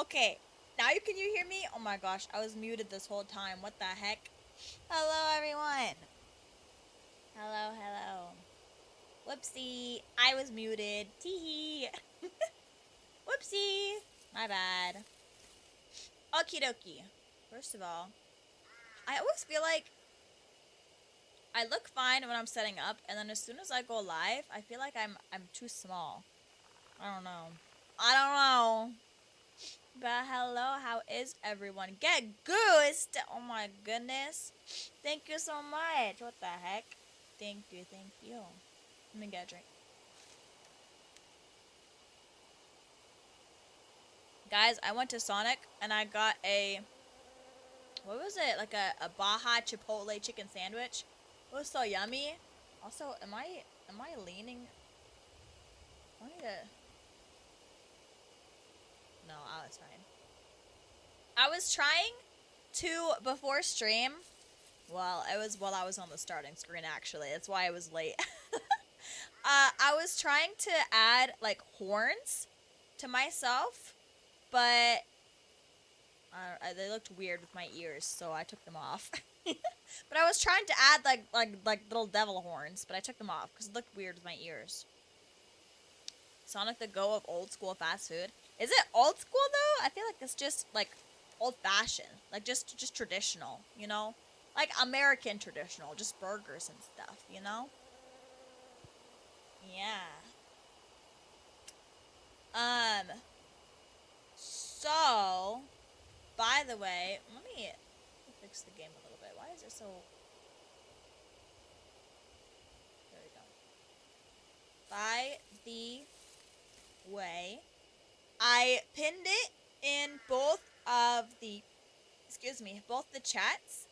Okay, now can you hear me? Oh my gosh, I was muted this whole time. What the heck? Hello, everyone. Hello, hello. Whoopsie, I was muted. Teehee. Whoopsie. My bad. Okie dokie. First of all, I always feel like I look fine when I'm setting up, and then as soon as I go live, I feel like I'm too small. I don't know. I don't know. But hello, how is everyone? Get goosed! Oh my goodness. Thank you so much. What the heck? Thank you, thank you. Let me get a drink. Guys, I went to Sonic and I got a, what was it? Like a Baja Chipotle chicken sandwich. It was so yummy. Also, am I leaning? I need to... No, I was fine. I was trying to, before stream, well, it was while I was on the starting screen, actually. That's why I was late. I was trying to add, like, horns to myself, but they looked weird with my ears, so I took them off. But I was trying to add, like little devil horns, but I took them off because it looked weird with my ears. Sonic the Go of old school fast food. Is it old school, though? I feel like it's just, like, old-fashioned. Like, just traditional, you know? Like, American traditional. Just burgers and stuff, you know? Yeah. So, by the way, let me fix the game a little bit. Why is it so... There we go. By the way, I pinned it in both of the, both the chats.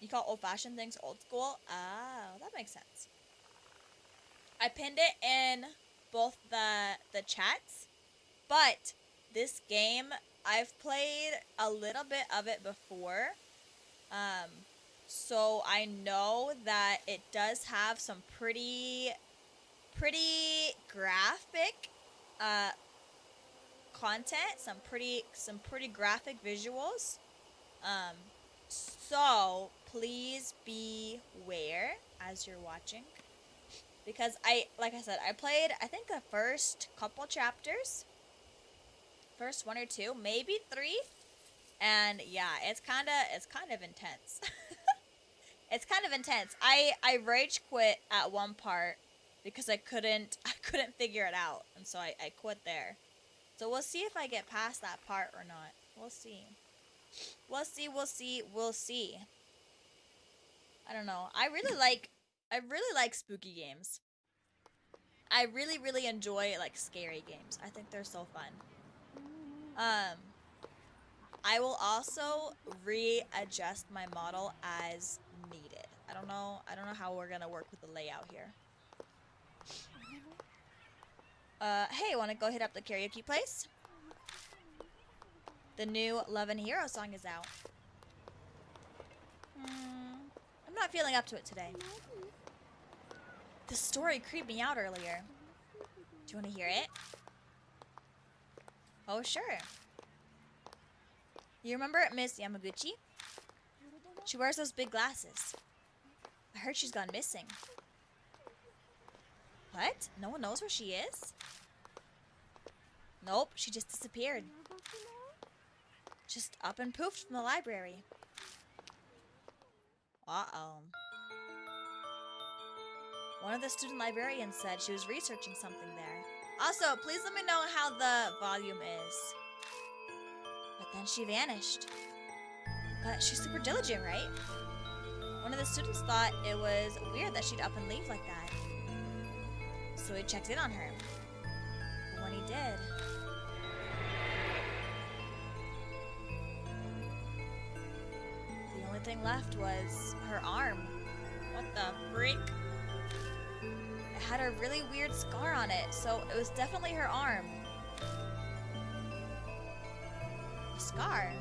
You call old-fashioned things old school? Oh, that makes sense. I pinned it in both the chats, but this game, I've played a little bit of it before, so I know that it does have some pretty graphic, content, some pretty graphic visuals, so please beware as you're watching. Because like I said, I played, I think the first couple chapters. First one or two, maybe three. And yeah, it's kind of intense. It's kind of intense. I rage quit at one part because I couldn't figure it out. And so I quit there. So we'll see if I get past that part or not. We'll see. We'll see. I don't know. I really like spooky games. I really enjoy, like, scary games. I think they're so fun. I will also readjust my model as needed. I don't know how we're gonna work with the layout here. Hey, wanna go hit up the karaoke place? The new Love and Hero song is out. I'm not feeling up to it today. The story creeped me out earlier. Do you want to hear it? Oh, sure. You remember Miss Yamaguchi? She wears those big glasses. I heard she's gone missing. What? No one knows where she is? Nope, she just disappeared. Just up and poofed from the library. Uh-oh. One of the student librarians said she was researching something there. Also, please let me know how the volume is. But then she vanished. But she's super diligent, right? One of the students thought it was weird that she'd up and leave like that. So he checked in on her. But when he did... the only thing left was her arm. What the freak? It had a really weird scar on it, so it was definitely her arm. A scar?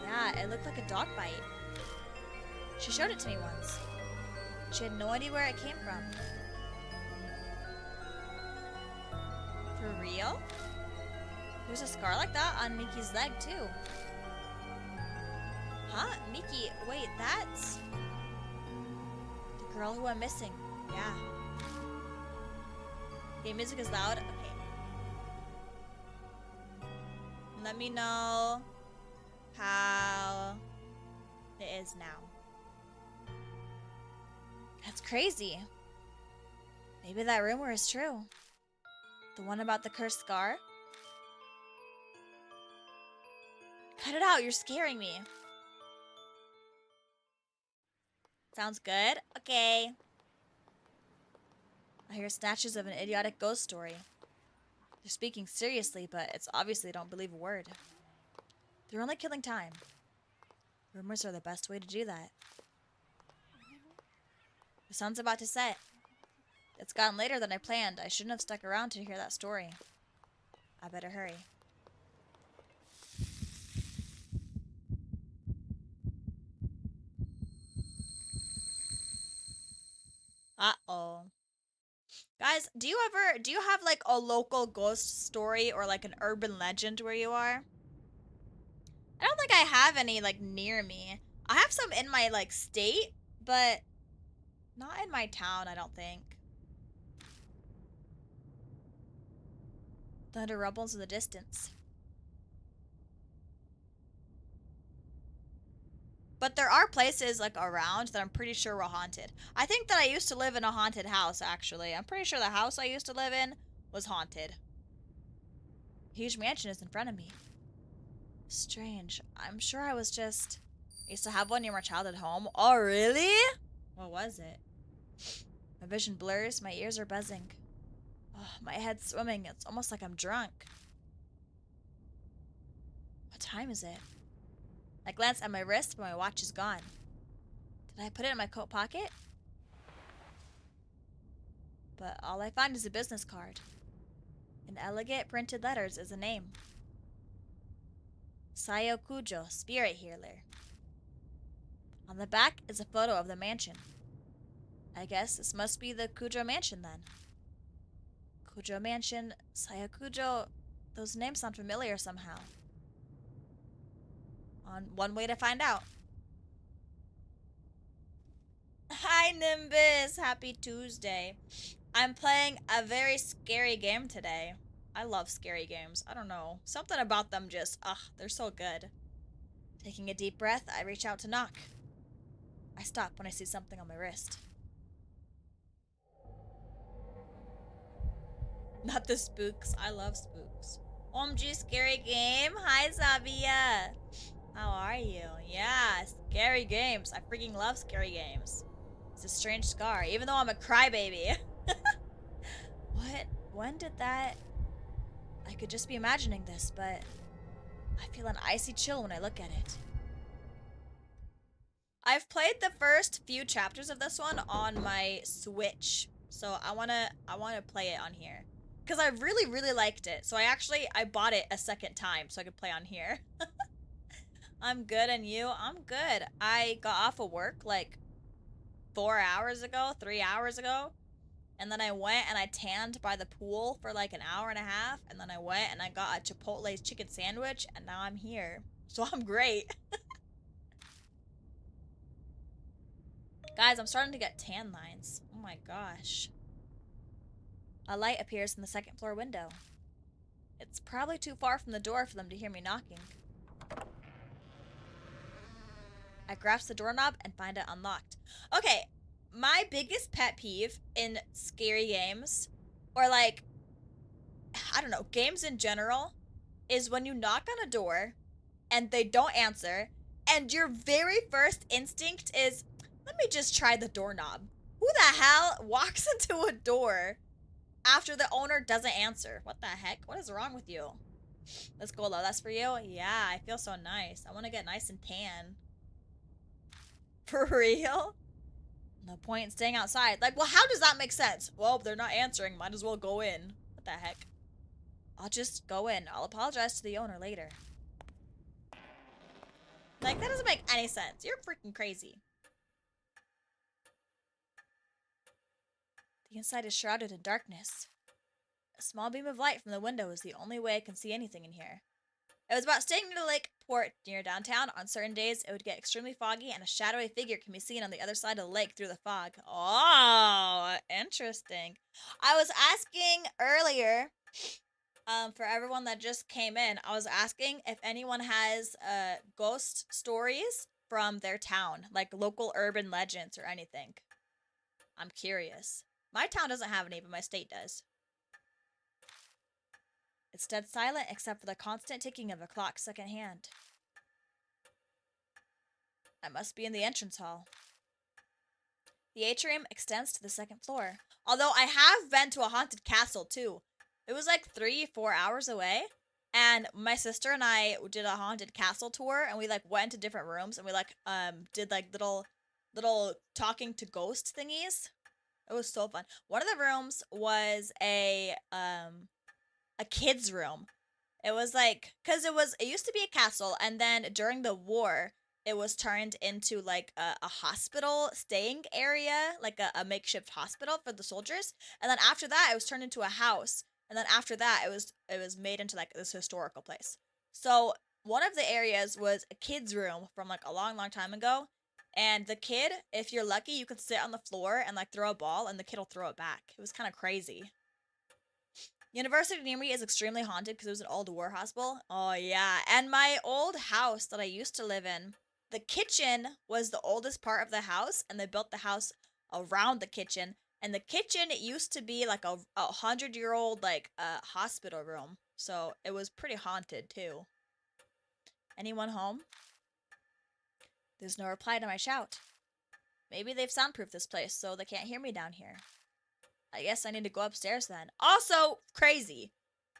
Yeah, it looked like a dog bite. She showed it to me once. She had no idea where it came from. For real? There's a scar like that on Miki's leg, too. Huh? Miki, wait, that's... the girl who went missing. Yeah. Okay, music is loud. Okay. Let me know how it is now. That's crazy. Maybe that rumor is true. The one about the cursed scar? Cut it out, you're scaring me. Sounds good. Okay. I hear snatches of an idiotic ghost story. They're speaking seriously, but it's obvious they don't believe a word. They're only killing time. Rumors are the best way to do that. The sun's about to set. It's gotten later than I planned. I shouldn't have stuck around to hear that story. I better hurry. Uh-oh. Guys, do you have like a local ghost story or like an urban legend where you are? I don't think I have any like near me. I have some in my like state, but not in my town, I don't think. Thunder rumbles in the distance. But there are places like around that I'm pretty sure were haunted. I think that I used to live in a haunted house, actually. I'm pretty sure the house I used to live in was haunted. A huge mansion is in front of me. Strange. I'm sure I was just... I used to have one near my childhood home. Oh, really? What was it? My vision blurs. My ears are buzzing. Oh, my head's swimming. It's almost like I'm drunk. What time is it? I glance at my wrist, but my watch is gone. Did I put it in my coat pocket? But all I find is a business card. In elegant printed letters is a name. Sayo Kujo, spirit healer. On the back is a photo of the mansion. I guess this must be the Kujo mansion then. Kujo mansion, Sayo Kujo, those names sound familiar somehow. On one way to find out. Hi Nimbus, happy Tuesday. I'm playing a very scary game today. I love scary games. I don't know. Something about them just, they're so good. Taking a deep breath, I reach out to knock. I stop when I see something on my wrist. Not the spooks. I love spooks. OMG scary game. Hi Zavia. How are you? Yeah, scary games. I freaking love scary games. It's a strange scar, even though I'm a crybaby. What? When did that... I could just be imagining this, but I feel an icy chill when I look at it. I've played the first few chapters of this one on my Switch, so I wanna play it on here. Because I really, really liked it. So I bought it a second time so I could play on here. I'm good, and you? I'm good. I got off of work like 4 hours ago, 3 hours ago. And then I went and I tanned by the pool for like an hour and a half. And then I went and I got a Chipotle chicken sandwich. And now I'm here. So I'm great. Guys, I'm starting to get tan lines. Oh my gosh. A light appears in the second floor window. It's probably too far from the door for them to hear me knocking. I grasp the doorknob and find it unlocked. Okay, my biggest pet peeve in scary games, or like, I don't know, games in general, is when you knock on a door and they don't answer, and your very first instinct is, let me just try the doorknob. Who the hell walks into a door after the owner doesn't answer? What the heck? What is wrong with you? Let's go, love. That's for you? Yeah, I feel so nice. I want to get nice and tan. For real? No point in staying outside. Like, well, how does that make sense? Well, they're not answering. Might as well go in. What the heck? I'll just go in. I'll apologize to the owner later. Like, that doesn't make any sense. You're freaking crazy. The inside is shrouded in darkness. A small beam of light from the window is the only way I can see anything in here. It was about staying near the lake port near downtown. On certain days, it would get extremely foggy, and a shadowy figure can be seen on the other side of the lake through the fog. Oh, interesting. I was asking earlier, for everyone that just came in, I was asking if anyone has ghost stories from their town, like local urban legends or anything. I'm curious. My town doesn't have any, but my state does. It's dead silent except for the constant ticking of a clock secondhand. I must be in the entrance hall. The atrium extends to the second floor. Although I have been to a haunted castle too. It was like 3-4 hours away. And my sister and I did a haunted castle tour, and we like went to different rooms, and we like did like little talking to ghost thingies. It was so fun. One of the rooms was a kid's room. It was like, cause it used to be a castle, and then during the war, it was turned into like a hospital staying area, like a makeshift hospital for the soldiers. And then after that, it was turned into a house. And then after that, it was made into like this historical place. So one of the areas was a kid's room from like a long, long time ago. And the kid, if you're lucky, you could sit on the floor and like throw a ball, and the kid will throw it back. It was kind of crazy. University near me is extremely haunted because it was an old war hospital. Oh, yeah. And my old house that I used to live in, the kitchen was the oldest part of the house, and they built the house around the kitchen. And the kitchen, it used to be like a 100-year-old, like, hospital room. So it was pretty haunted, too. Anyone home? There's no reply to my shout. Maybe they've soundproofed this place so they can't hear me down here. I guess I need to go upstairs then. Also crazy.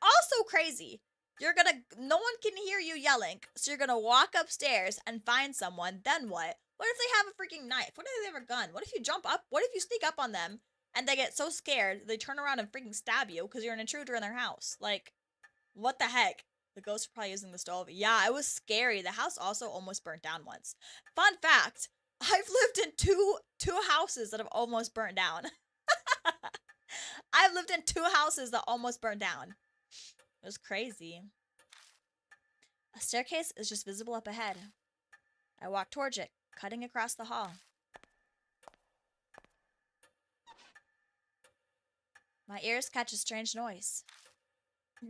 Also crazy. No one can hear you yelling, so you're gonna walk upstairs and find someone, then what? What if they have a freaking knife? What if they have a gun? What if you jump up? What if you sneak up on them and they get so scared they turn around and freaking stab you because you're an intruder in their house? Like, what the heck? The ghosts are probably using the stove. Yeah, it was scary. The house also almost burnt down once. Fun fact, I've lived in two houses that have almost burnt down. I've lived in 2 houses that almost burned down. It was crazy. A staircase is just visible up ahead. I walk towards it, cutting across the hall. My ears catch a strange noise.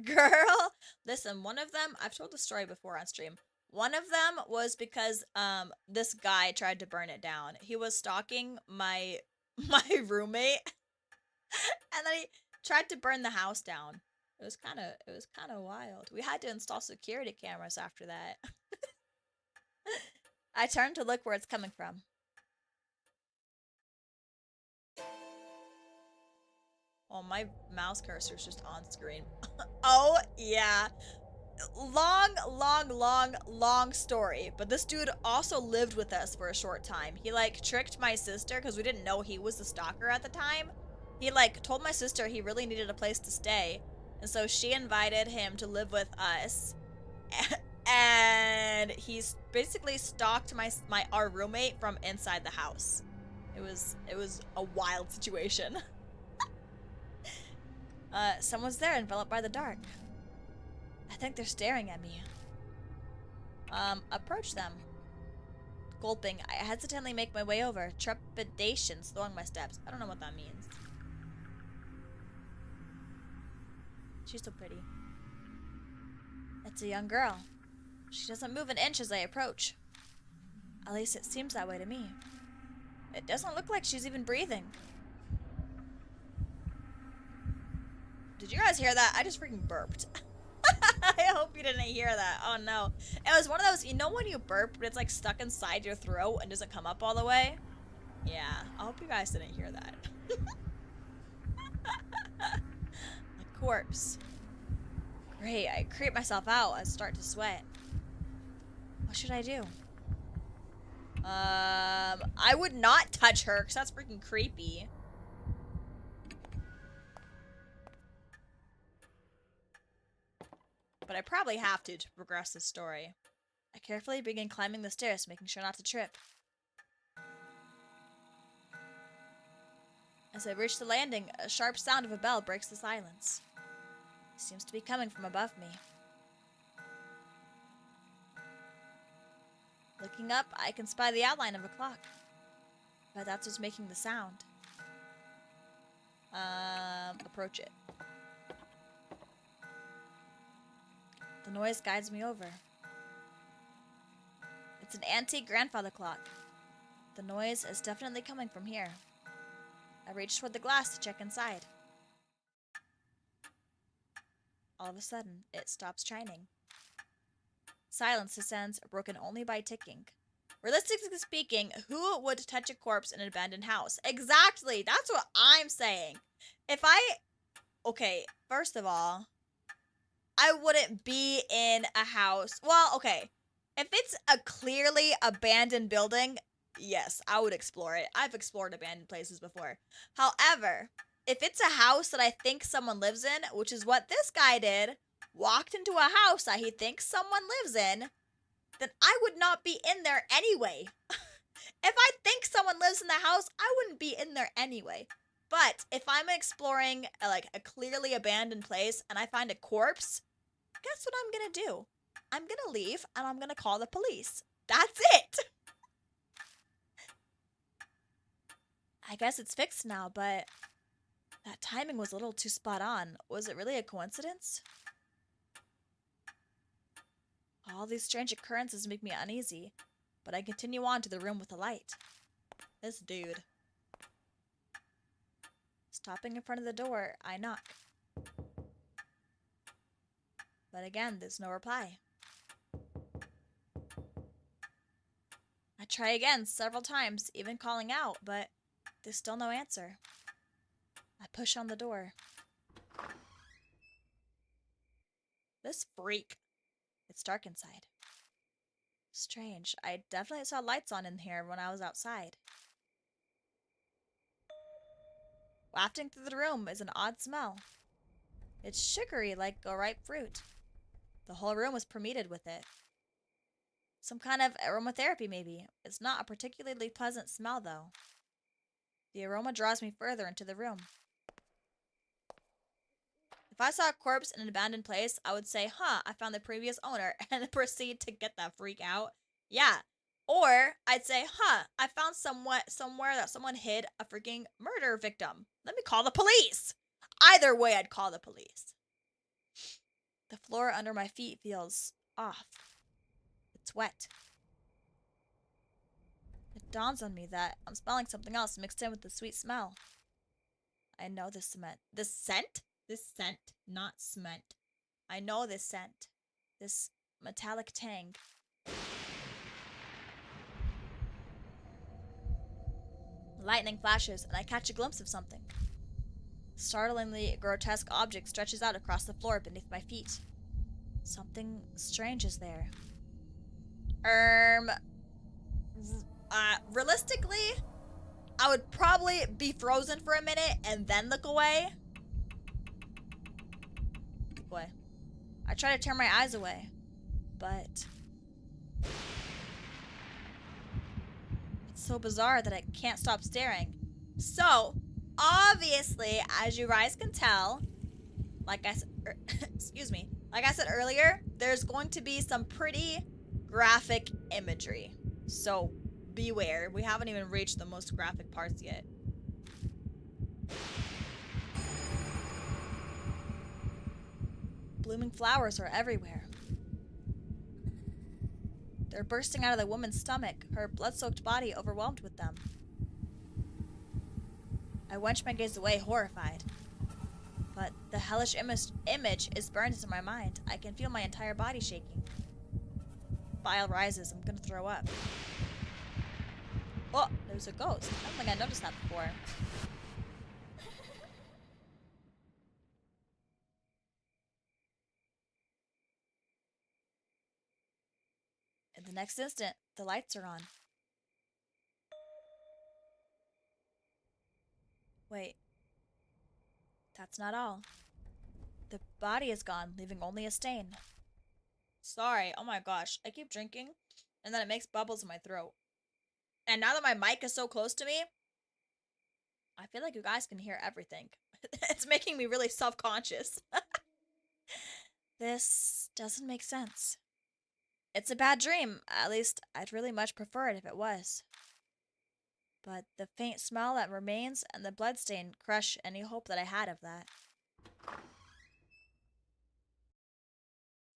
Girl! Listen, one of them, I've told the story before on stream. One of them was because this guy tried to burn it down. He was stalking my roommate. And then he tried to burn the house down. It was kind of wild. We had to install security cameras after that. I turned to look where it's coming from. Oh, my mouse cursor's just on screen. Oh, yeah. Long story. But this dude also lived with us for a short time. He, like, tricked my sister because we didn't know he was the stalker at the time. He, like, told my sister he really needed a place to stay. And so she invited him to live with us. And he's basically stalked our roommate from inside the house. It was a wild situation. Someone's there, enveloped by the dark. I think they're staring at me. Approach them. Gulping, I hesitantly make my way over, trepidation slowing my steps. I don't know what that means. She's so pretty. It's a young girl. She doesn't move an inch as I approach. At least it seems that way to me. It doesn't look like she's even breathing. Did you guys hear that? I just freaking burped. I hope you didn't hear that. Oh no. It was one of those, you know when you burp, but it's like stuck inside your throat and doesn't come up all the way? Yeah, I hope you guys didn't hear that. A corpse. Great, I creep myself out. I start to sweat. What should I do? I would not touch her because that's freaking creepy. But I probably have to progress this story. I carefully begin climbing the stairs, making sure not to trip. As I reach the landing, a sharp sound of a bell breaks the silence. seems to be coming from above me. Looking up, I can spy the outline of a clock. But that's what's making the sound. Approach it. The noise guides me over. It's an antique grandfather clock. The noise is definitely coming from here. I reach toward the glass to check inside. All of a sudden, it stops chiming. Silence descends, broken only by ticking. Realistically speaking, who would touch a corpse in an abandoned house? Exactly! That's what I'm saying. Okay, first of all, I wouldn't be in a house. Well, okay. If it's a clearly abandoned building, yes, I would explore it. I've explored abandoned places before. However, if it's a house that I think someone lives in, which is what this guy did, walked into a house that he thinks someone lives in, then I would not be in there anyway. If I think someone lives in the house, I wouldn't be in there anyway. But if I'm exploring a clearly abandoned place and I find a corpse, guess what I'm gonna do? I'm gonna leave and I'm gonna call the police. That's it. I guess it's fixed now, but that timing was a little too spot on. Was it really a coincidence? All these strange occurrences make me uneasy, but I continue on to the room with the light. This dude. Stopping in front of the door, I knock. But again, there's no reply. I try again several times, even calling out, but there's still no answer. I push on the door. This freak. It's dark inside. Strange. I definitely saw lights on in here when I was outside. Wafting through the room is an odd smell. It's sugary like a ripe fruit. The whole room was permeated with it. Some kind of aromatherapy, maybe. It's not a particularly pleasant smell, though. The aroma draws me further into the room. If I saw a corpse in an abandoned place, I would say, I found the previous owner, and proceed to get that freak out. Yeah. Or I'd say, I found somewhere that someone hid a freaking murder victim. Let me call the police. Either way, I'd call the police. The floor under my feet feels off. It's wet. It dawns on me that I'm smelling something else mixed in with the sweet smell. I know this cement. This scent? This scent, not cement. I know this scent. This metallic tang. Lightning flashes, and I catch a glimpse of something. A startlingly grotesque object stretches out across the floor beneath my feet. Something strange is there. Realistically, I would probably be frozen for a minute and then look away. Boy. I try to turn my eyes away, but it's so bizarre that I can't stop staring. So, obviously, as you guys can tell, like I said, excuse me, like I said earlier, there's going to be some pretty graphic imagery. So, beware. We haven't even reached the most graphic parts yet. Blooming flowers are everywhere. They're bursting out of the woman's stomach, her blood-soaked body overwhelmed with them. I wench my gaze away, horrified. But the hellish image is burned into my mind. I can feel my entire body shaking. Bile rises. I'm gonna throw up. Oh, there's a ghost. I don't think I noticed that before. In the next instant, the lights are on. Wait. That's not all. The body is gone, leaving only a stain. Sorry. Oh my gosh. I keep drinking, and then it makes bubbles in my throat. And now that my mic is so close to me, I feel like you guys can hear everything. It's making me really self-conscious. This doesn't make sense. It's a bad dream. At least, I'd really much prefer it if it was. But the faint smell that remains and the bloodstain crush any hope that I had of that.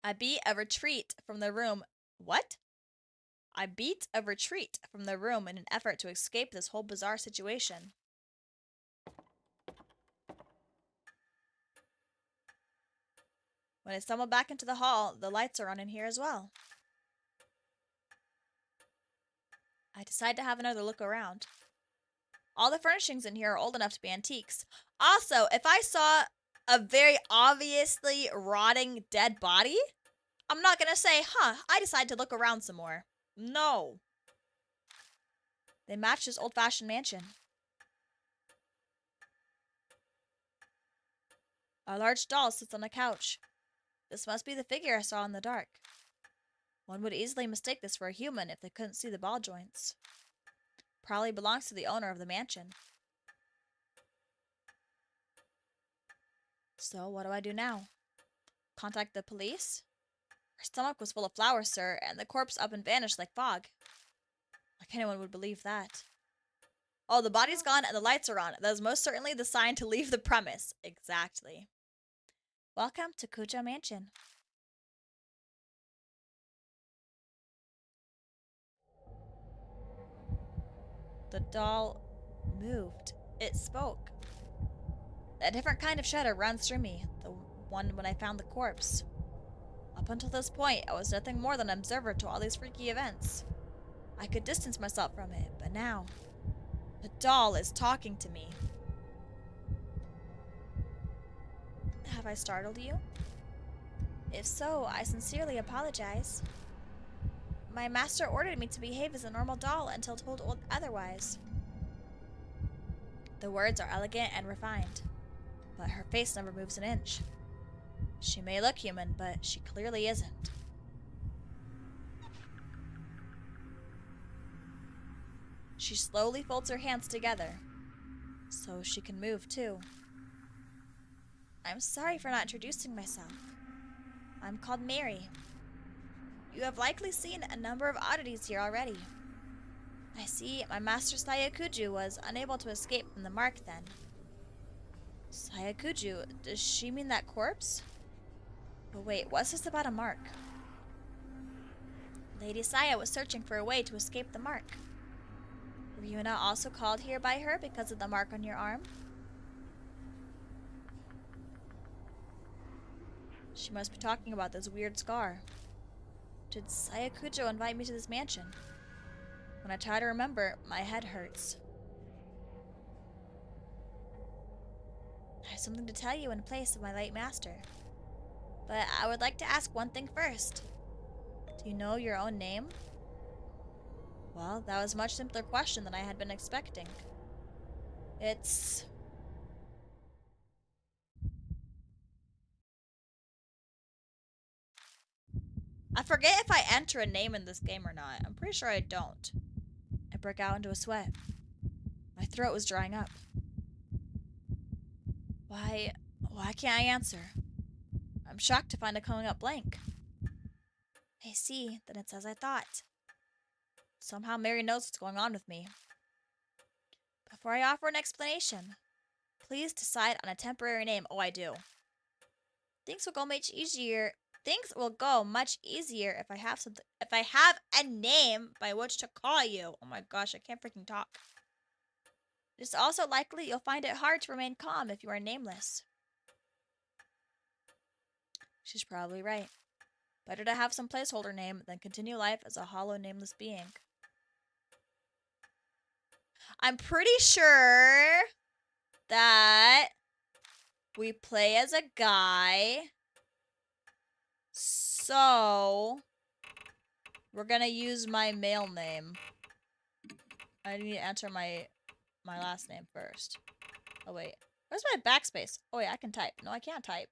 I beat a retreat from the room. What? I beat a retreat from the room in an effort to escape this whole bizarre situation. When I stumble back into the hall, the lights are on in here as well. I decide to have another look around. All the furnishings in here are old enough to be antiques. Also, if I saw a very obviously rotting dead body, I'm not gonna say, I decided to look around some more. No. They match this old-fashioned mansion. A large doll sits on a couch. This must be the figure I saw in the dark. One would easily mistake this for a human if they couldn't see the ball joints. Probably belongs to the owner of the mansion. So, what do I do now? Contact the police? Her stomach was full of flour, sir, and the corpse up and vanished like fog. Like anyone would believe that. Oh, the body's gone and the lights are on. That is most certainly the sign to leave the premise. Exactly. Welcome to Kujo Mansion. The doll moved. It spoke. A different kind of shudder runs through me, the one when I found the corpse. Up until this point, I was nothing more than an observer to all these freaky events. I could distance myself from it, but now, the doll is talking to me. Have I startled you? If so, I sincerely apologize. My master ordered me to behave as a normal doll until told otherwise. The words are elegant and refined, but her face never moves an inch. She may look human, but she clearly isn't. She slowly folds her hands together, so she can move too. I'm sorry for not introducing myself. I'm called Miraii. You have likely seen a number of oddities here already. I see my master Sayakuju was unable to escape from the mark then. Sayakuju? Does she mean that corpse? But wait, what's this about a mark? Lady Saya was searching for a way to escape the mark. Were you not also called here by her because of the mark on your arm? She must be talking about this weird scar. Did Sayakujo invite me to this mansion? When I try to remember, my head hurts. I have something to tell you in place of my late master. But I would like to ask one thing first. Do you know your own name? Well, that was a much simpler question than I had been expecting. It's... I forget if I enter a name in this game or not. I'm pretty sure I don't. I broke out into a sweat. My throat was drying up. Why can't I answer? I'm shocked to find it coming up blank. I see, then it's as I thought. Somehow Miraii knows what's going on with me. Before I offer an explanation, please decide on a temporary name. Oh, I do. Things will go much easier if I have a name by which to call you. Oh my gosh, I can't freaking talk. It's also likely you'll find it hard to remain calm if you are nameless. She's probably right. Better to have some placeholder name than continue life as a hollow, nameless being. I'm pretty sure that we play as a guy. So, we're gonna use my male name. I need to enter my last name first. Oh, wait. Where's my backspace? Oh, wait, I can type. No, I can't type.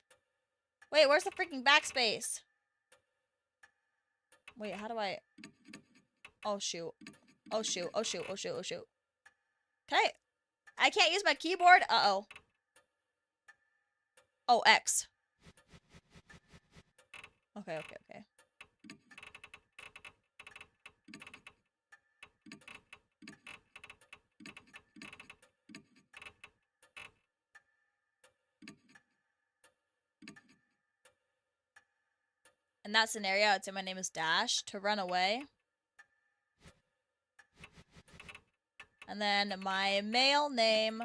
Wait, where's the freaking backspace? Wait, how do I... Oh, shoot. Oh, shoot. Oh, shoot. Oh, shoot. Oh, shoot. Can I can't use my keyboard? Uh-oh. Oh, X. Okay, okay, okay. In that scenario, I'd say my name is Dash to run away. And then my male name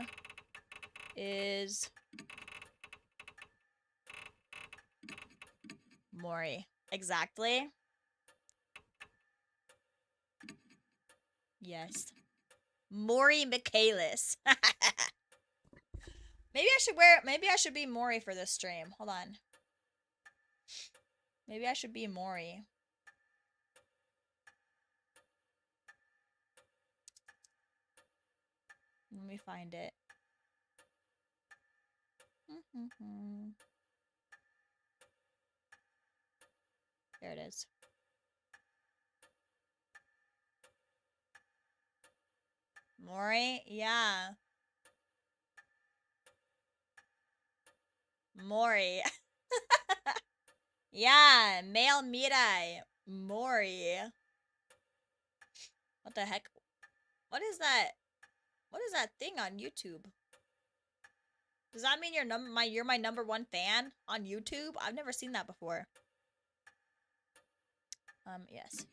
is Miraii. Exactly. Yes. Miraii Mikaelis. Maybe I should be Miraii for this stream. Hold on. Maybe I should be Miraii. Let me find it. There it is. Miraii? Yeah. Miraii. Yeah, male Miraii. Miraii. What the heck? What is that? What is that thing on YouTube? Does that mean you're my number one fan on YouTube? I've never seen that before. Yes.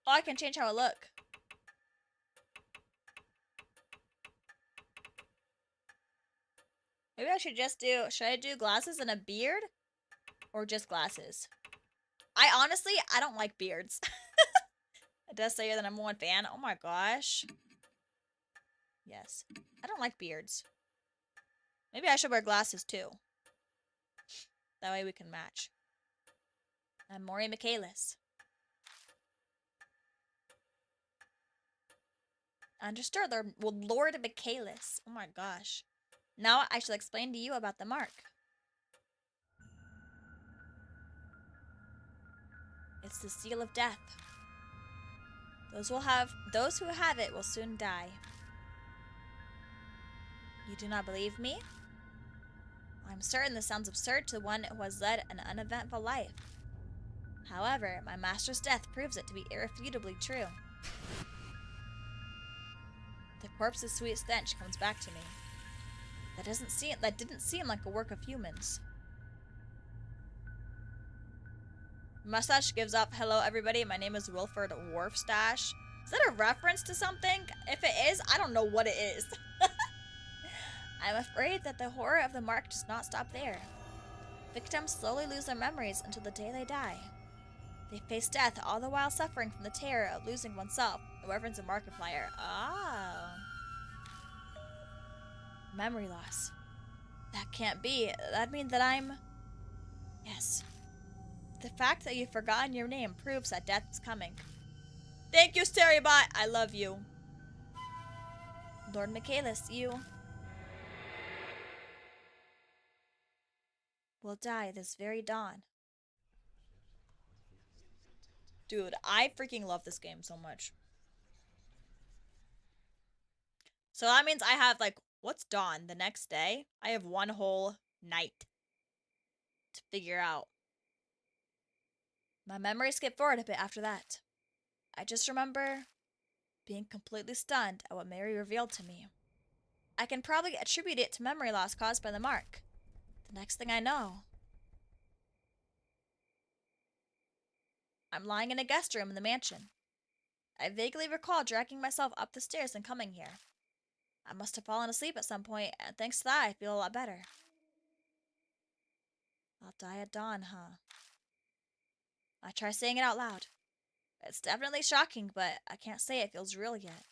Oh, I can change how I look. Maybe I should should I do glasses and a beard? Or just glasses? I don't like beards. It does say you're the number one fan. Oh my gosh. Yes. I don't like beards. Maybe I should wear glasses too. That way we can match. I'm Miraii Mikaelis. Understood, Lord Mikaelis. Oh my gosh. Now I shall explain to you about the mark. It's the seal of death. Those who have it will soon die. You do not believe me? I'm certain this sounds absurd to one who has led an uneventful life. However, my master's death proves it to be irrefutably true. The corpse's sweet stench comes back to me. That didn't seem like a work of humans. Mustache gives up. Hello, everybody. My name is Wilford Wharfstache. Is that a reference to something? If it is, I don't know what it is. I'm afraid that the horror of the mark does not stop there. Victims slowly lose their memories until the day they die. They face death all the while suffering from the terror of losing oneself. A reference to Markiplier. Ah. Memory loss. That can't be. That'd mean that I'm... Yes. The fact that you've forgotten your name proves that death is coming. Thank you, Sterybot! I love you. Lord Mikaelis, you... will die this very dawn. Dude, I freaking love this game so much. So that means I have, like, what's dawn? The next day? I have one whole night to figure out. My memory skipped forward a bit after that. I just remember being completely stunned at what Miraii revealed to me. I can probably attribute it to memory loss caused by the mark. The next thing I know, I'm lying in a guest room in the mansion. I vaguely recall dragging myself up the stairs and coming here. I must have fallen asleep at some point, and thanks to that, I feel a lot better. I'll die at dawn, huh? I try saying it out loud. It's definitely shocking, but I can't say it feels real yet.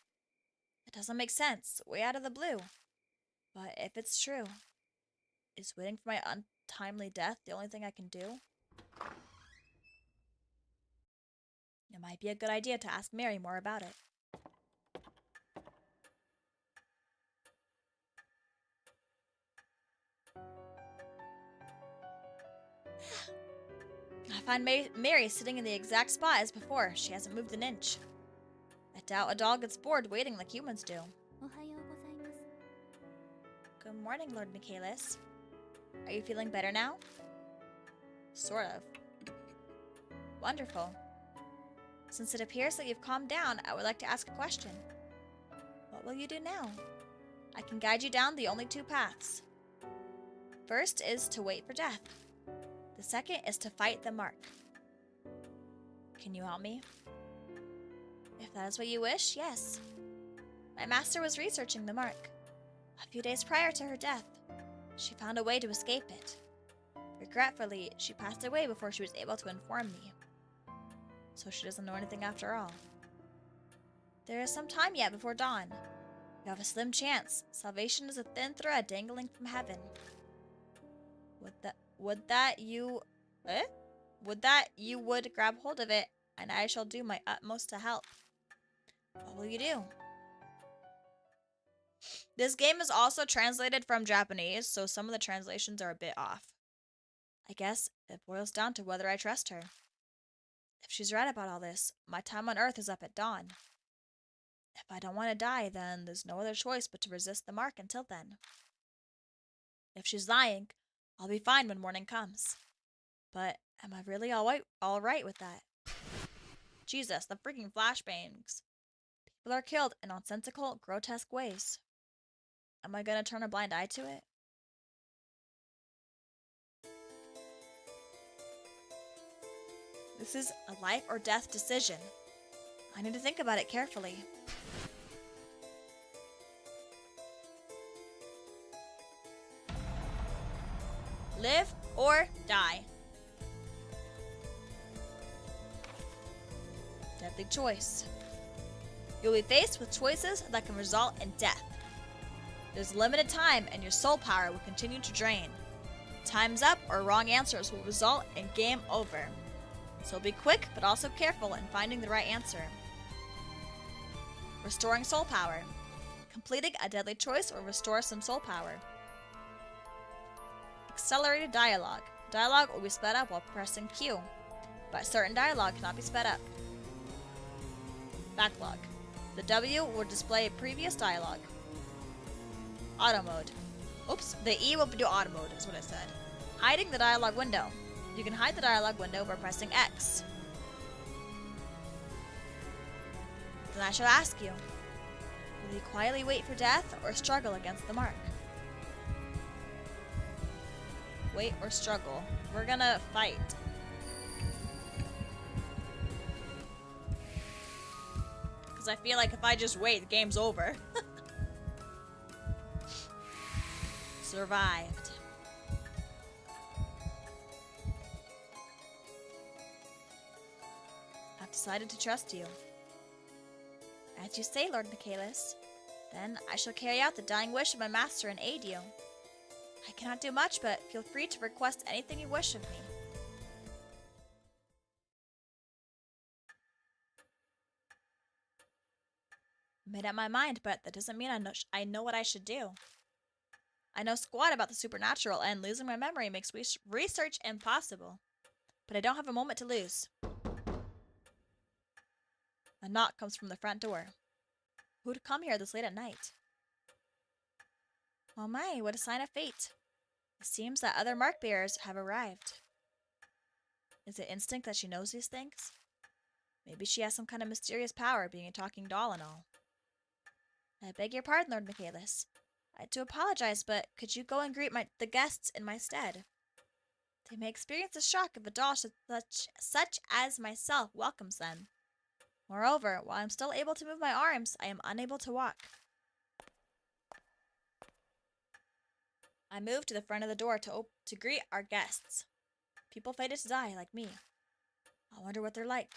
It doesn't make sense, way out of the blue. But if it's true, is waiting for my untimely death the only thing I can do? It might be a good idea to ask Miraii more about it. I find Miraii sitting in the exact spot as before. She hasn't moved an inch. I doubt a dog gets bored waiting like humans do. Good morning, Lord Mikaelis. Are you feeling better now? Sort of. Wonderful. Since it appears that you've calmed down, I would like to ask a question. What will you do now? I can guide you down the only two paths. First is to wait for death. The second is to fight the mark. Can you help me? If that is what you wish, yes. My master was researching the mark. A few days prior to her death, she found a way to escape it. Regretfully, she passed away before she was able to inform me. So she doesn't know anything after all. There is some time yet before dawn. You have a slim chance. Salvation is a thin thread dangling from heaven. Would that you would grab hold of it, and I shall do my utmost to help. What will you do? This game is also translated from Japanese, so some of the translations are a bit off. I guess it boils down to whether I trust her. If she's right about all this, my time on Earth is up at dawn. If I don't want to die, then there's no other choice but to resist the mark until then. If she's lying, I'll be fine when morning comes. But am I really all right with that? Jesus, the freaking flashbangs. People are killed in nonsensical, grotesque ways. Am I gonna turn a blind eye to it? This is a life or death decision. I need to think about it carefully. Live or die. Deadly choice. You'll be faced with choices that can result in death. There's limited time and your soul power will continue to drain. Time's up or wrong answers will result in game over. So be quick but also careful in finding the right answer. Restoring soul power. Completing a deadly choice will restore some soul power. Accelerated dialogue. Dialogue will be sped up while pressing Q, but certain dialogue cannot be sped up. Backlog. The W will display previous dialogue. Auto mode. Oops, the E will do auto mode is what I said. Hiding the dialogue window. You can hide the dialogue window by pressing X. Then I shall ask you, will you quietly wait for death or struggle against the mark? Wait or struggle. We're gonna fight. Because I feel like if I just wait, the game's over. Survived. I've decided to trust you. As you say, Lord Mikaelis. Then I shall carry out the dying wish of my master and aid you. I cannot do much, but feel free to request anything you wish of me. I made up my mind, but that doesn't mean I know what I should do. I know squat about the supernatural, and losing my memory makes research impossible. But I don't have a moment to lose. A knock comes from the front door. Who'd come here this late at night? Oh my, what a sign of fate. It seems that other mark bearers have arrived. Is it instinct that she knows these things? Maybe she has some kind of mysterious power, being a talking doll and all. I beg your pardon, Lord Mikaelis. I do apologize, but could you go and greet the guests in my stead? They may experience the shock of a doll such as myself welcomes them. Moreover, while I'm still able to move my arms, I am unable to walk. I moved to the front of the door to greet our guests. People fated to die, like me. I wonder what they're like.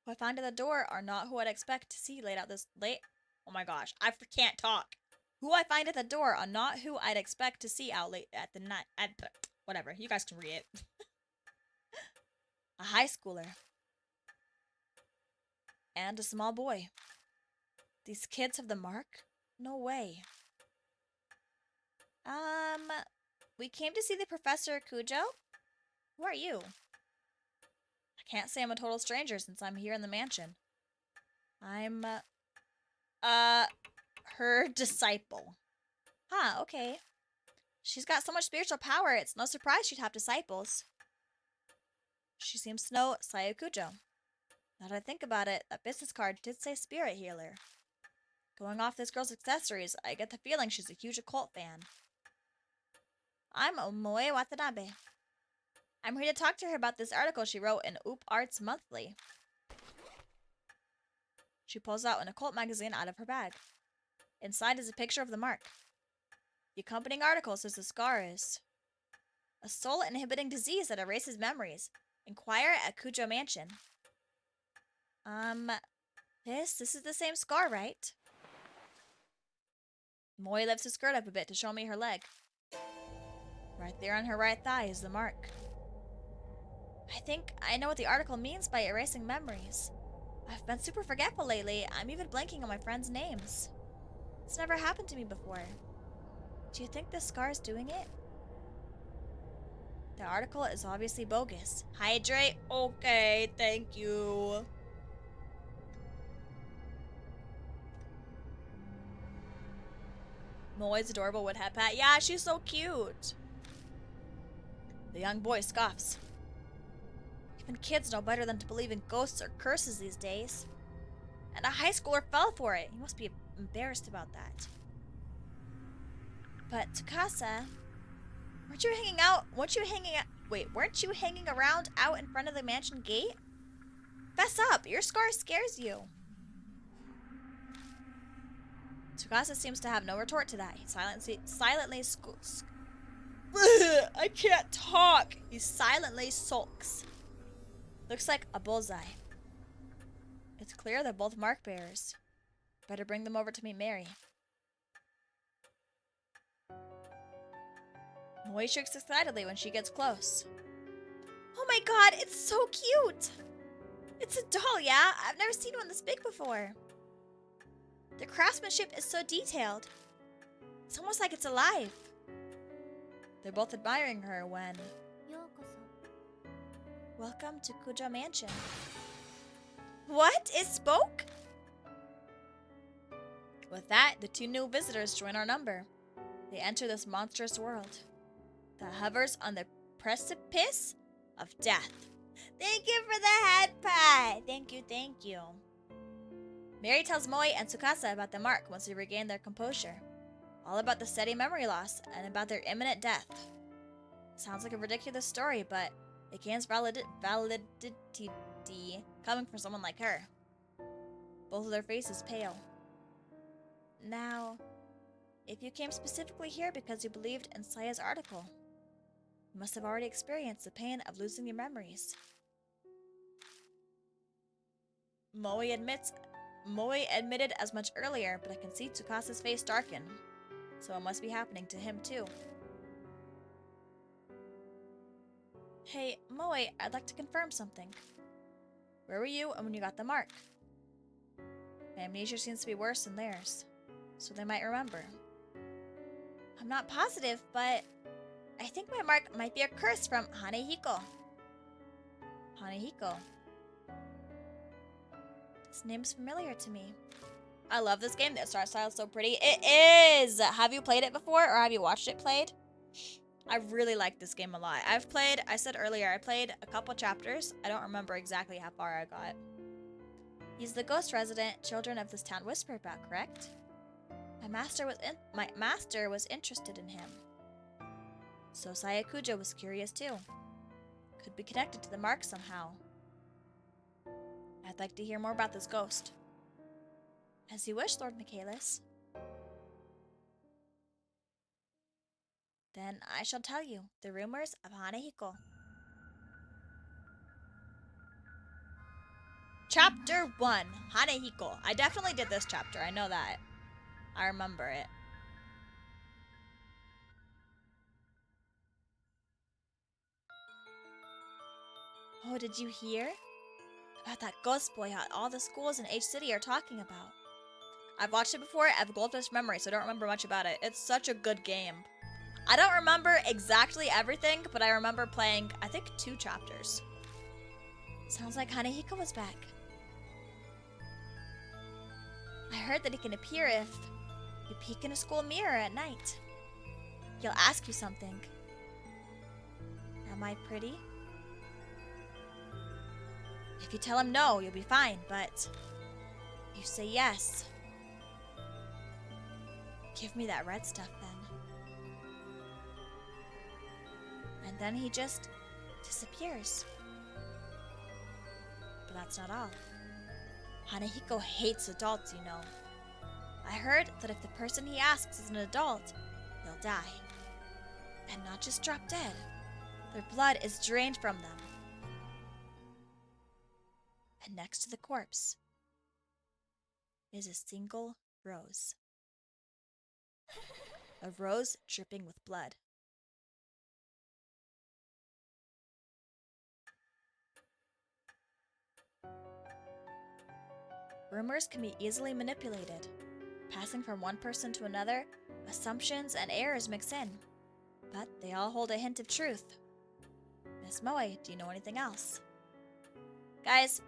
Who I find at the door are not who I'd expect to see laid out this late. Oh my gosh, I can't talk. Who I find at the door are not who I'd expect to see out late at the night. Whatever, you guys can read it. A high schooler. And a small boy. These kids have the mark? No way. We came to see the Professor Kujo? Who are you? I can't say I'm a total stranger since I'm here in the mansion. I'm, her disciple. Huh, okay. She's got so much spiritual power, it's no surprise she'd have disciples. She seems to know Sayakujo. Now that I think about it, that business card did say spirit healer. Going off this girl's accessories, I get the feeling she's a huge occult fan. I'm Omoe Watanabe. I'm here to talk to her about this article she wrote in Oop Arts Monthly. She pulls out an occult magazine out of her bag. Inside is a picture of the mark. The accompanying article says the scar is a soul-inhibiting disease that erases memories. Inquire at Kujo Mansion. This is the same scar, right? Moi lifts her skirt up a bit to show me her leg. Right there on her right thigh is the mark. I think I know what the article means by erasing memories. I've been super forgetful lately. I'm even blanking on my friends' names. It's never happened to me before. Do you think this scar is doing it? The article is obviously bogus. Hydrate? Okay, thank you. Moi's adorable wood hat pat. Yeah, she's so cute. The young boy scoffs. Even kids know better than to believe in ghosts or curses these days. And a high schooler fell for it. He must be embarrassed about that. But Tsukasa, weren't you hanging around out in front of the mansion gate? Fess up, your scar scares you. Tsukasa seems to have no retort to that. He silently I can't talk. He silently sulks. Looks like a bullseye. It's clear they're both mark bearers. Better bring them over to meet Miraii. Moi shrieks excitedly when she gets close. Oh my god, it's so cute! It's a doll, yeah? I've never seen one this big before. The craftsmanship is so detailed. It's almost like it's alive. They're both admiring her when... Welcome to Kujo Mansion. What? It spoke? With that, the two new visitors join our number. They enter this monstrous world that hovers on the precipice of death. Thank you for the head pie. Thank you, thank you. Miraii tells Moi and Tsukasa about the mark once they regain their composure. All about the steady memory loss and about their imminent death. Sounds like a ridiculous story, but it gains validity coming from someone like her. Both of their faces pale. Now, if you came specifically here because you believed in Saya's article, you must have already experienced the pain of losing your memories. Moi admitted as much earlier, but I can see Tsukasa's face darken, so it must be happening to him too. Hey, Moi, I'd like to confirm something. Where were you when you got the mark? My amnesia seems to be worse than theirs, so they might remember. I'm not positive, but I think my mark might be a curse from Hanehiko. Hanehiko. This name's familiar to me. I love this game. The art style is so pretty. It is! Have you played it before, or have you watched it played? I really like this game a lot. I said earlier, I played a couple chapters. I don't remember exactly how far I got. He's the ghost resident children of this town whispered about, correct? My master was interested in him. So Sayakujo was curious too. Could be connected to the mark somehow. I'd like to hear more about this ghost. As you wish, Lord Mikaelis. Then I shall tell you the rumors of Hanehiko. Chapter 1, Hanehiko. I definitely did this chapter, I know that. I remember it. Oh, did you hear? About that ghost boy all the schools in H City are talking about. I've watched it before, I have a goldfish memory, so I don't remember much about it. It's such a good game. I don't remember exactly everything, but I remember playing, I think, 2 chapters. Sounds like Hanehiko was back. I heard that he can appear if you peek in a school mirror at night. He'll ask you something. Am I pretty? If you tell him no, you'll be fine, but if you say yes, give me that red stuff then. And then he just disappears. But that's not all. Hanahiko hates adults, you know. I heard that if the person he asks is an adult, they'll die. And not just drop dead. Their blood is drained from them. And next to the corpse is a single rose. A rose dripping with blood. Rumors can be easily manipulated. Passing from one person to another, assumptions and errors mix in. But they all hold a hint of truth. Miss Moe, do you know anything else? Guys,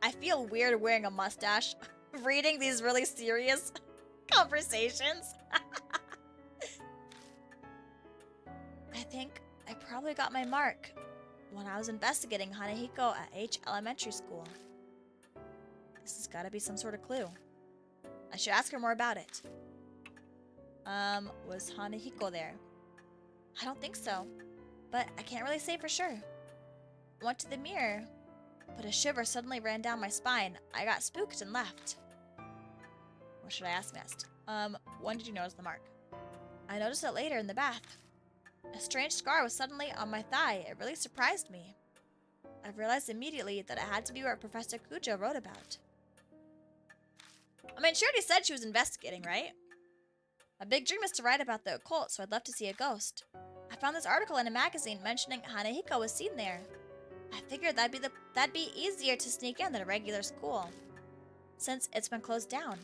I feel weird wearing a mustache, reading these really serious conversations. I think I probably got my mark when I was investigating Hanahiko at H Elementary School. This has got to be some sort of clue. I should ask her more about it. Was Hanahiko there? I don't think so, but I can't really say for sure. I went to the mirror, but a shiver suddenly ran down my spine. I got spooked and left. What should I ask next? When did you notice the mark? I noticed it later in the bath. A strange scar was suddenly on my thigh. It really surprised me. I realized immediately that it had to be what Professor Kujo wrote about. I mean, she already said she was investigating, right? My big dream is to write about the occult, so I'd love to see a ghost. I found this article in a magazine mentioning Hanahiko was seen there. I figured that'd be easier to sneak in than a regular school, since it's been closed down.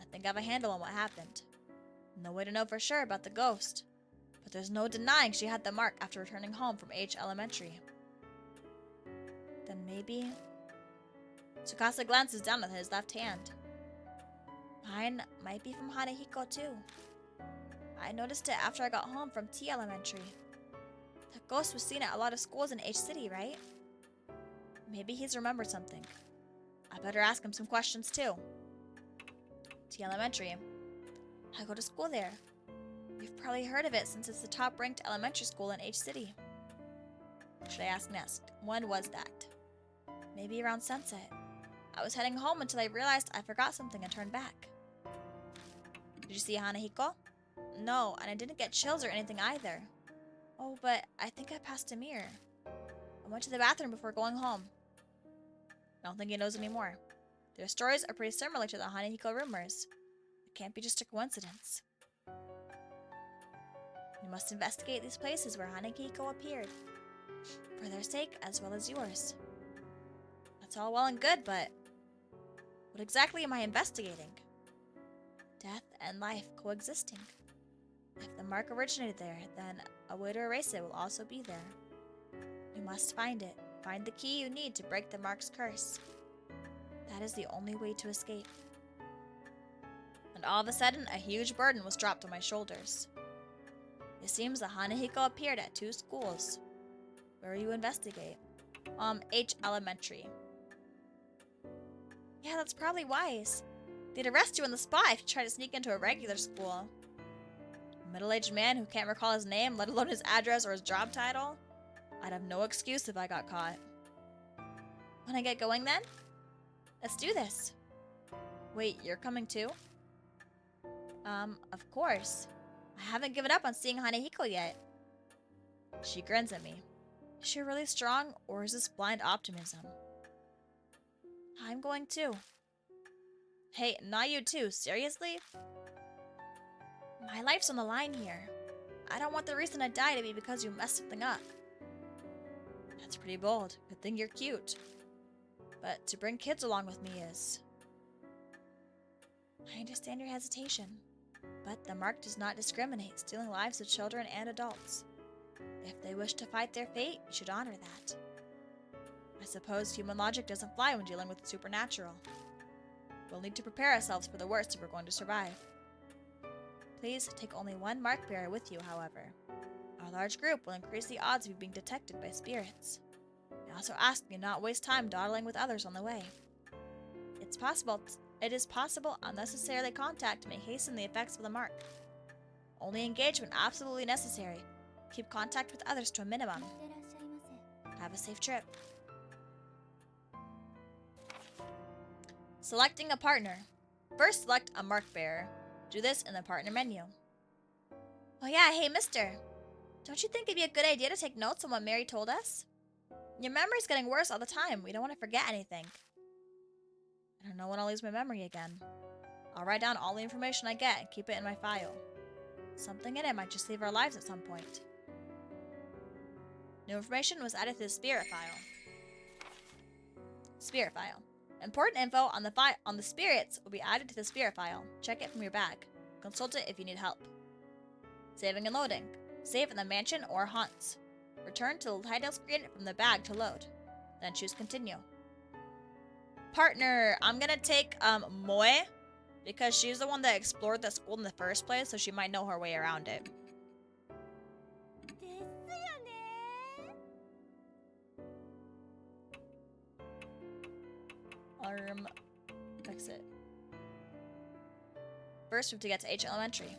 I think I have a handle on what happened. No way to know for sure about the ghost, but there's no denying she had the mark after returning home from H Elementary. Then maybe... Tsukasa glances down at his left hand. Mine might be from Hanahiko too. I noticed it after I got home from T Elementary. The ghost was seen at a lot of schools in H City, right? Maybe he's remembered something. I better ask him some questions too. T Elementary. I go to school there. You've probably heard of it since it's the top-ranked elementary school in H City. What should I ask next? When was that? Maybe around sunset. I was heading home until I realized I forgot something and turned back. Did you see Hanahiko? No, and I didn't get chills or anything either. Oh, but I think I passed a mirror. I went to the bathroom before going home. I don't think he knows anymore. Their stories are pretty similar to the Hanahiko rumors. It can't be just a coincidence. We must investigate these places where Hanahiko appeared. For their sake, as well as yours. That's all well and good, but... what exactly am I investigating? Death and life coexisting. If the mark originated there, then a way to erase it will also be there. You must find it. Find the key you need to break the mark's curse. That is the only way to escape. And all of a sudden, a huge burden was dropped on my shoulders. It seems that Hanahiko appeared at 2 schools. Where you investigate? H Elementary. Yeah, that's probably wise. They'd arrest you on the spot if you try to sneak into a regular school. A middle-aged man who can't recall his name, let alone his address or his job title? I'd have no excuse if I got caught. Wanna get going then? Let's do this. Wait, you're coming too? Of course. I haven't given up on seeing Hanahiko yet. She grins at me. Is she really strong, or is this blind optimism? I'm going too. Hey, not you too, seriously? My life's on the line here. I don't want the reason I die to be because you messed something up. That's pretty bold. Good thing you're cute. But to bring kids along with me is... I understand your hesitation. But the mark does not discriminate, stealing lives of children and adults. If they wish to fight their fate, you should honor that. I suppose human logic doesn't fly when dealing with the supernatural. We'll need to prepare ourselves for the worst if we're going to survive. Please take only one mark bearer with you, however. Our large group will increase the odds of you being detected by spirits. We also ask you not waste time dawdling with others on the way. It is possible unnecessarily contact may hasten the effects of the mark. Only engage when absolutely necessary. Keep contact with others to a minimum. Have a safe trip. Selecting a partner. First, select a mark bearer. Do this in the partner menu. Oh yeah, hey mister. Don't you think it'd be a good idea to take notes on what Miraii told us? Your memory's getting worse all the time. We don't want to forget anything. I don't know when I'll lose my memory again. I'll write down all the information I get and keep it in my file. Something in it might just save our lives at some point. New information was added to the spirit file. Spirit file. Important info on the spirits will be added to the spirit file. Check it from your bag. Consult it if you need help. Saving and loading. Save in the mansion or haunts. Return to the title screen from the bag to load. Then choose continue. Partner. I'm gonna take Moe because she's the one that explored the school in the first place, so she might know her way around it. Exit. First, we have to get to H Elementary.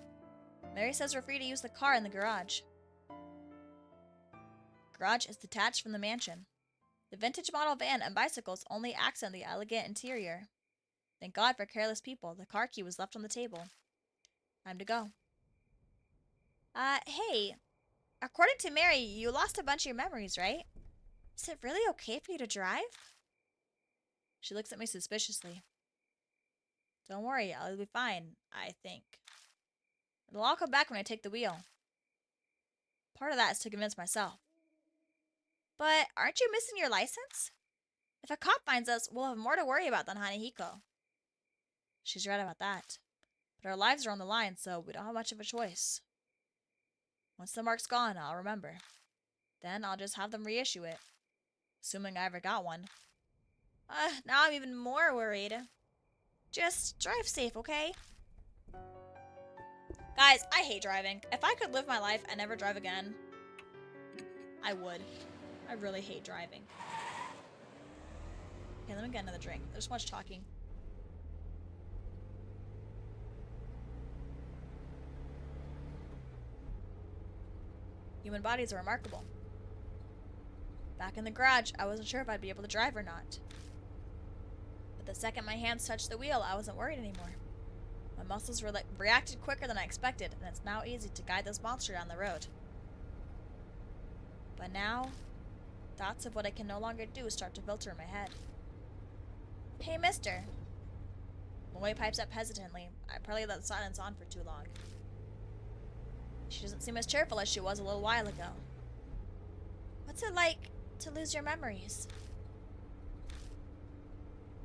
Miraii says we're free to use the car in the garage. Garage is detached from the mansion. The vintage model van and bicycles only accent the elegant interior. Thank God for careless people. The car key was left on the table. Time to go. Hey. According to Miraii, you lost a bunch of your memories, right? Is it really okay for you to drive? She looks at me suspiciously. Don't worry, I'll be fine, I think. It'll all come back when I take the wheel. Part of that is to convince myself. But aren't you missing your license? If a cop finds us, we'll have more to worry about than Hanehiko. She's right about that. But our lives are on the line, so we don't have much of a choice. Once the mark's gone, I'll remember. Then I'll just have them reissue it. Assuming I ever got one. Now I'm even more worried. Just drive safe, okay? Guys, I hate driving. If I could live my life and never drive again, I would. I really hate driving. Okay, let me get another drink. There's so much talking. Human bodies are remarkable. Back in the garage, I wasn't sure if I'd be able to drive or not. But the second my hands touched the wheel, I wasn't worried anymore. My muscles reacted quicker than I expected, and it's now easy to guide this monster down the road. But now, thoughts of what I can no longer do start to filter in my head. Hey, mister. Moe pipes up hesitantly. I probably let the silence on for too long. She doesn't seem as cheerful as she was a little while ago. What's it like to lose your memories?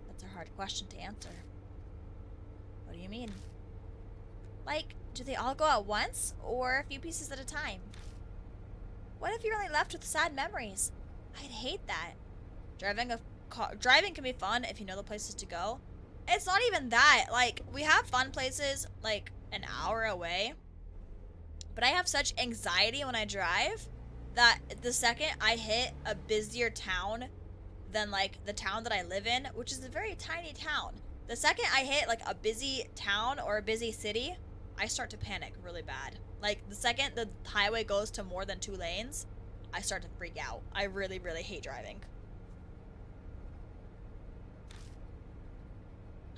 That's a hard question to answer. What do you mean? Like, do they all go at once, or a few pieces at a time? What if you're only left with sad memories? I'd hate that. Driving can be fun if you know the places to go. It's not even that. Like, we have fun places, like, an hour away. But I have such anxiety when I drive that the second I hit a busier town than, like, the town that I live in, which is a very tiny town, the second I hit, like, a busy town or a busy city, I start to panic really bad. Like, the second the highway goes to more than 2 lanes, I start to freak out. I really, really hate driving.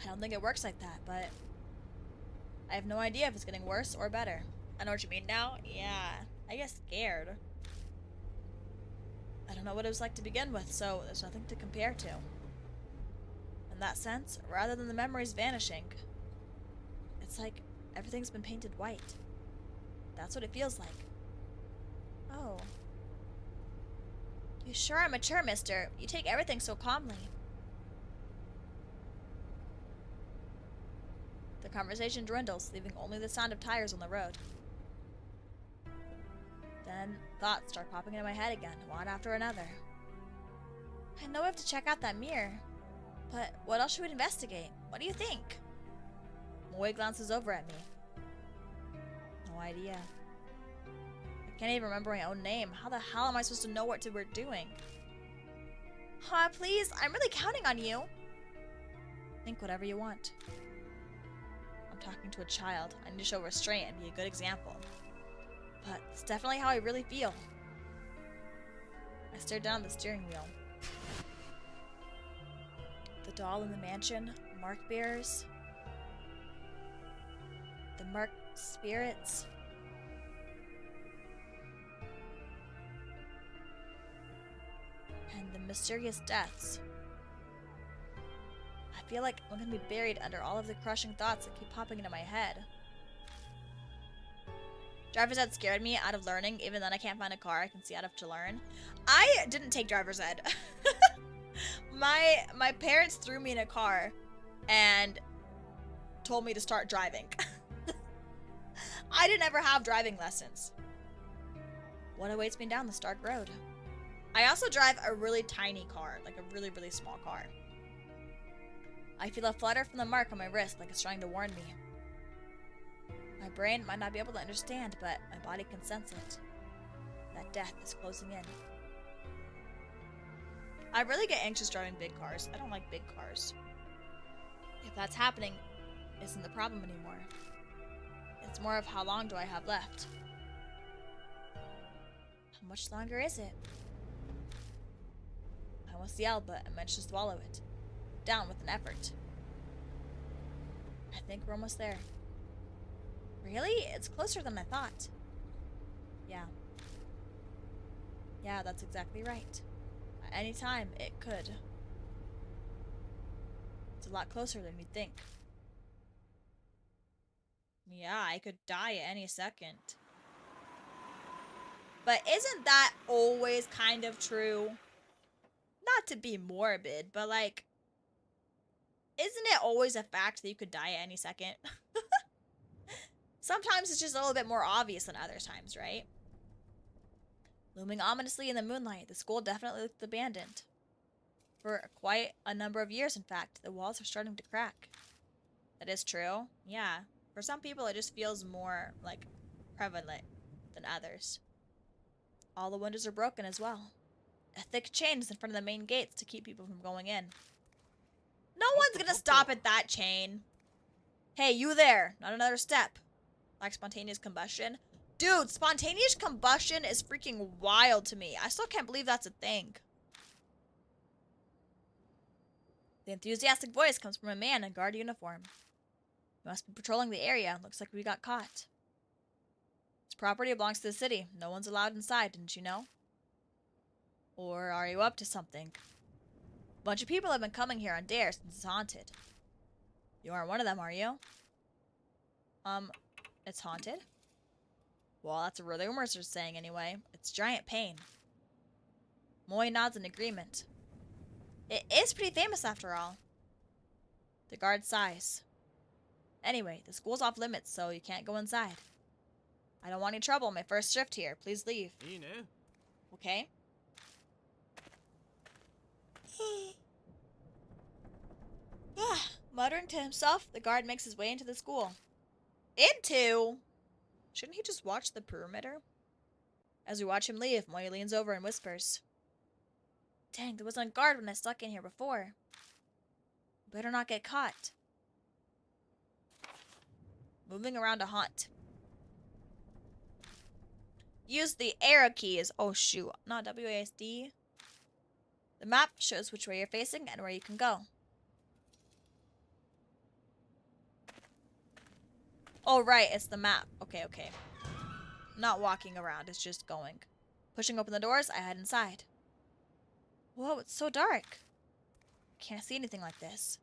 I don't think it works like that, but I have no idea if it's getting worse or better. I know what you mean now. Yeah, I get scared. I don't know what it was like to begin with, so there's nothing to compare to. In that sense, rather than the memories vanishing, it's like everything's been painted white. That's what it feels like. Oh. You sure are mature, mister. You take everything so calmly. The conversation dwindles, leaving only the sound of tires on the road. Then, thoughts start popping into my head again, one after another. I know we have to check out that mirror, but what else should we investigate? What do you think? Moe glances over at me. No idea. I can't even remember my own name. How the hell am I supposed to know what we're doing? Please, I'm really counting on you. Think whatever you want. I'm talking to a child. I need to show restraint and be a good example. But it's definitely how I really feel. I stared down at the steering wheel. The doll in the mansion, mark bearers, the marked spirits. And the mysterious deaths. I feel like I'm gonna be buried under all of the crushing thoughts that keep popping into my head. Driver's ed scared me out of learning. Even then I can't find a car I can see out of to learn. I didn't take driver's ed. My parents threw me in a car and told me to start driving. I didn't ever have driving lessons. What awaits me down this dark road? I also drive a really tiny car, like a really, really small car. I feel a flutter from the mark on my wrist, like it's trying to warn me. My brain might not be able to understand, but my body can sense it. That death is closing in. I really get anxious driving big cars. I don't like big cars. If that's happening, isn't the problem anymore. It's more of how long do I have left? How much longer is it? I almost yelled, but I managed to swallow it. Down with an effort. I think we're almost there. Really? It's closer than I thought. Yeah. Yeah, that's exactly right. At any time, it could. It's a lot closer than you'd think. Yeah, I could die at any second. But isn't that always kind of true? Not to be morbid, but like, isn't it always a fact that you could die at any second? Sometimes it's just a little bit more obvious than other times, right? Looming ominously in the moonlight, the school definitely looked abandoned. For quite a number of years, in fact, the walls are starting to crack. That is true. Yeah. For some people, it just feels more, like, prevalent than others. All the windows are broken as well. A thick chain is in front of the main gates to keep people from going in. No one's gonna stop at that chain. Hey, you there. Not another step. Like spontaneous combustion. Dude, spontaneous combustion is freaking wild to me. I still can't believe that's a thing. The enthusiastic voice comes from a man in guard uniform. He must be patrolling the area. Looks like we got caught. This property belongs to the city. No one's allowed inside, didn't you know? Or are you up to something? A bunch of people have been coming here on dares since it's haunted. You aren't one of them, are you? It's haunted? Well, that's what the rumors are saying anyway. It's giant pain. Moy nods in agreement. It is pretty famous after all. The guard sighs. Anyway, the school's off limits, so you can't go inside. I don't want any trouble on my first shift here. Please leave. You know. Okay. Muttering to himself, the guard makes his way into the school. Into? Shouldn't he just watch the perimeter? As we watch him leave, Moy leans over and whispers. Dang, there was on guard when I stuck in here before. Better not get caught. Moving around to haunt. Use the arrow keys. Oh shoot, not WASD. The map shows which way you're facing and where you can go. Oh right, it's the map. Okay, okay. Not walking around, it's just going. Pushing open the doors, I head inside. Whoa, it's so dark. Can't see anything like this.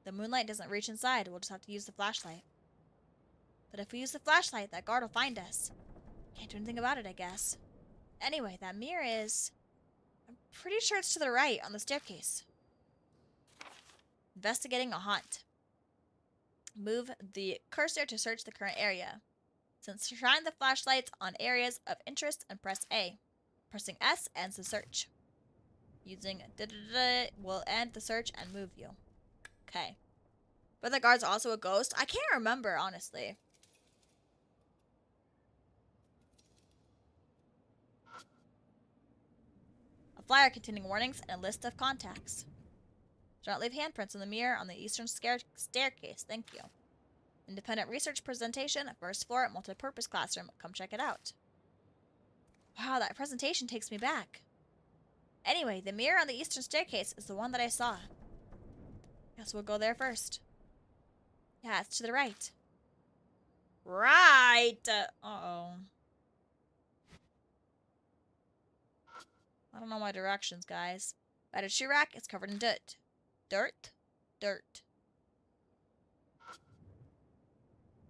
The moonlight doesn't reach inside, we'll just have to use the flashlight. But if we use the flashlight, that guard will find us. Can't do anything about it, I guess. Anyway, that mirror is... I'm pretty sure it's to the right, on the staircase. Investigating a haunt. Move the cursor to search the current area. Since shine the flashlights on areas of interest and press A. Pressing S ends the search. Using will end the search and move you. Okay. But the guard's also a ghost? I can't remember, honestly. flyer containing warnings and a list of contacts. Do not leave handprints on the mirror on the eastern staircase. Thank you. Independent research presentation, first floor, multi-purpose classroom. Come check it out. Wow, that presentation takes me back. Anyway, the mirror on the eastern staircase is the one that I saw. Guess we'll go there first. Yeah, it's to the right. Right! Uh-oh. I don't know my directions, guys. By the shoe rack, it's covered in dirt. Dirt? Dirt.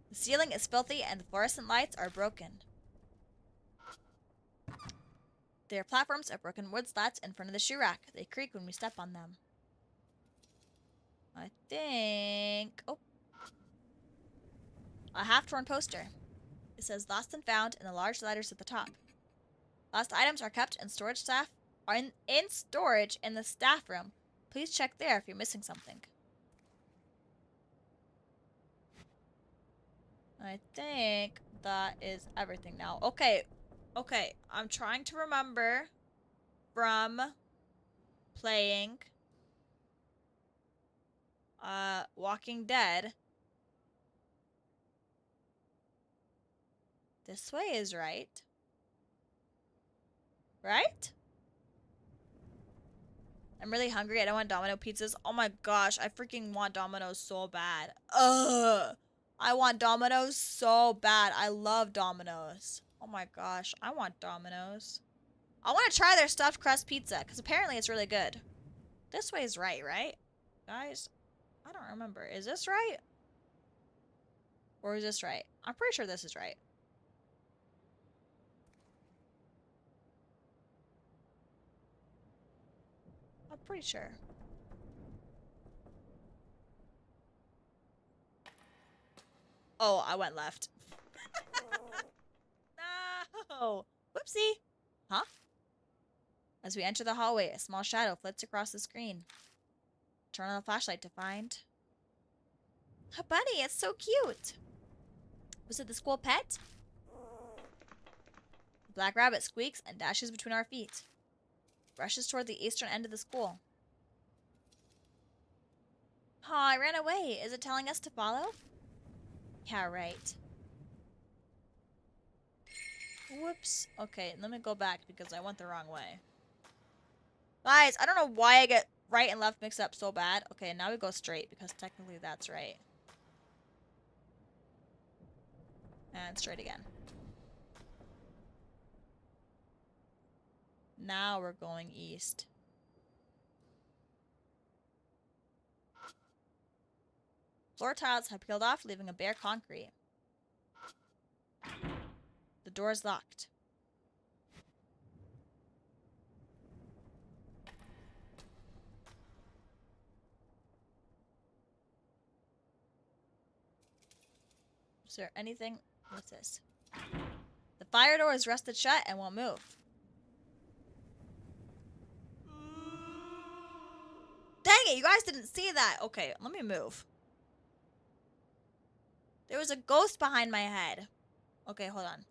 The ceiling is filthy and the fluorescent lights are broken. There are platforms of broken wood slats in front of the shoe rack. They creak when we step on them. I think... Oh. A half-torn poster. It says lost and found in the large letters at the top. Lost items are kept in storage in storage in the staff room. Please check there if you're missing something. I think that is everything now. Okay. Okay. I'm trying to remember from playing Walking Dead. This way is right. Right? I'm really hungry. I don't want Domino pizzas. Oh my gosh, I freaking want Domino's so bad. Ugh. I want Domino's so bad. I love Domino's. Oh my gosh, I want Domino's. I want to try their stuffed crust pizza, because apparently it's really good. This way is right, right? Guys, I don't remember. Is this right? Or is this right? I'm pretty sure this is right. I'm pretty sure. Oh, I went left. No! Whoopsie! Huh? As we enter the hallway, a small shadow flits across the screen. Turn on the flashlight to find... A bunny! It's so cute! Was it the school pet? The black rabbit squeaks and dashes between our feet. Rushes toward the eastern end of the school. Aw, I ran away. Is it telling us to follow? Yeah, right. Whoops. Okay, let me go back because I went the wrong way. Guys, I don't know why I get right and left mixed up so bad. Okay, now we go straight because technically that's right. And straight again. Now we're going east. Floor tiles have peeled off, leaving a bare concrete. The door is locked. Is there anything? What's this? The fire door is rusted shut and won't move. Dang it, you guys didn't see that. Okay, let me move. There was a ghost behind my head. Okay, hold on.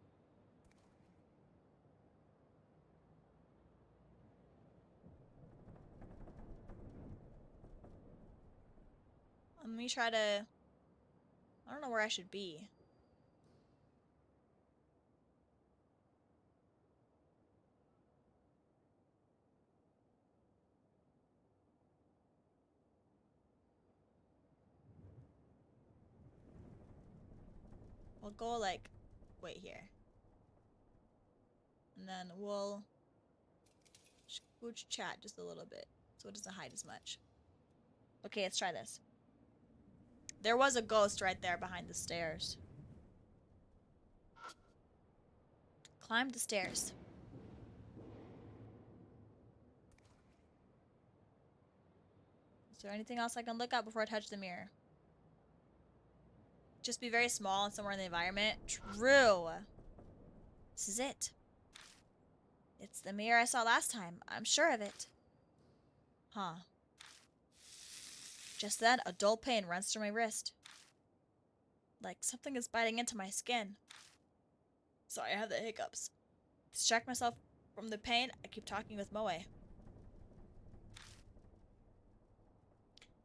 Let me try to... I don't know where I should be. We'll go like... Wait here. And then we'll... Scooch chat just a little bit so it doesn't hide as much. Okay, let's try this. There was a ghost right there behind the stairs. Climb the stairs. Is there anything else I can look at before I touch the mirror? Just be very small and somewhere in the environment. True. This is it. It's the mirror I saw last time. I'm sure of it. Huh. Just then, a dull pain runs through my wrist. Like something is biting into my skin. Sorry, I have the hiccups. To distract myself from the pain, I keep talking with Moe.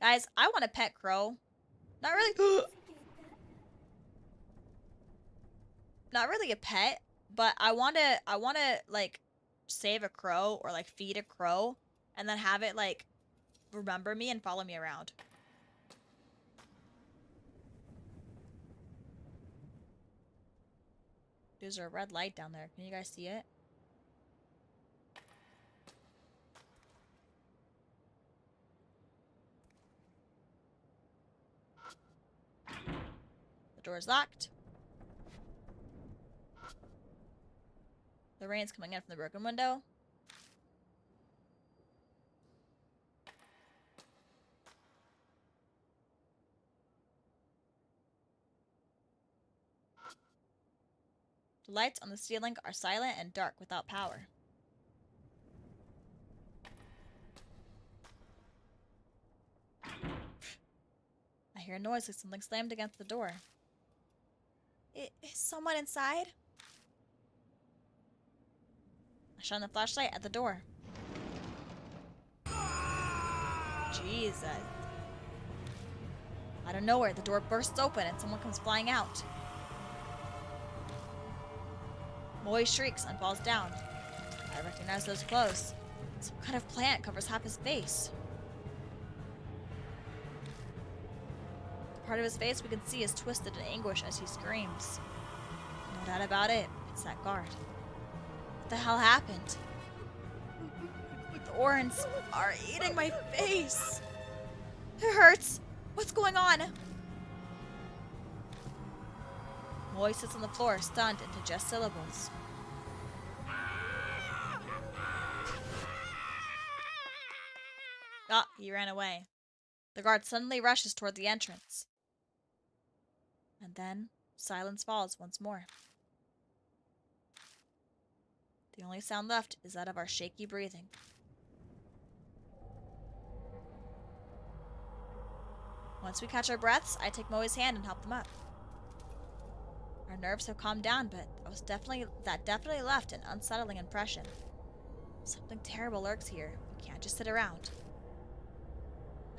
Guys, I want a pet crow. Not really. Not really a pet, but I wanna like save a crow or like feed a crow and then have it like remember me and follow me around. There's a red light down there. Can you guys see it? The door's locked. The rain's coming in from the broken window. The lights on the ceiling are silent and dark without power. I hear a noise like something slammed against the door. Is someone inside? I shine the flashlight at the door. Jesus. Out of nowhere, the door bursts open and someone comes flying out. Miraii shrieks and falls down. I recognize those clothes. Some kind of plant covers half his face. The part of his face we can see is twisted in anguish as he screams. No doubt about it, it's that guard. What the hell happened? The Orns are eating my face. It hurts. What's going on? Miraii sits on the floor, stunned into just syllables. Ah, he ran away. The guard suddenly rushes toward the entrance. And then, silence falls once more. The only sound left is that of our shaky breathing. Once we catch our breaths, I take Miraai's hand and help them up. Our nerves have calmed down, but that definitely left an unsettling impression. Something terrible lurks here. We can't just sit around.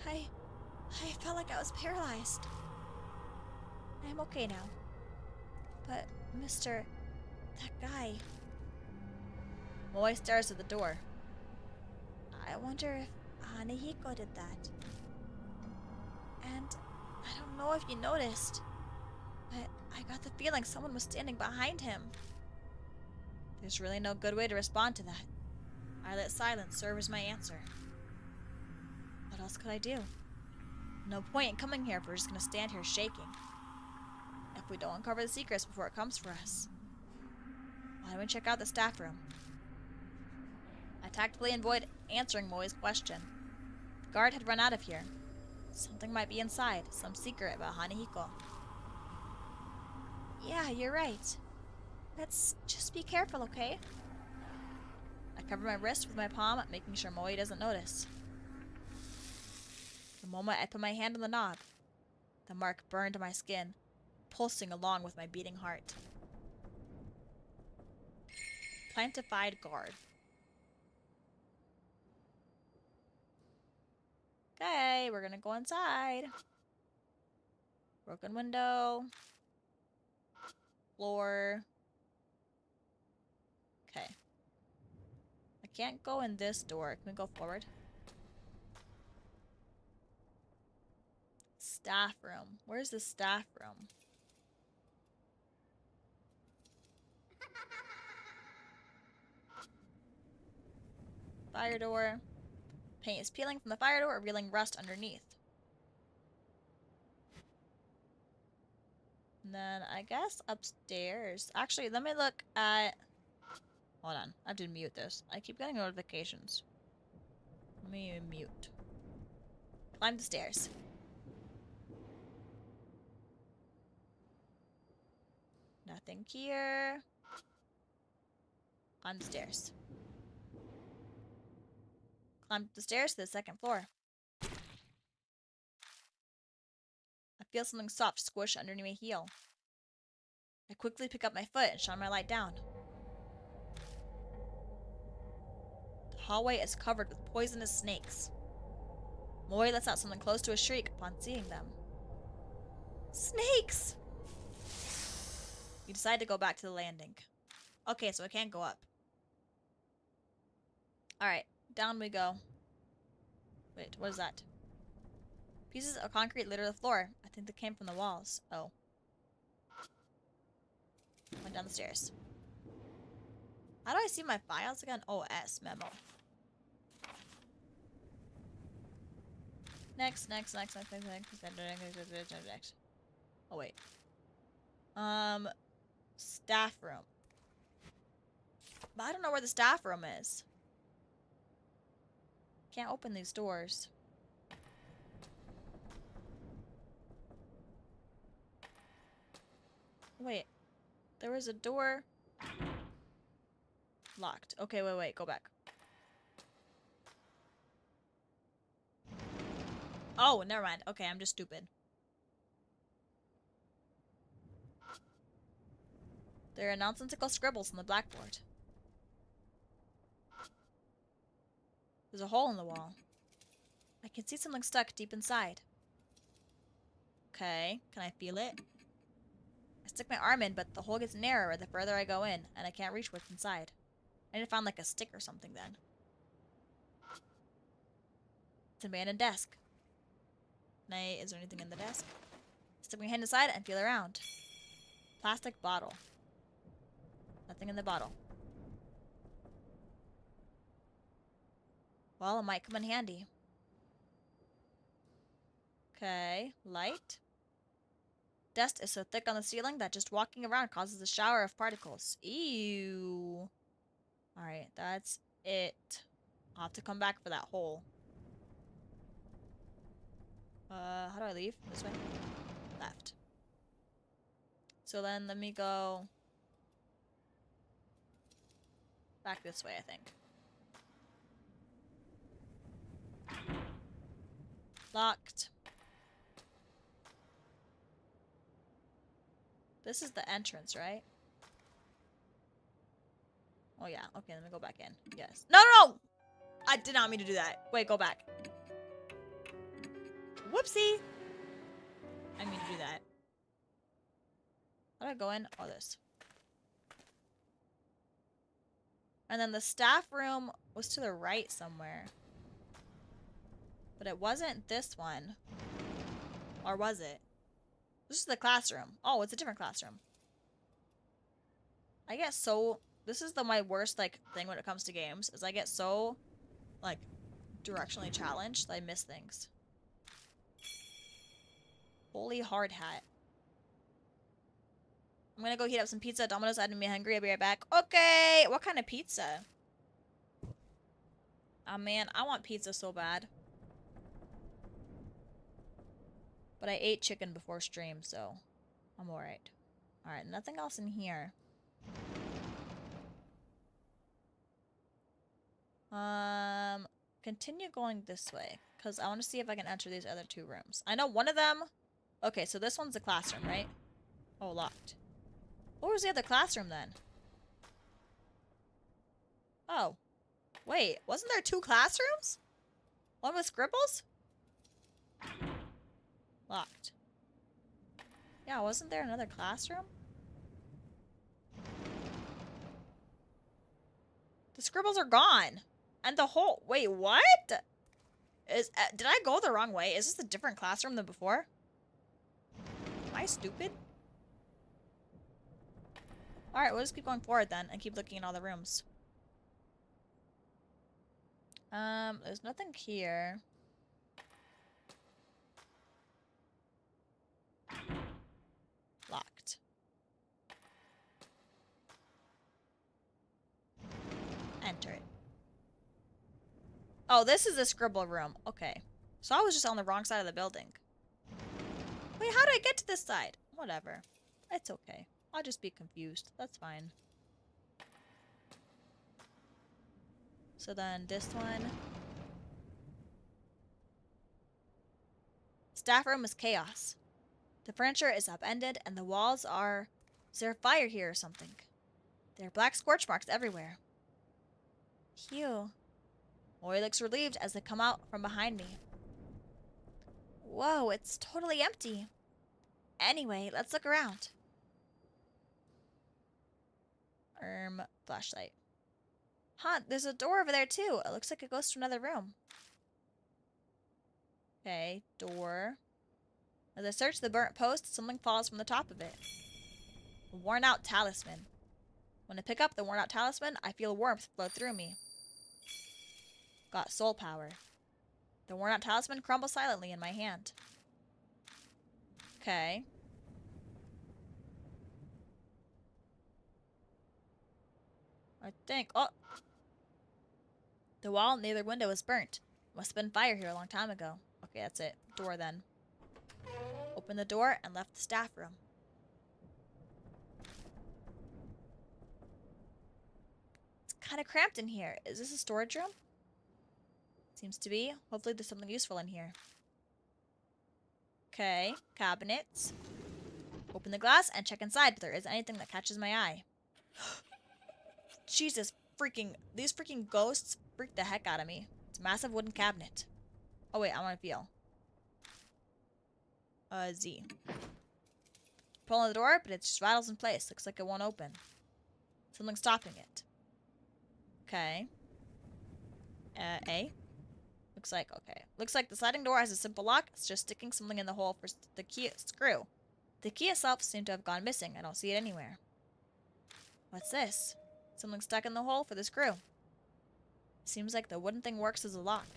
I felt like I was paralyzed. I'm okay now. But, Mr. That guy... Miraii stares at the door. I wonder if Hanahiko did that. And I don't know if you noticed, but I got the feeling someone was standing behind him. There's really no good way to respond to that. I let silence serve as my answer. What else could I do? No point in coming here if we're just gonna stand here shaking. If we don't uncover the secrets before it comes for us. Why don't we check out the staff room? I tactfully avoid answering Miraai's question. The guard had run out of here. Something might be inside, some secret about Hanahiko. Yeah, you're right. Let's just be careful, okay? I cover my wrist with my palm, making sure Miraii doesn't notice. The moment I put my hand on the knob, the mark burned my skin, pulsing along with my beating heart. Plantified guard. Okay, we're gonna go inside. Broken window. Floor. Okay. I can't go in this door. Can we go forward? Staff room. Where's the staff room? Fire door. Paint is peeling from the fire door, revealing rust underneath. And then I guess upstairs. Actually, let me look at... Hold on. I have to mute this. I keep getting notifications. Let me mute. Climb the stairs. Nothing here. Climb the stairs. Climb the stairs to the second floor. I feel something soft squish underneath my heel. I quickly pick up my foot and shine my light down. The hallway is covered with poisonous snakes. Miraii lets out something close to a shriek upon seeing them. Snakes! You decide to go back to the landing. Okay, so I can't go up. Alright, down we go. Wait, what is that? Pieces of concrete litter the floor. I think they came from the walls. Oh. Went down the stairs. How do I see my files again? Oh, S, memo. Next. Oh, wait. Staff room. But I don't know where the staff room is. Can't open these doors. Wait. There was a door. Locked. Okay, wait. Go back. Oh, never mind. Okay, I'm just stupid. There are nonsensical scribbles on the blackboard. There's a hole in the wall. I can see something stuck deep inside. Okay, can I feel it? I stick my arm in, but the hole gets narrower the further I go in, and I can't reach what's inside. I need to find like a stick or something then. It's an abandoned desk. Is there anything in the desk? Stick my hand inside and feel around. Plastic bottle. Nothing in the bottle. Well, it might come in handy. Okay, light. Dust is so thick on the ceiling that just walking around causes a shower of particles. Ew. Alright, that's it. I'll have to come back for that hole. How do I leave? This way? Left. So then let me go back this way, I think. Locked. This is the entrance, right? Oh yeah, okay, let me go back in. Yes. No! I did not mean to do that. Wait, go back. Whoopsie! I mean to do that. How do I go in? Oh, this. And then the staff room was to the right somewhere. But it wasn't this one. Or was it? This is the classroom. Oh, it's a different classroom. I get so... This is my worst, like, thing when it comes to games. Is I get so, like, directionally challenged that I miss things. Holy hard hat. I'm gonna go heat up some pizza. Domino's had me hungry. I'll be right back. Okay! What kind of pizza? Oh, man. I want pizza so bad. But I ate chicken before stream, so I'm alright. Alright, nothing else in here. Continue going this way, because I want to see if I can enter these other two rooms. I know one of them... Okay, so this one's the classroom, right? Oh, locked. What was the other classroom, then? Oh. Wait, wasn't there two classrooms? One with scribbles? Locked. Yeah, wasn't there another classroom? The scribbles are gone. And the whole... Wait, what? Did I go the wrong way? Is this a different classroom than before? Am I stupid? Alright, we'll just keep going forward then and keep looking in all the rooms. There's nothing here. Locked. Enter it. Oh, this is the scribble room. Okay. So I was just on the wrong side of the building. Wait, how did I get to this side? Whatever. It's okay. I'll just be confused. That's fine. So then this one. Staff room is chaos. The furniture is upended and the walls are... Is there a fire here or something? There are black scorch marks everywhere. Phew. Miraii looks relieved as they come out from behind me. Whoa, it's totally empty. Anyway, let's look around. Flashlight. Huh, there's a door over there too. It looks like it goes to another room. Okay, door. As I search the burnt post, something falls from the top of it. A worn out talisman. When I pick up the worn out talisman, I feel warmth flow through me. Got soul power. The worn out talisman crumbles silently in my hand. Okay. I think. Oh! The wall near the window is burnt. Must have been fire here a long time ago. Okay, that's it. Door then. Opened the door and left the staff room. It's kind of cramped in here. Is this a storage room? Seems to be. Hopefully there's something useful in here. Okay, cabinets. Open the glass and check inside if there is anything that catches my eye. Jesus freaking... These freaking ghosts freak the heck out of me. It's a massive wooden cabinet. Oh wait, I want to feel. Z. Pull on the door, but it just rattles in place. Looks like it won't open. Something's stopping it. Okay. A. Looks like, okay. Looks like the sliding door has a simple lock. It's just sticking something in the hole for the key screw. The key itself seemed to have gone missing. I don't see it anywhere. What's this? Something stuck in the hole for the screw. Seems like the wooden thing works as a lock.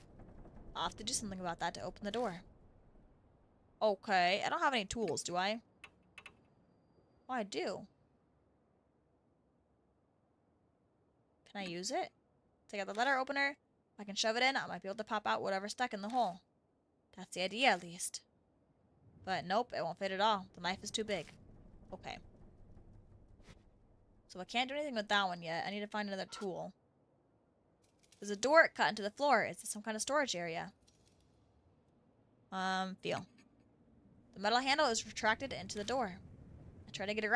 I'll have to do something about that to open the door. Okay, I don't have any tools, do I? Oh, I do. Can I use it? Take out the letter opener. If I can shove it in, I might be able to pop out whatever's stuck in the hole. That's the idea, at least. But nope, it won't fit at all. The knife is too big. Okay. So I can't do anything with that one yet. I need to find another tool. There's a door cut into the floor. Is this some kind of storage area? Feel. The metal handle is retracted into the door. I try to get a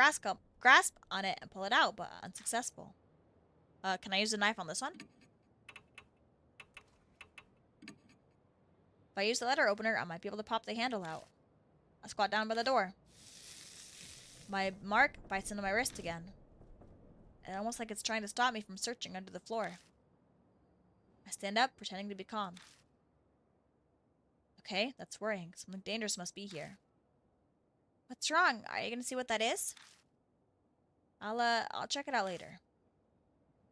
grasp on it and pull it out, but unsuccessful. Can I use a knife on this one? If I use the letter opener, I might be able to pop the handle out. I squat down by the door. My mark bites into my wrist again. It's almost like it's trying to stop me from searching under the floor. I stand up, pretending to be calm. Okay, that's worrying. Something dangerous must be here. What's wrong? Are you gonna see what that is? I'll check it out later.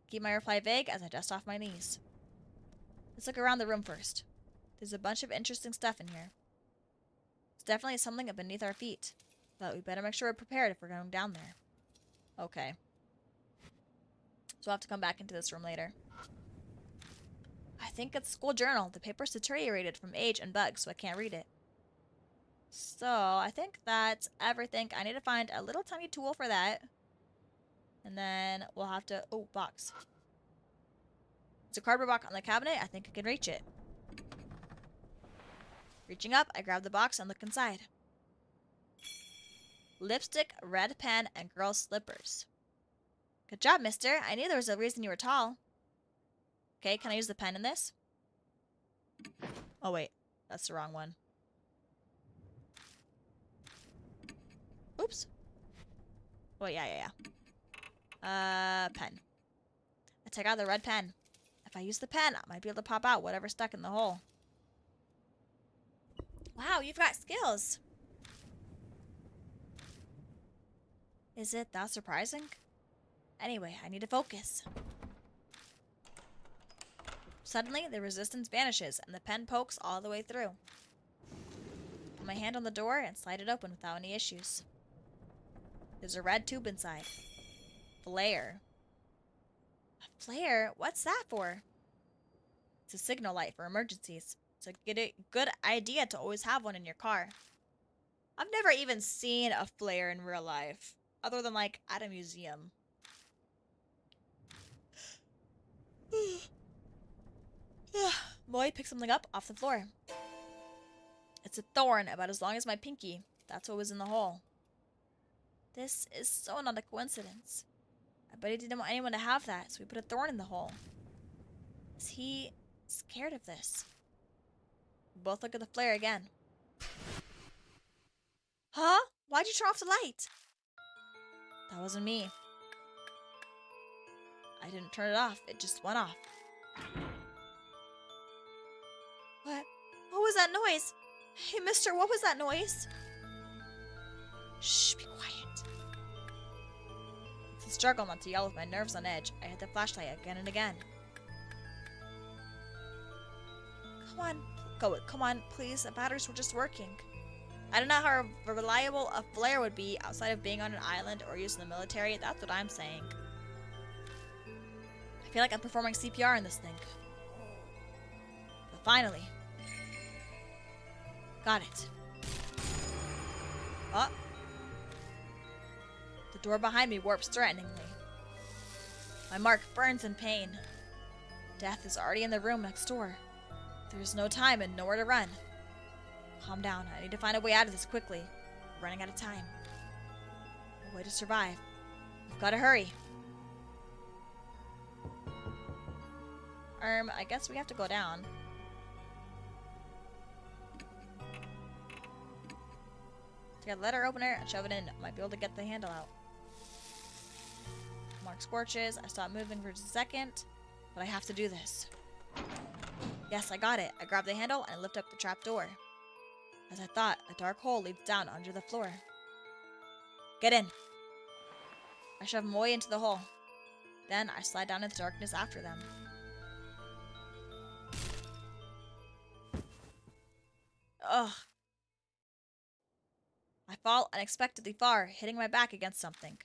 Keep my reply vague as I dust off my knees. Let's look around the room first. There's a bunch of interesting stuff in here. There's definitely something beneath our feet, but we better make sure we're prepared if we're going down there. Okay. So I'll have to come back into this room later. I think it's a school journal. The paper's deteriorated from age and bugs, so I can't read it. So, I think that's everything. I need to find a little tiny tool for that. And then we'll have to... Oh, box. It's a cardboard box on the cabinet. I think I can reach it. Reaching up, I grab the box and look inside. Lipstick, red pen, and girl's slippers. Good job, mister. I knew there was a reason you were tall. Okay, can I use the pen in this? Oh, wait. That's the wrong one. Oops. Oh, yeah. Pen. I take out the red pen. If I use the pen, I might be able to pop out whatever's stuck in the hole. Wow, you've got skills. Is it that surprising? Anyway, I need to focus. Suddenly, the resistance vanishes, and the pen pokes all the way through. Put my hand on the door and slide it open without any issues. There's a red tube inside. Flare. A flare? What's that for? It's a signal light for emergencies. It's a good idea to always have one in your car. I've never even seen a flare in real life, other than like at a museum. Moy picked something up off the floor. It's a thorn about as long as my pinky. That's what was in the hole. This is so not a coincidence. I bet he didn't want anyone to have that, so we put a thorn in the hole. Is he scared of this? We both look at the flare again. Huh? Why'd you turn off the light? That wasn't me. I didn't turn it off. It just went off. What? What was that noise? Hey, mister, what was that noise? Shh, be quiet. It's a struggle not to yell with my nerves on edge. I hit the flashlight again and again. Come on, please. The batteries were just working. I don't know how reliable a flare would be outside of being on an island or using the military. That's what I'm saying. I feel like I'm performing CPR in this thing. But finally. Got it. Oh. The door behind me warps threateningly. My mark burns in pain. Death is already in the room next door. There's no time and nowhere to run. Calm down. I need to find a way out of this quickly. We're running out of time. A way to survive. We've got to hurry. I guess we have to go down. Take a letter opener and shove it in. Might be able to get the handle out. Mark scorches. I stop moving for just a second. But I have to do this. Yes, I got it. I grab the handle and lift up the trap door. As I thought, a dark hole leads down under the floor. Get in. I shove Miraii into the hole. Then I slide down into darkness after them. Ugh. I fall unexpectedly far, hitting my back against something.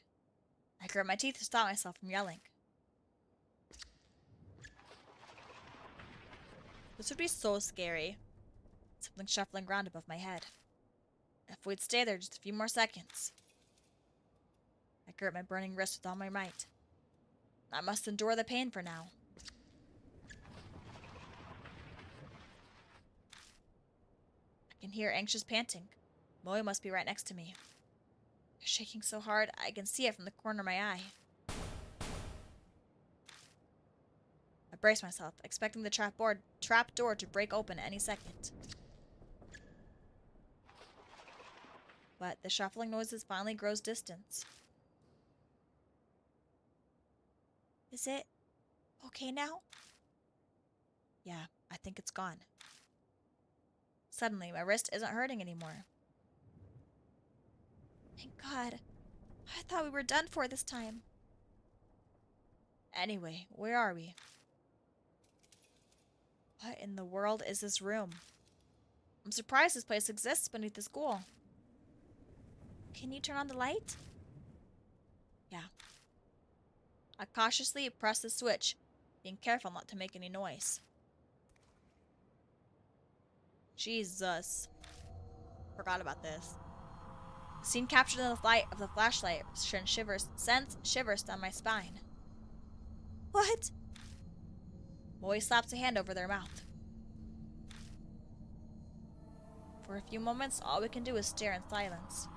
I grit my teeth to stop myself from yelling. This would be so scary. Something shuffling around above my head. If we'd stay there just a few more seconds. I grip my burning wrist with all my might. I must endure the pain for now. I can hear anxious panting. Miraii must be right next to me. They're shaking so hard, I can see it from the corner of my eye. I brace myself, expecting the trap door to break open any second. But the shuffling noises finally grows distance. Is it okay now? Yeah, I think it's gone. Suddenly, my wrist isn't hurting anymore. Thank God. I thought we were done for this time. Anyway, where are we? What in the world is this room? I'm surprised this place exists beneath the school. Can you turn on the light? Yeah. I cautiously press the switch, being careful not to make any noise. Jesus. Forgot about this. Scene captured in the light of the flashlight sends shivers down my spine. What? Miraii slaps a hand over their mouth. For a few moments, all we can do is stare in silence.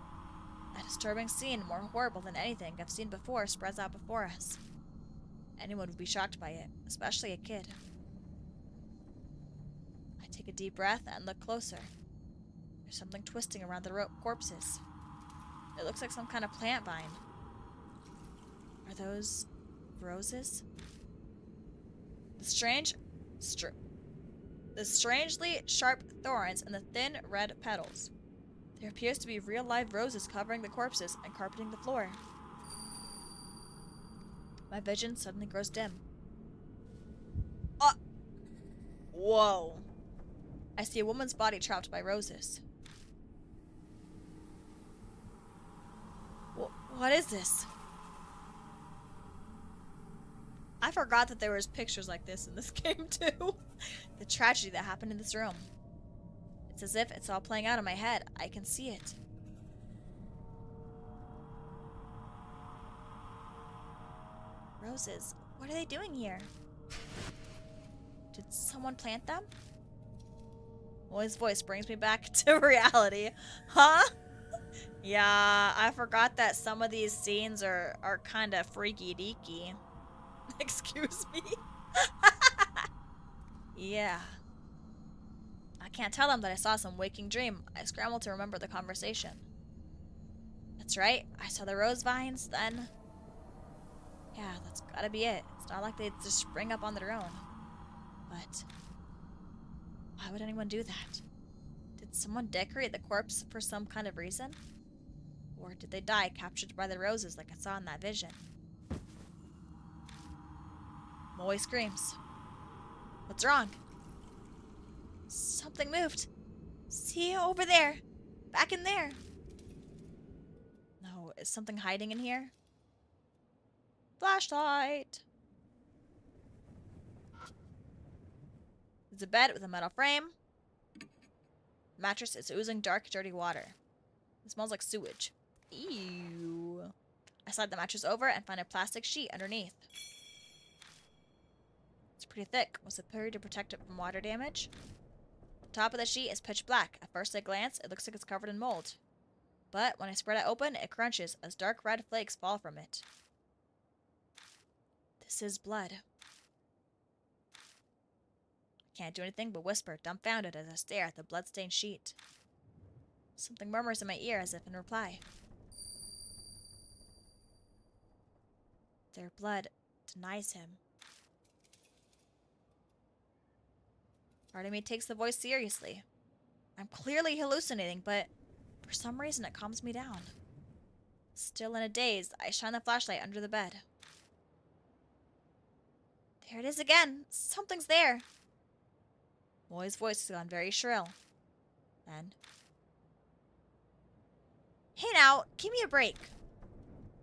A disturbing scene, more horrible than anything I've seen before, spreads out before us. Anyone would be shocked by it, especially a kid. I take a deep breath and look closer. There's something twisting around the corpses. It looks like some kind of plant vine. Are those roses? The strangely sharp thorns and the thin red petals. There appears to be real live roses covering the corpses and carpeting the floor. My vision suddenly grows dim. Whoa. I see a woman's body trapped by roses. What is this? I forgot that there was pictures like this in this game too. The tragedy that happened in this room. It's as if it's all playing out in my head. I can see it. Roses. What are they doing here? Did someone plant them? Miraai's voice brings me back to reality. Huh? Yeah, I forgot that some of these scenes are kind of freaky deaky. Excuse me. Yeah. I can't tell them that I saw some waking dream. I scrambled to remember the conversation. That's right. I saw the rose vines, then... Yeah, that's gotta be it. It's not like they just spring up on their own. But... why would anyone do that? Did someone decorate the corpse for some kind of reason? Or did they die captured by the roses like I saw in that vision? Molly screams. What's wrong? Something moved. See, over there. Back in there. No, is something hiding in here? Flashlight. It's a bed with a metal frame. The mattress is oozing dark, dirty water. It smells like sewage. Ew. I slide the mattress over and find a plastic sheet underneath. It's pretty thick. Was it put to protect it from water damage? The top of the sheet is pitch black. At first glance, it looks like it's covered in mold. But when I spread it open, it crunches as dark red flakes fall from it. This is blood. I can't do anything but whisper, dumbfounded, as I stare at the blood-stained sheet. Something murmurs in my ear as if in reply. Their blood denies him. Part of me takes the voice seriously. I'm clearly hallucinating, but for some reason it calms me down. Still in a daze, I shine the flashlight under the bed. There it is again! Something's there! Molly's voice has gone very shrill. Then... Hey now, give me a break.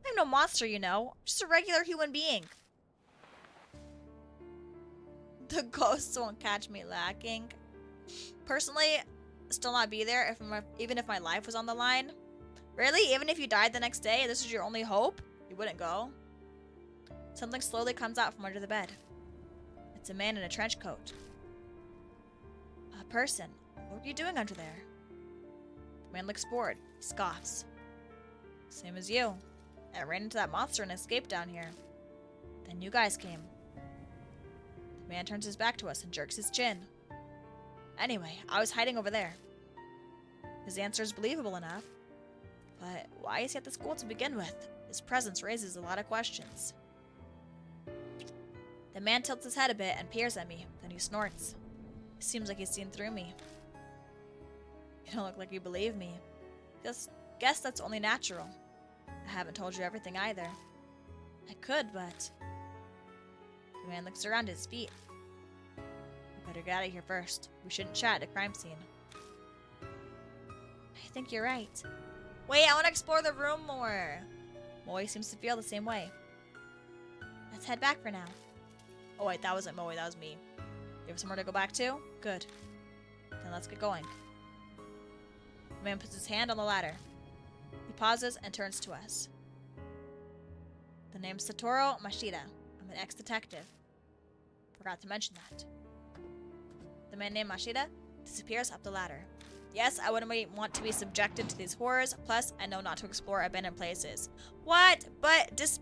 I'm no monster, you know. I'm just a regular human being. The ghosts won't catch me lacking. Personally, still not be there even if my life was on the line. Really? Even if you died the next day and this is your only hope? You wouldn't go? Something slowly comes out from under the bed. It's a man in a trench coat. A person. What are you doing under there? The man looks bored. He scoffs. Same as you. I ran into that monster and escaped down here. Then you guys came. The man turns his back to us and jerks his chin. Anyway, I was hiding over there. His answer is believable enough. But why is he at the school to begin with? His presence raises a lot of questions. The man tilts his head a bit and peers at me, then he snorts. It seems like he's seen through me. You don't look like you believe me. Guess that's only natural. I haven't told you everything either. I could, but... The man looks around at his feet. We better get out of here first. We shouldn't chat at a crime scene. I think you're right. Wait, I want to explore the room more. Molly seems to feel the same way. Let's head back for now. Oh wait, that wasn't Molly, that was me. You have somewhere to go back to? Good. Then let's get going. The man puts his hand on the ladder. He pauses and turns to us. The name's Satoru Mashida. I'm an ex-detective. Forgot to mention that. The man named Mashida disappears up the ladder. Yes, I wouldn't want to be subjected to these horrors, plus I know not to explore abandoned places. What? But just,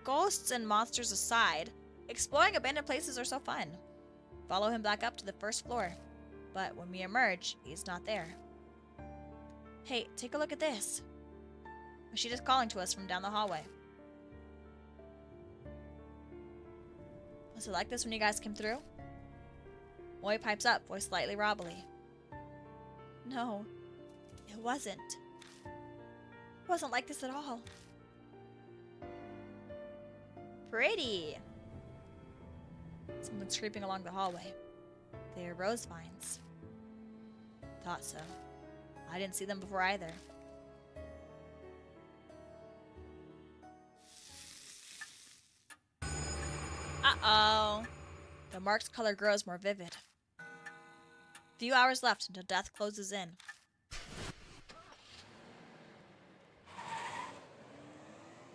ghosts and monsters aside, exploring abandoned places are so fun. Follow him back up to the first floor. But when we emerge, he's not there. Hey, take a look at this. Mashida's calling to us from down the hallway. Was it like this when you guys came through? Molly pipes up, voice slightly wobbly. No, it wasn't. It wasn't like this at all. Pretty. Something's creeping along the hallway. They are rose vines. Thought so. I didn't see them before either. Uh-oh. The mark's color grows more vivid. Few hours left until death closes in.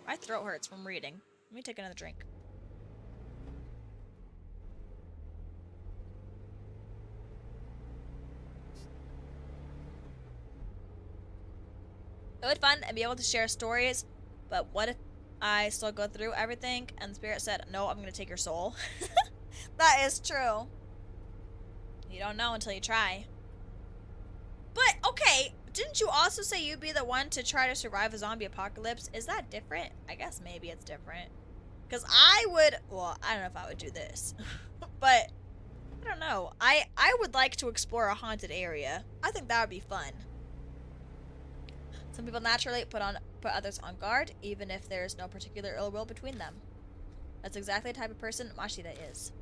My throat hurts from reading. Let me take another drink. It would be fun and be able to share stories, but what if I still go through everything and the spirit said, no, I'm going to take your soul? That is true. You don't know until you try. But, okay, didn't you also say you'd be the one to try to survive a zombie apocalypse? Is that different? I guess maybe it's different. Because I would, well, I don't know if I would do this. But, I don't know. I would like to explore a haunted area. I think that would be fun. Some people naturally put others on guard, even if there's no particular ill will between them. That's exactly the type of person Mashida is.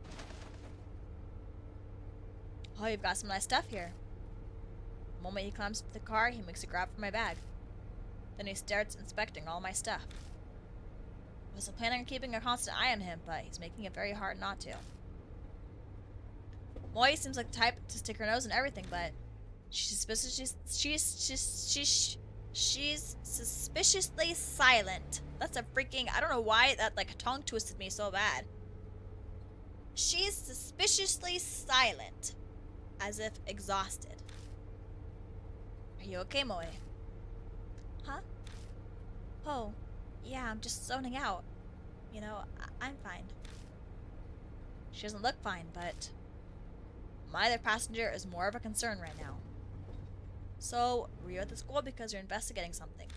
Oh, you've got some nice stuff here. The moment he climbs into the car, he makes a grab for my bag. Then he starts inspecting all my stuff. I wasn't planning on keeping a constant eye on him, but he's making it very hard not to. Moi seems like the type to stick her nose in everything, but she's suspiciously silent. That's a freaking, I don't know why that like tongue twisted me so bad. She's suspiciously silent, as if exhausted. Are you okay, Moi? Huh? Oh, yeah, I'm just zoning out. You know, I'm fine. She doesn't look fine, but my other passenger is more of a concern right now. So, were you at the school because you're investigating something?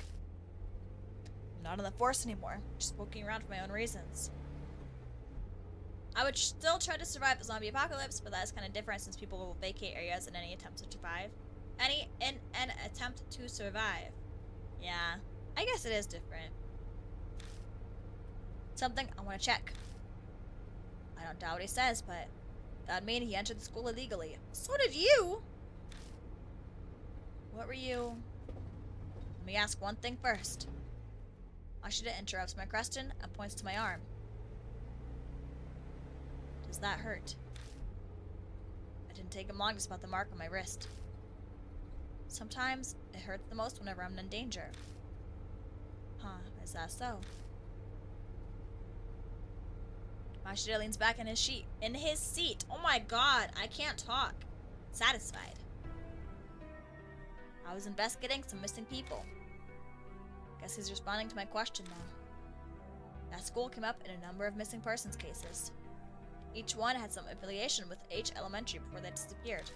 I'm not on the force anymore, just poking around for my own reasons. I would still try to survive a zombie apocalypse, but that's kind of different since people will vacate areas in any attempt to survive. In an attempt to survive. Yeah, I guess it is different. Something I want to check. I don't doubt what he says, but that'd mean he entered the school illegally. So did you! What were you... Let me ask one thing first. Ashida interrupts my question and points to my arm. Does that hurt? It didn't take him long to spot the mark on my wrist. Sometimes it hurts the most whenever I'm in danger. Huh, is that so? Ashida leans back in his seat. Oh my god, I can't talk. Satisfied. I was investigating some missing people. Guess he's responding to my question now. That school came up in a number of missing persons cases. Each one had some affiliation with H Elementary before they disappeared.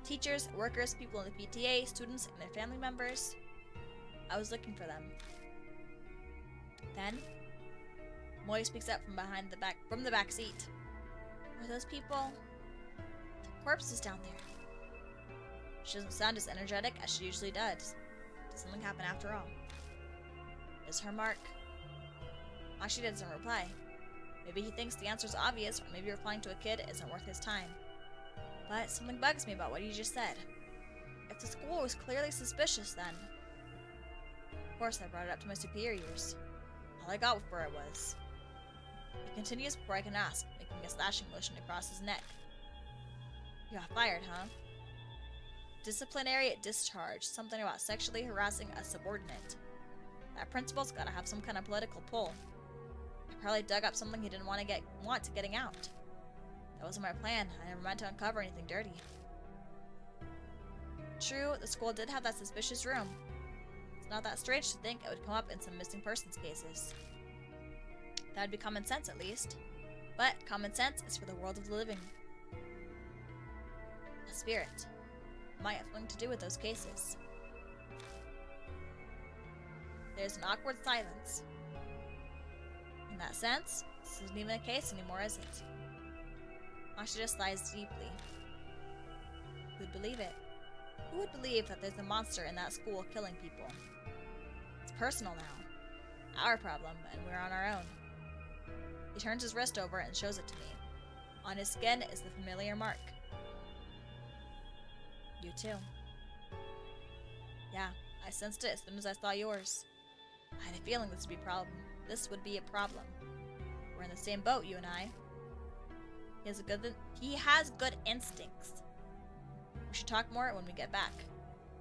Teachers, workers, people in the PTA, students, and their family members. I was looking for them. Then, Moi speaks up from the back seat. Are those people? The corpses down there. She doesn't sound as energetic as she usually does. Did something happen after all? Is her mark? Ashida doesn't reply. Maybe he thinks the answer's obvious, or maybe replying to a kid isn't worth his time. But something bugs me about what he just said. If the school was clearly suspicious, then... Of course, I brought it up to my superiors. All I got was where it was. He continues before I can ask, making a slashing motion across his neck. You got fired, huh? Disciplinary discharge. Something about sexually harassing a subordinate. That principal's gotta have some kind of political pull. I probably dug up something he didn't want to getting out. That wasn't my plan. I never meant to uncover anything dirty. True, the school did have that suspicious room. It's not that strange to think it would come up in some missing persons cases. That'd be common sense, at least. But common sense is for the world of the living. A spirit might have something to do with those cases. There's an awkward silence. In that sense, this isn't even a case anymore, is it? Ashida sighs deeply. Who'd believe it? Who would believe that there's a monster in that school killing people? It's personal now. Our problem, and we're on our own. He turns his wrist over and shows it to me. On his skin is the familiar mark. You too. Yeah, I sensed it as soon as I saw yours. I had a feeling this would be a problem. We're in the same boat, you and I. He has good instincts. We should talk more when we get back.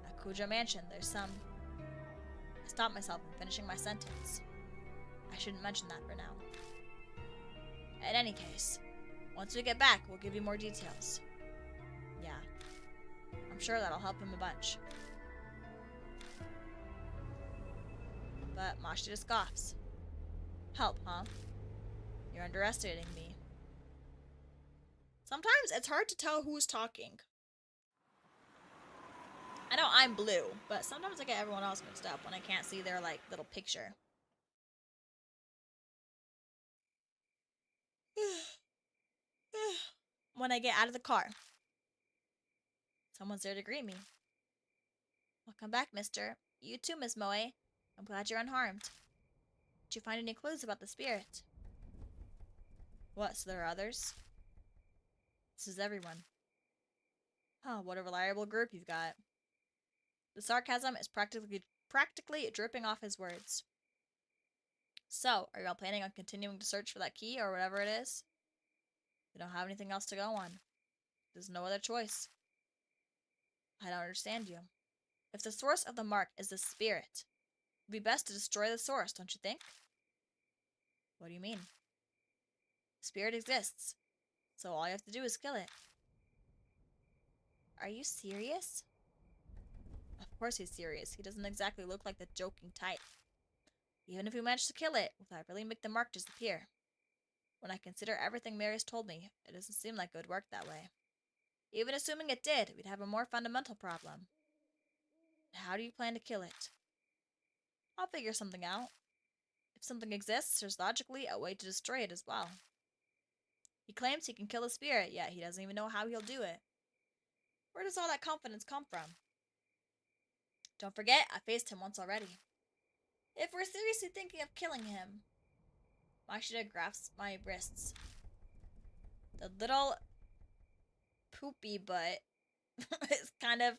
At Kujo Mansion, there's some... I stopped myself from finishing my sentence. I shouldn't mention that for now. In any case, once we get back, we'll give you more details. Yeah. I'm sure that'll help him a bunch. But Mashida scoffs. Help, huh? You're underestimating me. Sometimes it's hard to tell who's talking. I know I'm blue, but sometimes I get everyone else mixed up when I can't see their, like, little picture. When I get out of the car, someone's there to greet me. Welcome back, mister. You too, Miss Moe. I'm glad you're unharmed. Did you find any clues about the spirit? What, so there are others? This is everyone. Huh, what a reliable group you've got. The sarcasm is practically dripping off his words. So, are you all planning on continuing to search for that key or whatever it is? We don't have anything else to go on. There's no other choice. I don't understand you. If the source of the mark is the spirit, it would be best to destroy the source, don't you think? What do you mean? The spirit exists, so all you have to do is kill it. Are you serious? Of course he's serious. He doesn't exactly look like the joking type. Even if we manage to kill it, will that really make the mark disappear? When I consider everything Mary's told me, it doesn't seem like it would work that way. Even assuming it did, we'd have a more fundamental problem. How do you plan to kill it? I'll figure something out. If something exists, there's logically a way to destroy it as well. He claims he can kill the spirit, yet he doesn't even know how he'll do it. Where does all that confidence come from? Don't forget, I faced him once already. If we're seriously thinking of killing him... Mashida grasps my wrists. The little poopy butt is kind of...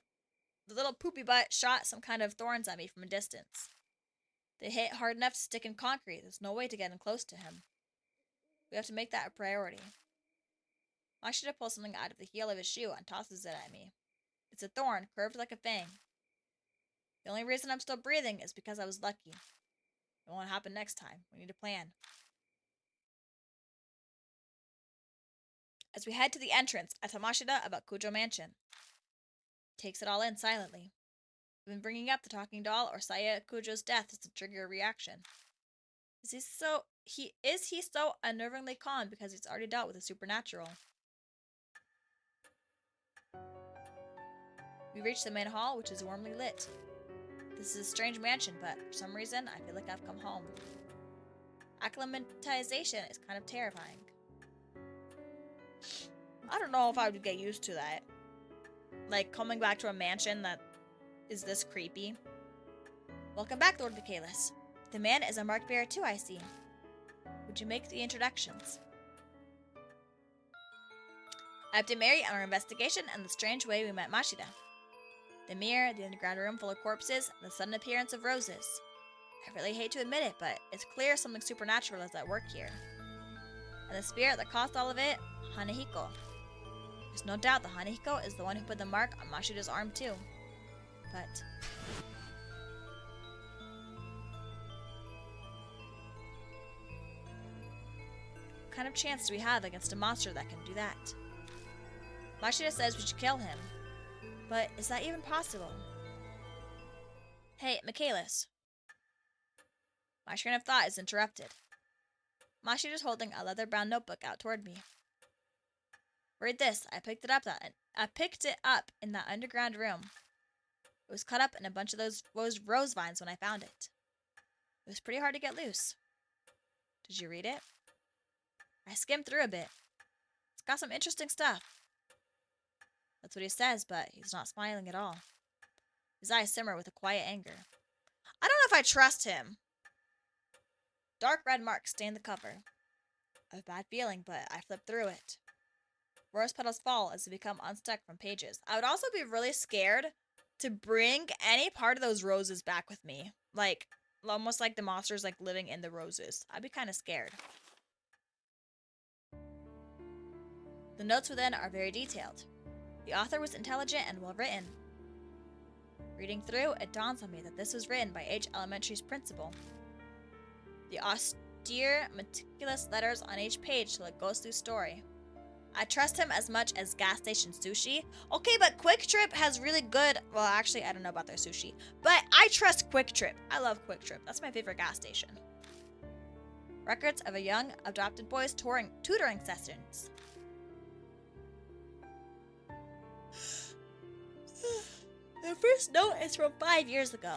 The little poopy butt shot some kind of thorns at me from a distance. They hit hard enough to stick in concrete. There's no way to get in close to him. We have to make that a priority. Mashida pulls something out of the heel of his shoe and tosses it at me. It's a thorn, curved like a fang. The only reason I'm still breathing is because I was lucky. It won't happen next time. We need a plan. As we head to the entrance, I tell Mashida about Kujo Mansion. Takes it all in silently. We've been bringing up the talking doll or Saya Kujo's death as to trigger a reaction. Is he so unnervingly calm because he's already dealt with the supernatural? We reach the main hall, which is warmly lit. This is a strange mansion, but for some reason, I feel like I've come home. Acclimatization is kind of terrifying. I don't know if I would get used to that. Like, coming back to a mansion that is this creepy. Welcome back, Lord Mikaelis. The man is a mark bearer too, I see. Would you make the introductions? I update Miraii on our investigation and the strange way we met Mashida. The mirror, the underground room full of corpses, and the sudden appearance of roses. I really hate to admit it, but it's clear something supernatural is at work here. And the spirit that caused all of it, Hanahiko. There's no doubt the Hanahiko is the one who put the mark on Mashida's arm too. But... what kind of chance do we have against a monster that can do that? Mashida says we should kill him. But is that even possible? Hey, Mikaelis. My train of thought is interrupted. Mashida's holding a leather-bound notebook out toward me. Read this. I picked it up in that underground room. It was cut up in a bunch of those rose vines when I found it. It was pretty hard to get loose. Did you read it? I skimmed through a bit. It's got some interesting stuff. That's what he says, but he's not smiling at all. His eyes simmer with a quiet anger. I don't know if I trust him. Dark red marks stain the cover. I have a bad feeling, but I flip through it. Rose petals fall as they become unstuck from pages. I would also be really scared to bring any part of those roses back with me. Like, almost like the monster's like living in the roses. I'd be kind of scared. The notes within are very detailed. The author was intelligent and well written. Reading through, it dawns on me that this was written by H Elementary's principal. The austere, meticulous letters on each page tell a ghostly story. I trust him as much as gas station sushi. Okay, but Quick Trip has really good... well, actually, I don't know about their sushi. But I trust Quick Trip. I love Quick Trip. That's my favorite gas station. Records of a young, adopted boy's tutoring sessions. The first note is from 5 years ago.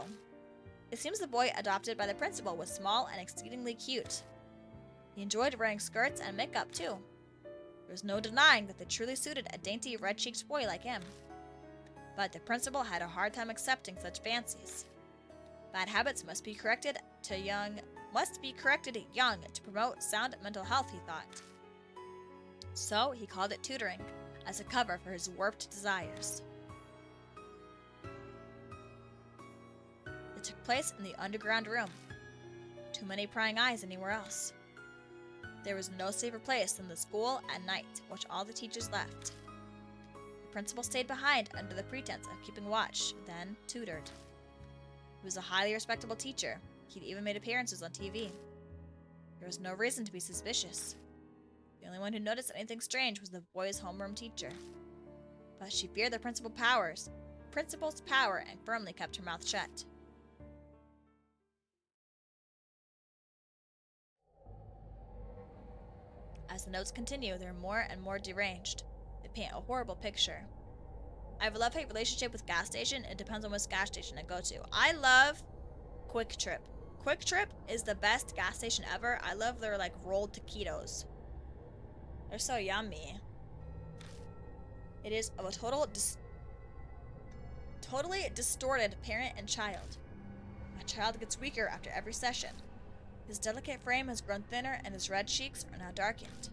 It seems the boy adopted by the principal was small and exceedingly cute. He enjoyed wearing skirts and makeup too. There was no denying that they truly suited a dainty, red-cheeked boy like him. But the principal had a hard time accepting such fancies. Bad habits must be corrected young to promote sound mental health, he thought. So he called it tutoring, as a cover for his warped desires. It took place in the underground room. Too many prying eyes anywhere else. There was no safer place than the school at night, which all the teachers left. The principal stayed behind under the pretense of keeping watch, then tutored. He was a highly respectable teacher. He'd even made appearances on TV. There was no reason to be suspicious. The only one who noticed anything strange was the boy's homeroom teacher. But she feared the principal's power and firmly kept her mouth shut. As the notes continue, they're more and more deranged. They paint a horrible picture. I have a love-hate relationship with gas station. It depends on which gas station I go to. I love Quick Trip. Quick Trip is the best gas station ever. I love their rolled taquitos. They're so yummy. It is of a totally distorted parent and child. My child gets weaker after every session. His delicate frame has grown thinner and his red cheeks are now darkened.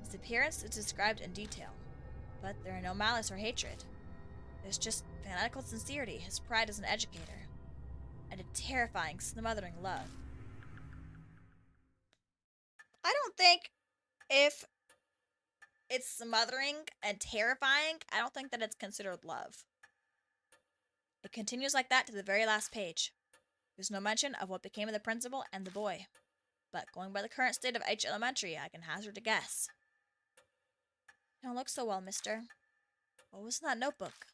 His appearance is described in detail, but there are no malice or hatred. There's just fanatical sincerity, his pride as an educator, and a terrifying, smothering love. I don't think if it's smothering and terrifying, I don't think that it's considered love. It continues like that to the very last page. There's no mention of what became of the principal and the boy, but going by the current state of H Elementary, I can hazard a guess. You don't look so well, mister. What was in that notebook?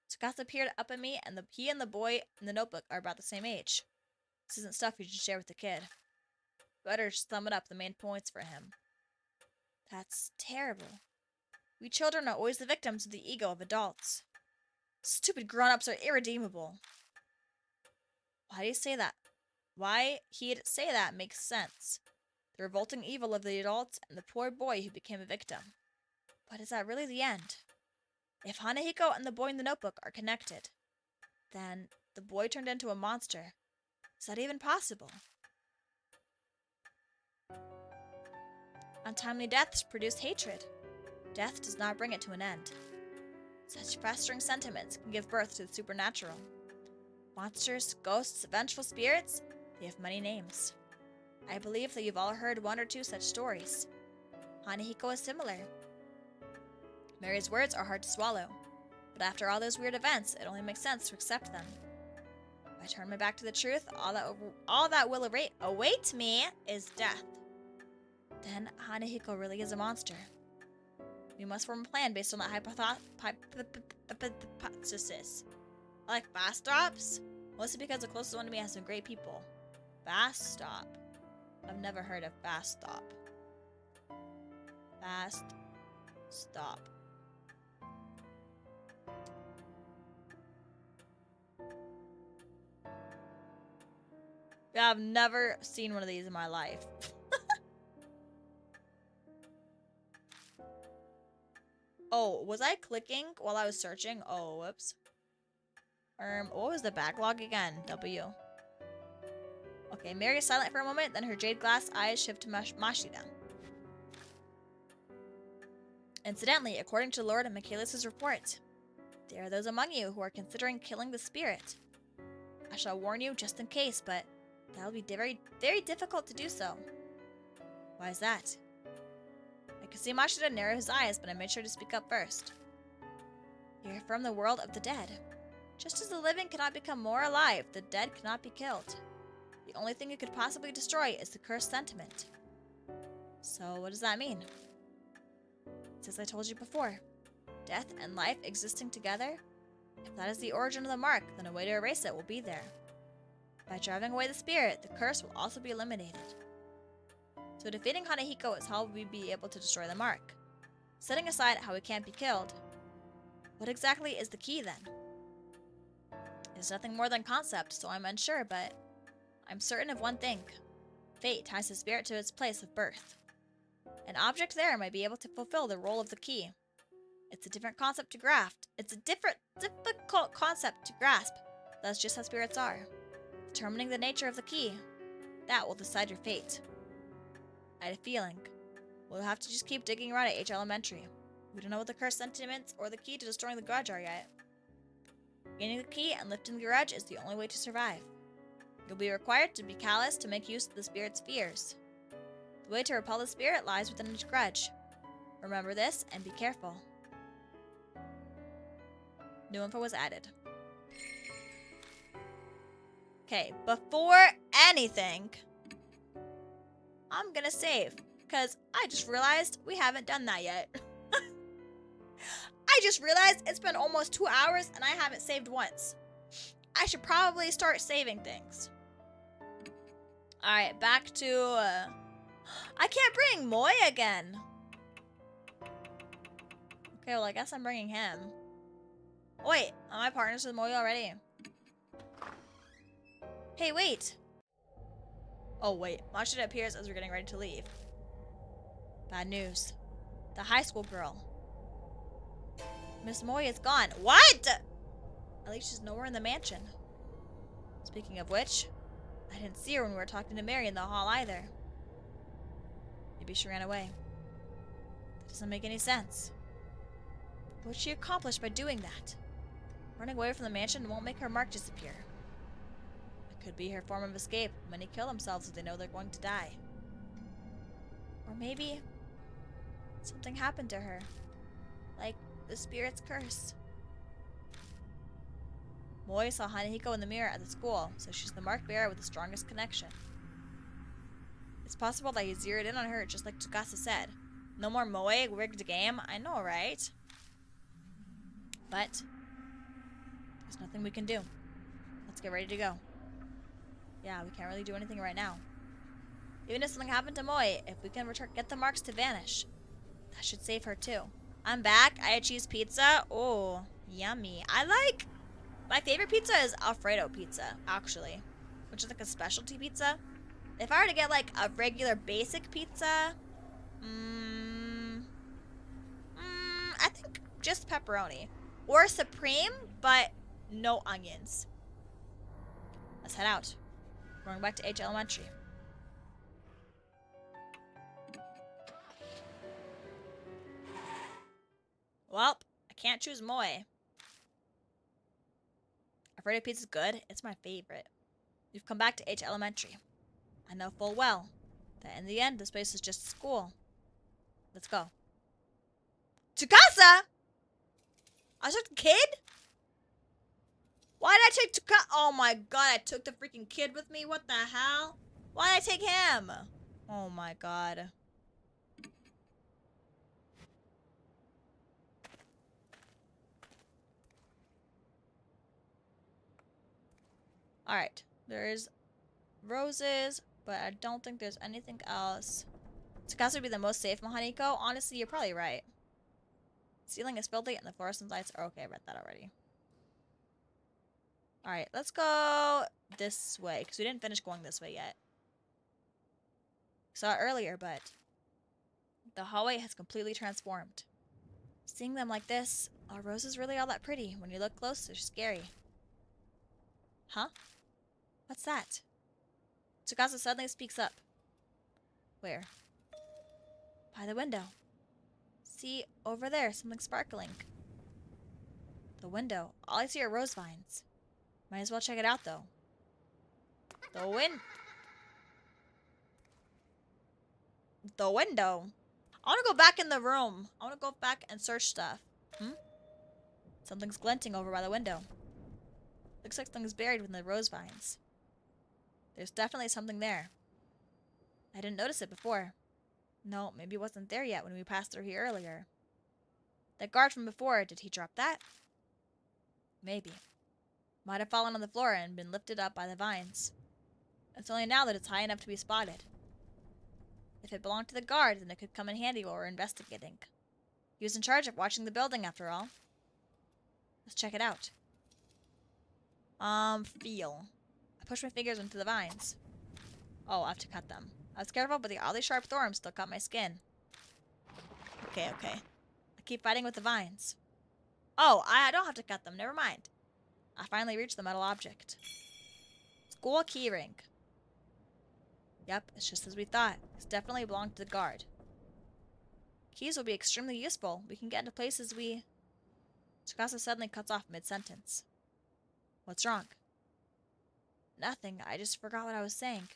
It's gossip peered up at me, and he and the boy in the notebook are about the same age. This isn't stuff you should share with the kid. Better sum it up the main points for him. That's terrible. We children are always the victims of the ego of adults. Stupid grown-ups are irredeemable. Why he'd say that makes sense. The revolting evil of the adults and the poor boy who became a victim. But is that really the end? If Hanahiko and the boy in the notebook are connected, then the boy turned into a monster. Is that even possible? Untimely deaths produce hatred. Death does not bring it to an end. Such festering sentiments can give birth to the supernatural. Monsters, ghosts, vengeful spirits, they have many names. I believe that you've all heard one or two such stories. Hanahiko is similar. Mary's words are hard to swallow, but after all those weird events, it only makes sense to accept them. If I turn my back to the truth, all that will await me is death. Then Hanahiko really is a monster. We must form a plan based on that hypothesis. I like fast stops, mostly because the closest one to me has some great people. Fast stop. I've never heard of fast stop. Fast stop. Yeah, I've never seen one of these in my life. Oh, was I clicking while I was searching? Oh, whoops. What was the backlog again? W. Okay, Mary is silent for a moment, then her jade glass eyes shift to Mashida. Incidentally, according to Lord Mikaelis' report, there are those among you who are considering killing the spirit. I shall warn you just in case, but that will be very, very difficult to do so. Why is that? I could see Mashida narrow his eyes, but I made sure to speak up first. You're from the world of the dead. Just as the living cannot become more alive, the dead cannot be killed. The only thing you could possibly destroy is the cursed sentiment. So what does that mean? It's as I told you before. Death and life existing together? If that is the origin of the mark, then a way to erase it will be there. By driving away the spirit, the curse will also be eliminated. So defeating Hanahiko is how we be able to destroy the mark. Setting aside how it can't be killed, what exactly is the key then? It's nothing more than concept, so I'm unsure, but I'm certain of one thing. Fate ties the spirit to its place of birth. An object there might be able to fulfill the role of the key. It's a different concept to grasp. It's a difficult concept to grasp. That's just how spirits are. Determining the nature of the key, that will decide your fate. I had a feeling. We'll have to just keep digging around at H Elementary. We don't know what the cursed sentiments or the key to destroying the grudge are yet. Gaining the key and lifting the grudge is the only way to survive. You'll be required to be callous to make use of the spirit's fears. The way to repel the spirit lies within each grudge. Remember this and be careful. New info was added. Okay, before anything, I'm gonna save, because I just realized we haven't done that yet. I just realized it's been almost 2 hours and I haven't saved once. I should probably start saving things. Alright, back to... I can't bring Moy again. Okay, well, I guess I'm bringing him. Wait, am I partners with Moy already? Hey, wait. Oh, wait. Watch it appears as we're getting ready to leave. Bad news. The high school girl. Miss Moy is gone. What? At least she's nowhere in the mansion. Speaking of which, I didn't see her when we were talking to Miraii in the hall either. Maybe she ran away. That doesn't make any sense. What would she accomplish by doing that? Running away from the mansion won't make her mark disappear. It could be her form of escape. Many kill themselves if they know they're going to die. Or maybe something happened to her. Like the spirit's curse. Moy saw Hanahiko in the mirror at the school, so she's the mark bearer with the strongest connection. It's possible that he zeroed in on her just like Tsukasa said. No more Moe, rigged game. I know, right? But there's nothing we can do. Let's get ready to go. Yeah, we can't really do anything right now. Even if something happened to Moe, if we can get the marks to vanish, that should save her too. I'm back. I had cheese pizza. Oh, yummy. My favorite pizza is Alfredo pizza, actually, which is like a specialty pizza. If I were to get like a regular basic pizza, I think just pepperoni. Or supreme, but no onions. Let's head out. We're going back to H Elementary. Well, I can't choose Moe. Alfredo pizza's good. It's my favorite. We've come back to H Elementary. I know full well that in the end, this place is just a school. Let's go. Tsukasa! I took the kid? Why did I take Tsukasa? Oh my god, I took the freaking kid with me? What the hell? Why did I take him? Oh my god. Alright, there's roses, but I don't think there's anything else. Tsukasa would be the most safe, Mahaniko. Honestly, you're probably right. Ceiling is filthy and the fluorescent lights are okay. I read that already. Alright, let's go this way, because we didn't finish going this way yet. Saw it earlier, but the hallway has completely transformed. Seeing them like this, are roses really all that pretty? When you look close, they're scary. Huh? What's that? Tsukasa suddenly speaks up. Where? By the window. See, over there, something sparkling. The window. All I see are rose vines. Might as well check it out, though. The window. I want to go back in the room. I want to go back and search stuff. Something's glinting over by the window. Looks like something's buried within the rose vines. There's definitely something there. I didn't notice it before. No, maybe it wasn't there yet when we passed through here earlier. That guard from before, did he drop that? Maybe. Might have fallen on the floor and been lifted up by the vines. It's only now that it's high enough to be spotted. If it belonged to the guard, then it could come in handy while we're investigating. He was in charge of watching the building, after all. Let's check it out. Feel. I push my fingers into the vines. Oh, I have to cut them. I was careful, but the oddly sharp thorns still cut my skin. Okay. I keep fighting with the vines. Oh, I don't have to cut them. Never mind. I finally reached the metal object. School keyring. Yep, it's just as we thought. It's definitely belonged to the guard. Keys will be extremely useful. We can get into places we... Tsukasa suddenly cuts off mid-sentence. What's wrong? Nothing. I just forgot what I was saying.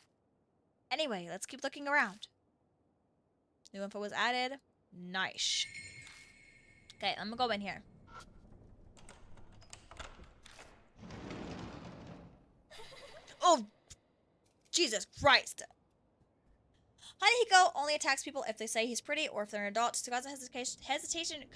Anyway, let's keep looking around. New info was added. Nice. Okay, I'm gonna go in here. Oh! Jesus Christ! Hanehiko only attacks people if they say he's pretty or if they're an adult. Tsukasa's hesitation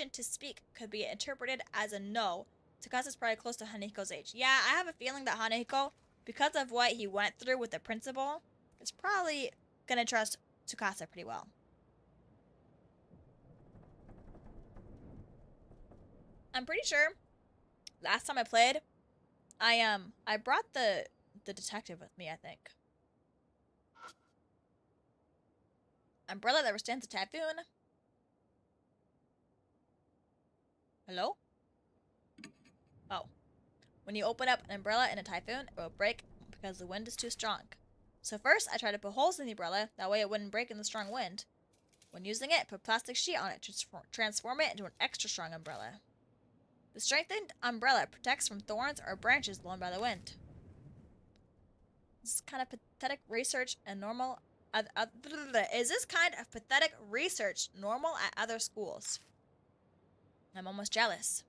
to speak could be interpreted as a no. Tsukasa's probably close to Hanehiko's age. Yeah, I have a feeling that Hanehiko, because of what he went through with the principal, is probably gonna trust Tsukasa pretty well. I'm pretty sure last time I played, I brought the detective with me, I think. Umbrella that withstands a typhoon. Hello? Oh. When you open up an umbrella in a typhoon, it will break because the wind is too strong. So first, I tried to put holes in the umbrella, that way it wouldn't break in the strong wind. When using it, put plastic sheet on it to transform it into an extra strong umbrella. The strengthened umbrella protects from thorns or branches blown by the wind. This is kind of pathetic research and normal... is this kind of pathetic research normal at other schools? I'm almost jealous.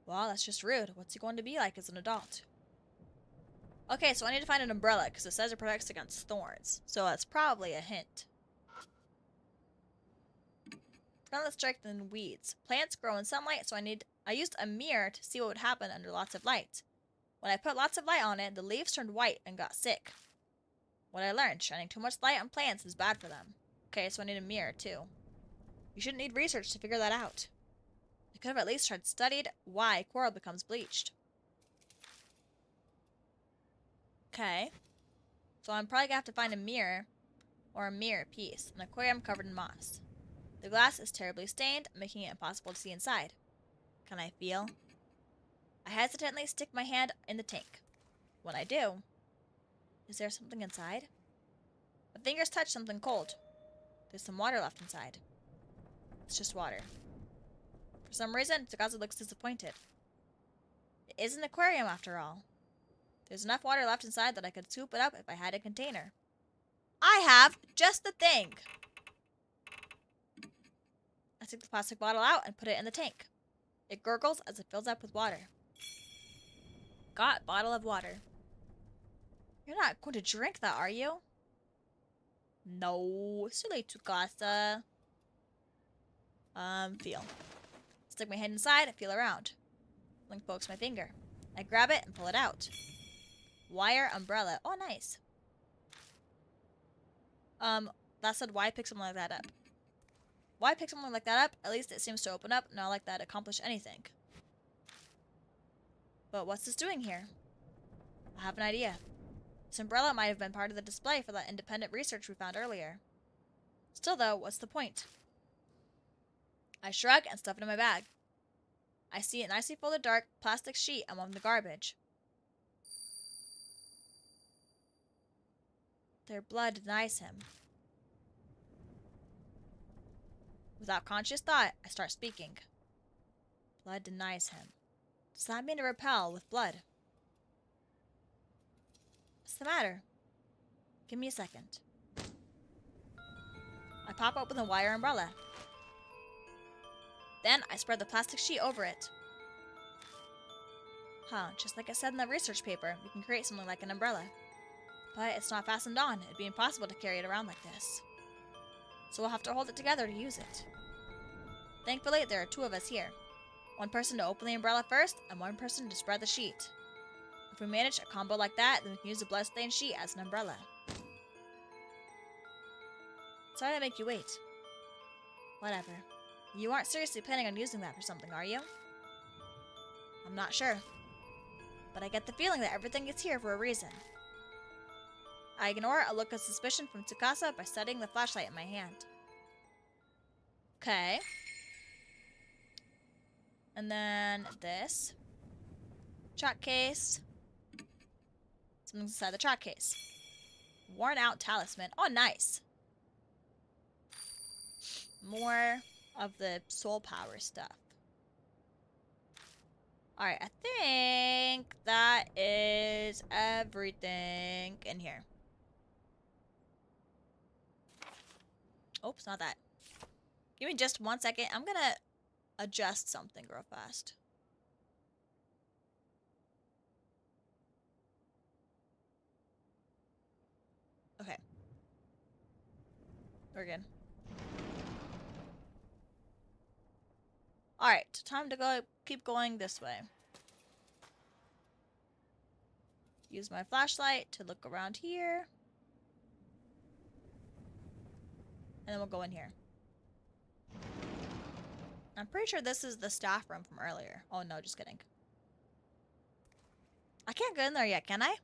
Well, that's just rude. What's he going to be like as an adult? Okay, so I need to find an umbrella, because it says it protects against thorns. So that's probably a hint. Front strengthen weeds. Plants grow in sunlight, so I used a mirror to see what would happen under lots of light. When I put lots of light on it, the leaves turned white and got sick. What I learned, shining too much light on plants is bad for them. Okay, so I need a mirror, too. You shouldn't need research to figure that out. I could have at least studied why coral becomes bleached. Okay. So I'm probably gonna have to find a mirror, or a mirror piece, an aquarium covered in moss. The glass is terribly stained, making it impossible to see inside. Can I feel? I hesitantly stick my hand in the tank. When I do, is there something inside? My fingers touch something cold. There's some water left inside. It's just water. For some reason, Tsukasa looks disappointed. It is an aquarium after all. There's enough water left inside that I could scoop it up if I had a container. I have just the thing! I take the plastic bottle out and put it in the tank. It gurgles as it fills up with water. Got bottle of water. You're not going to drink that, are you? No. Silly Tsukasa. Feel. Stick my hand inside and feel around. Link pokes my finger. I grab it and pull it out. Wire umbrella. Oh, nice. That said, why pick something like that up? Why pick something like that up? At least it seems to open up, not like that accomplish anything. But what's this doing here? I have an idea. This umbrella might have been part of the display for that independent research we found earlier. Still though, what's the point? I shrug and stuff it in my bag. I see a nicely folded dark plastic sheet among the garbage. Their blood denies him. Without conscious thought, I start speaking. Blood denies him. Does that mean to repel with blood? What's the matter? Give me a second. I pop open the wire umbrella. Then I spread the plastic sheet over it. Huh, just like I said in the research paper, we can create something like an umbrella. But it's not fastened on. It'd be impossible to carry it around like this. So we'll have to hold it together to use it. Thankfully, there are two of us here. One person to open the umbrella first, and one person to spread the sheet. If we manage a combo like that, then we can use the bloodstained sheet as an umbrella. Sorry to make you wait. Whatever. You aren't seriously planning on using that for something, are you? I'm not sure. But I get the feeling that everything is here for a reason. I ignore a look of suspicion from Tsukasa by studying the flashlight in my hand. Okay. And then this. Chalk case. Something's inside the chalk case. Worn out talisman. Oh, nice. More of the soul power stuff. Alright, I think that is everything in here. Oops, not that. Give me just 1 second. I'm gonna adjust something real fast. Okay. We're good. Alright, time to go. Keep going this way. Use my flashlight to look around here. And then we'll go in here. I'm pretty sure this is the staff room from earlier. Oh no, just kidding. I can't go in there yet, can I?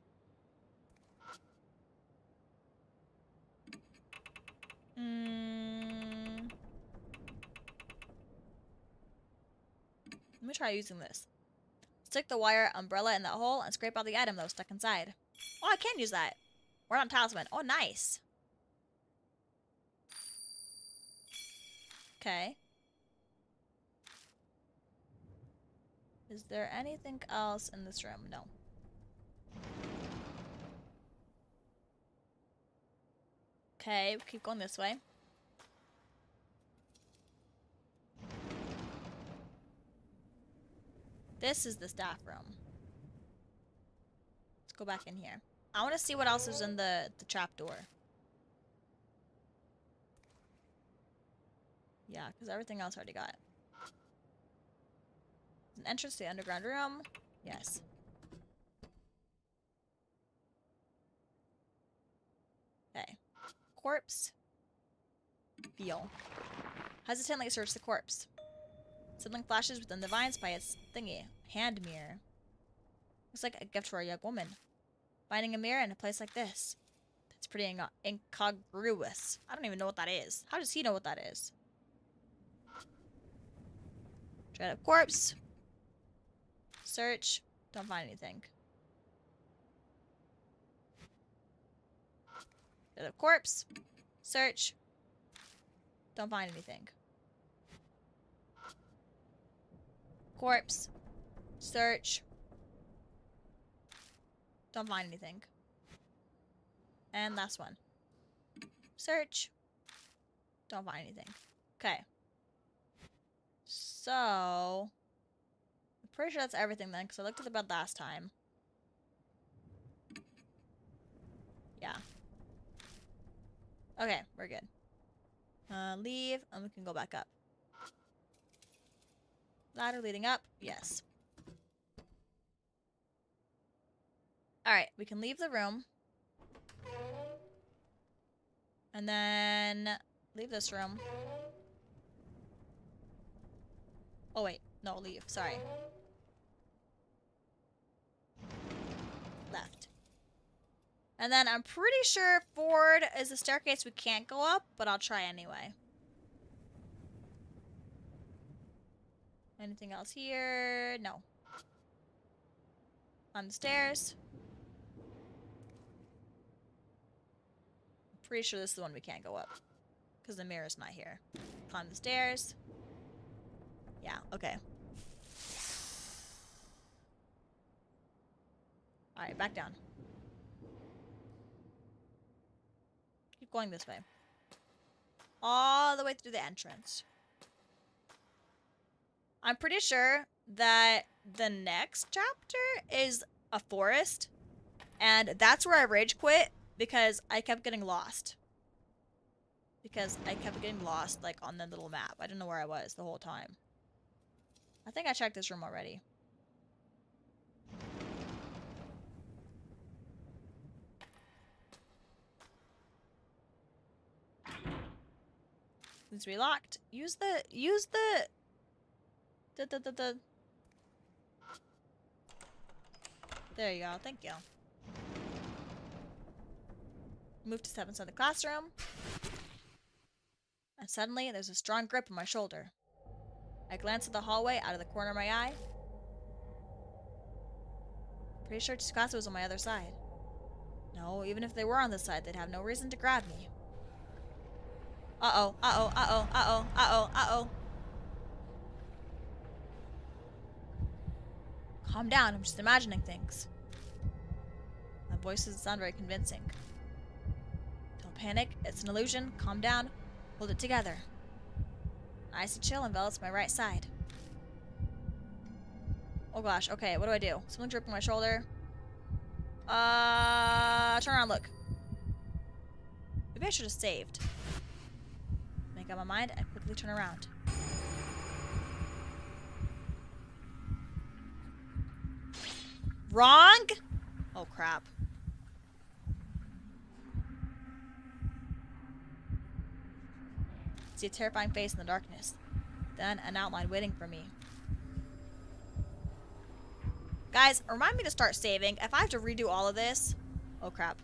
Let me try using this. Stick the wire umbrella in that hole and scrape out the item that was stuck inside. Oh, I can use that. We're on talisman. Oh, nice. Okay. Is there anything else in this room? No. Okay, keep going this way. This is the staff room. Let's go back in here. I want to see what else is in the trapdoor. Yeah, because everything else I already got. An entrance to the underground room. Yes. Okay. Corpse. Feel. Hesitantly search the corpse. Something flashes within the vines by its thingy. Hand mirror. Looks like a gift for a young woman. Finding a mirror in a place like this. That's pretty incongruous. I don't even know what that is. How does he know what that is? Dread of corpse. Search. Don't find anything. Dread of corpse. Search. Don't find anything. Corpse. Search. Don't find anything. And last one. Search. Don't find anything. Okay. So, I'm pretty sure that's everything then, because I looked at the bed last time. Yeah. Okay, we're good. Leave, and we can go back up. Ladder leading up, yes. Alright, we can leave the room. And then leave this room. Oh wait, no, leave, sorry. Left. And then I'm pretty sure forward is the staircase we can't go up, but I'll try anyway. Anything else here? No. On the stairs. I'm pretty sure this is the one we can't go up. Because the mirror's not here. Climb the stairs. Yeah, okay. Alright, back down. Keep going this way. All the way through the entrance. I'm pretty sure that the next chapter is a forest. And that's where I rage quit because I kept getting lost. Because I kept getting lost, like, on the little map. I didn't know where I was the whole time. I think I checked this room already. Needs to be locked. Use the There you go. Thank you. Move to 7th side of the classroom. And suddenly, there's a strong grip on my shoulder. I glance at the hallway out of the corner of my eye. Pretty sure Tsukasa was on my other side. No, even if they were on this side, they'd have no reason to grab me. Uh-oh, uh-oh, uh-oh, uh-oh, uh-oh, uh-oh. Calm down, I'm just imagining things. My voice doesn't sound very convincing. Don't panic, it's an illusion. Calm down, hold it together. An icy chill envelops my right side. Oh gosh, okay, what do I do? Something dripping my shoulder. Turn around, look. Maybe I should have saved. Make up my mind and quickly turn around. Wrong? Oh crap. See a terrifying face in the darkness. Then an outline waiting for me. Guys, remind me to start saving. If I have to redo all of this... Oh crap.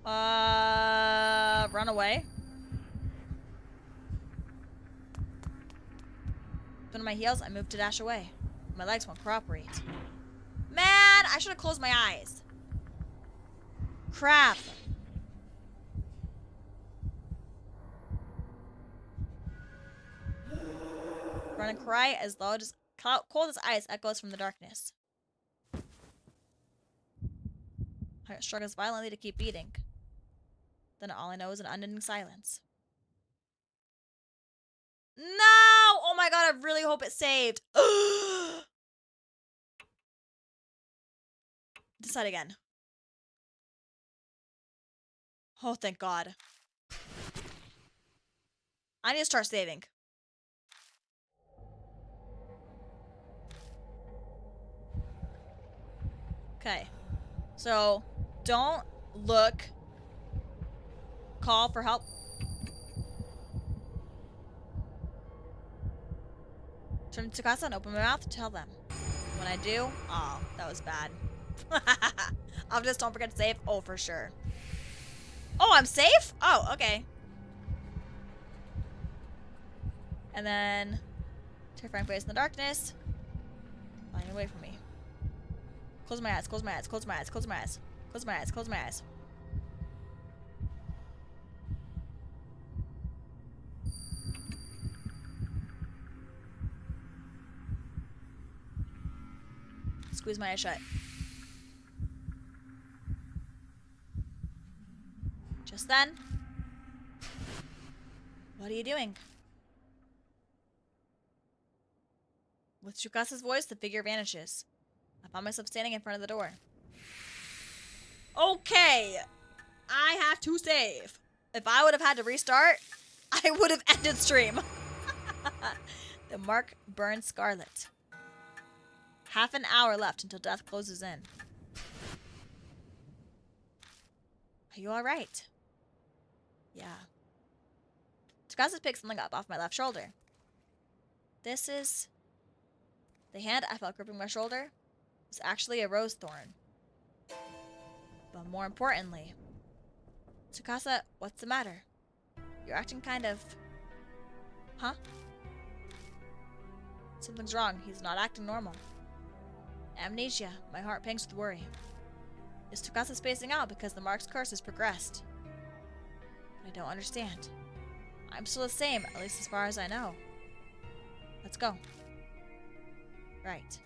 Run away. Spin on my heels, I move to dash away. My legs won't cooperate. Man, I should have closed my eyes. Crap. Run and cry as loud as cold as ice echoes from the darkness. Heart struggles violently to keep beating. Then all I know is an unending silence. No! Oh my god, I really hope it saved. Decide again. Oh, thank god. I need to start saving. Okay. So, don't look. Call for help. Turn to Tsukasa and open my mouth to tell them. When I do, oh, that was bad. I'll just don't forget to save. Oh, for sure. Oh, I'm safe? Oh, okay. And then terrifying face in the darkness. Flying away from me. Close my eyes, close my eyes, close my eyes, close my eyes. Close my eyes, close my eyes. Squeeze my eyes shut. Just then. What are you doing? With Tsukasa's voice, the figure vanishes. I found myself standing in front of the door. Okay. I have to save. If I would have had to restart, I would have ended stream. The mark burned scarlet. Half an hour left until death closes in. Are you alright? Yeah. Tsukasa picked something up off my left shoulder. This is... The hand I felt gripping my shoulder was actually a rose thorn. But more importantly... Tsukasa, what's the matter? You're acting kind of... Huh? Something's wrong. He's not acting normal. Amnesia. My heart pangs with worry. Is Tsukasa spacing out because the mark's curse has progressed? I don't understand. I'm still the same, at least as far as I know. Let's go. Right.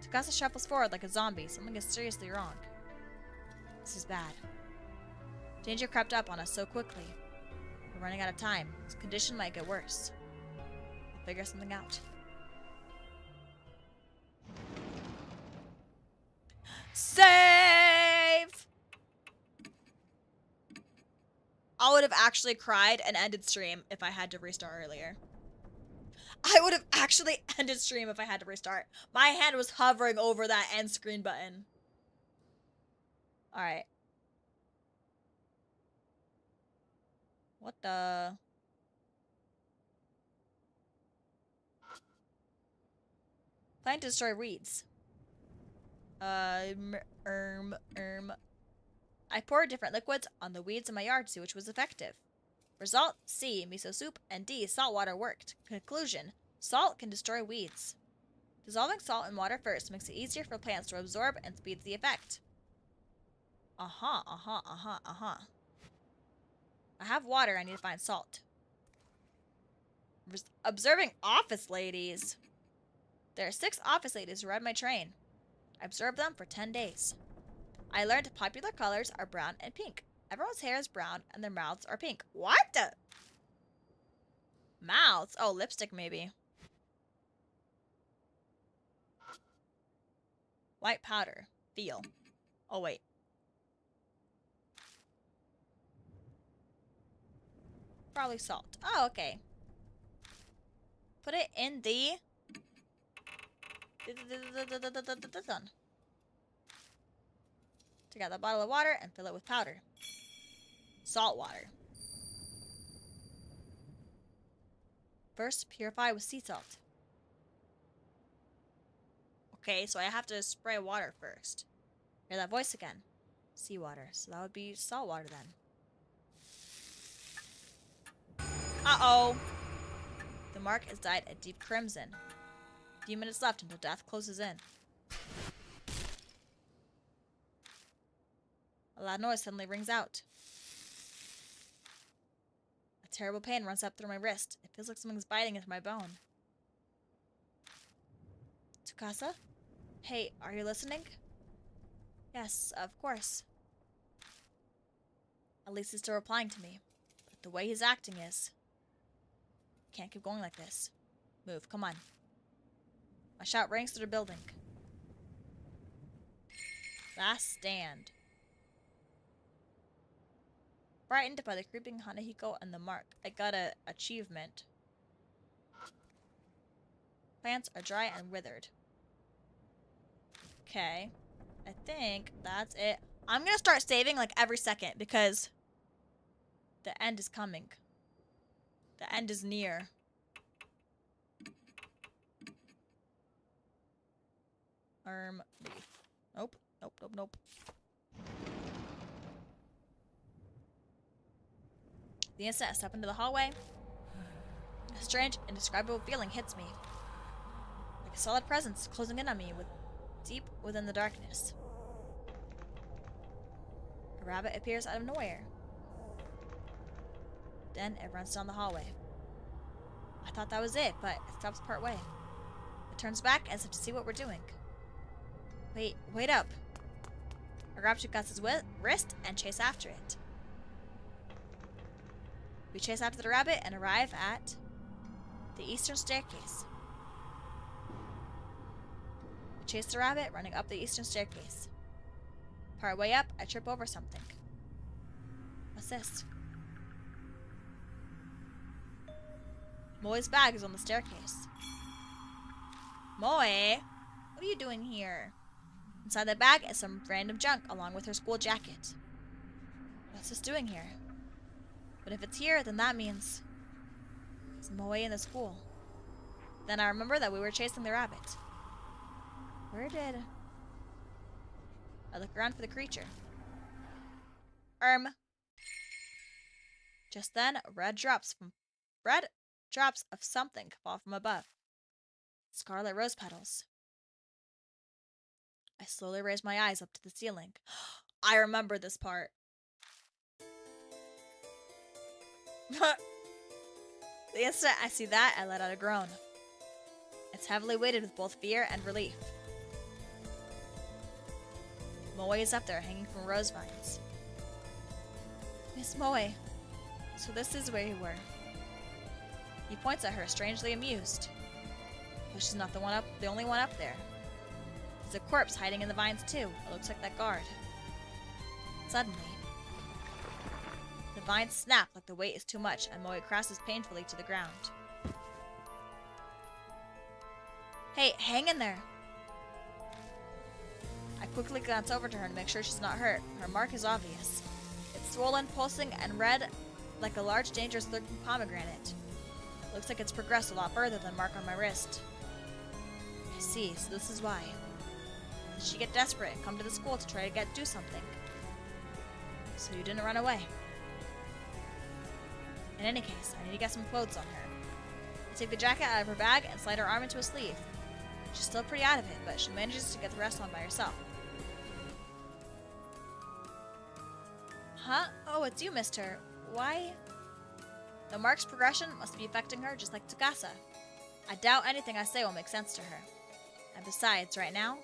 Tsukasa shuffles forward like a zombie. Something is seriously wrong. This is bad. Danger crept up on us so quickly. We're running out of time. This condition might get worse. We'll figure something out. Save! I would have actually cried and ended stream if I had to restart earlier. I would have actually ended stream if I had to restart. My hand was hovering over that end screen button. Alright. What the... Plan to destroy reeds. I poured different liquids on the weeds in my yard to see which was effective. Result: C, miso soup, and D, salt water worked. Conclusion: salt can destroy weeds. Dissolving salt in water first makes it easier for plants to absorb and speeds the effect. I have water, I need to find salt. Observing office ladies. There are 6 office ladies who ride my train. I observed them for 10 days. I learned popular colors are brown and pink. Everyone's hair is brown and their mouths are pink. What the? Mouths? Oh, lipstick maybe. White powder. Feel. Oh, wait. Probably salt. Oh, okay. Put it in the... Take out the bottle of water and fill it with powder. Salt water. First, purify with sea salt. Okay, so I have to spray water first. Hear that voice again. Seawater. So that would be salt water then. Uh-oh. The mark is dyed a deep crimson. A few minutes left until death closes in. A loud noise suddenly rings out. A terrible pain runs up through my wrist. It feels like something's biting into my bone. Tsukasa? Hey, are you listening? Yes, of course. At least he's still replying to me. But the way he's acting is... Can't keep going like this. Move, come on. My shout rings through the building. Last stand. Frightened by the creeping Hanahiko and the mark, I got a achievement. Plants are dry and withered. Okay. I think that's it. I'm gonna start saving like every second because the end is coming. The end is near. Leaf. Nope. Nope, nope, nope. The instant I step into the hallway, a strange, indescribable feeling hits me. Like a solid presence closing in on me deep within the darkness. A rabbit appears out of nowhere. Then it runs down the hallway. I thought that was it, but it stops part way. It turns back as if to see what we're doing. Wait up. I grab Chukasa's wrist and chase after it. We chase after the rabbit and arrive at the eastern staircase. We chase the rabbit running up the eastern staircase. Part way up, I trip over something. What's this? Moe's bag is on the staircase. Moe? What are you doing here? Inside the bag is some random junk along with her school jacket. What's this doing here? But if it's here, then that means it's Moe in the school. Then I remember that we were chasing the rabbit. Where did... I look around for the creature. Just then, red drops of something fall from above. Scarlet rose petals. I slowly raise my eyes up to the ceiling. I remember this part. The instant I see that, I let out a groan. It's heavily weighted with both fear and relief. Moe is up there, hanging from rose vines. Miss Moe, so this is where you were. He points at her, strangely amused. But she's not the only one up there. There's a corpse hiding in the vines too. It looks like that guard. Suddenly, the vines snap like the weight is too much, and Moe crashes painfully to the ground. Hey, hang in there! I quickly glance over to her to make sure she's not hurt. Her mark is obvious. It's swollen, pulsing, and red like a large, dangerous looking pomegranate. Looks like it's progressed a lot further than the mark on my wrist. I see, so this is why. Did she get desperate and come to the school to try to do something? So you didn't run away. In any case, I need to get some clothes on her. I take the jacket out of her bag and slide her arm into a sleeve. She's still pretty out of it, but she manages to get the rest on by herself. Huh? Oh, it's you, mister. Why? The mark's progression must be affecting her just like Tsukasa. I doubt anything I say will make sense to her. And besides, right now,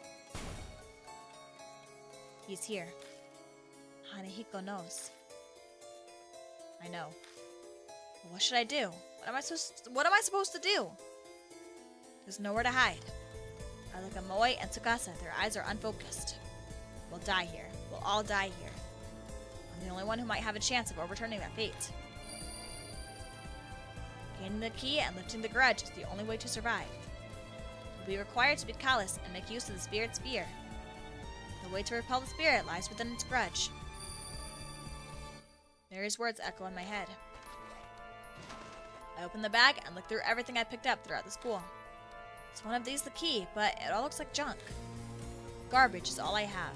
he's here. Hanehiko knows. I know. But what should I do? What am I supposed to do? There's nowhere to hide. I look at Moe and Tsukasa. Their eyes are unfocused. We'll die here. We'll all die here. I'm the only one who might have a chance of overturning that fate. Gaining the key and lifting the grudge is the only way to survive. You'll be required to be callous and make use of the spirit's fear. The way to repel the spirit lies within its grudge. Mary's words echo in my head. I open the bag and look through everything I picked up throughout the school. It's one of these the key, but it all looks like junk. Garbage is all I have.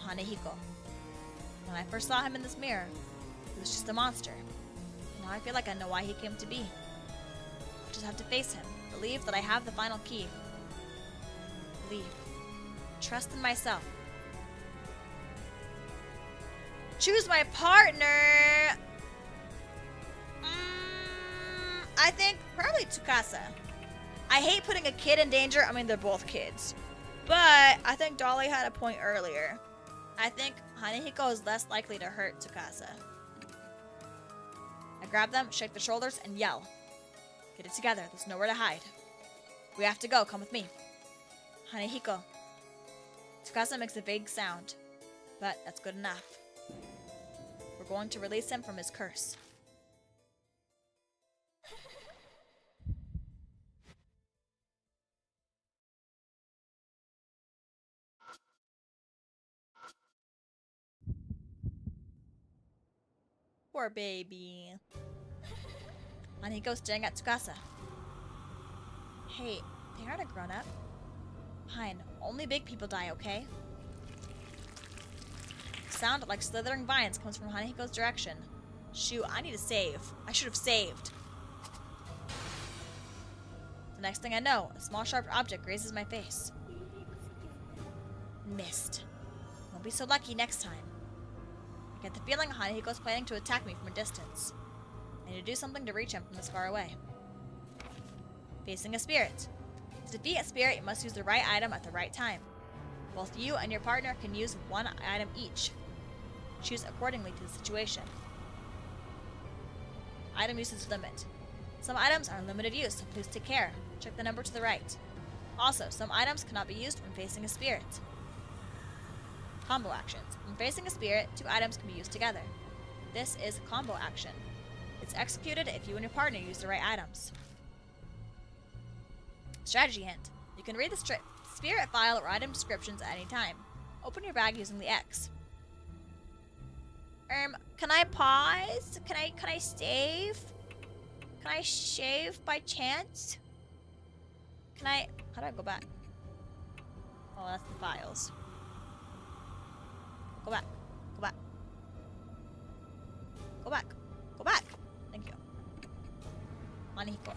Hanehiko. When I first saw him in this mirror, he was just a monster. Now I feel like I know why he came to be. I just have to face him. Believe that I have the final key. Believe. Trust in myself. Choose my partner! I think probably Tsukasa. I hate putting a kid in danger. I mean, they're both kids. But I think Dolly had a point earlier. I think Hanehiko is less likely to hurt Tsukasa. I grab them, shake their shoulders, and yell. Get it together. There's nowhere to hide. We have to go. Come with me. Hanehiko. Tsukasa makes a vague sound, but that's good enough. We're going to release him from his curse. Poor baby. Hanehiko's staring at Tsukasa. Hey, they aren't a grown-up. Fine, only big people die, okay? Sound like slithering vines comes from Hanehiko's direction. Shoot, I need to save. I should have saved. The next thing I know, a small sharp object grazes my face. Missed. Won't be so lucky next time. I get the feeling Hanehiko's planning to attack me from a distance. I need to do something to reach him from this far away. Facing a spirit. To defeat a spirit, you must use the right item at the right time. Both you and your partner can use one item each. Choose accordingly to the situation. Item usage limit. Some items are limited use, so please take care. Check the number to the right. Also, some items cannot be used when facing a spirit. Combo actions. When facing a spirit, 2 items can be used together. This is a combo action. It's executed if you and your partner use the right items. Strategy hint. You can read the spirit file or item descriptions at any time. Open your bag using the X. Can I pause? Can I save? Can I shave by chance? How do I go back? Oh, that's the files. Go back. Go back. Go back. Go back. Thank you. Hanehiko.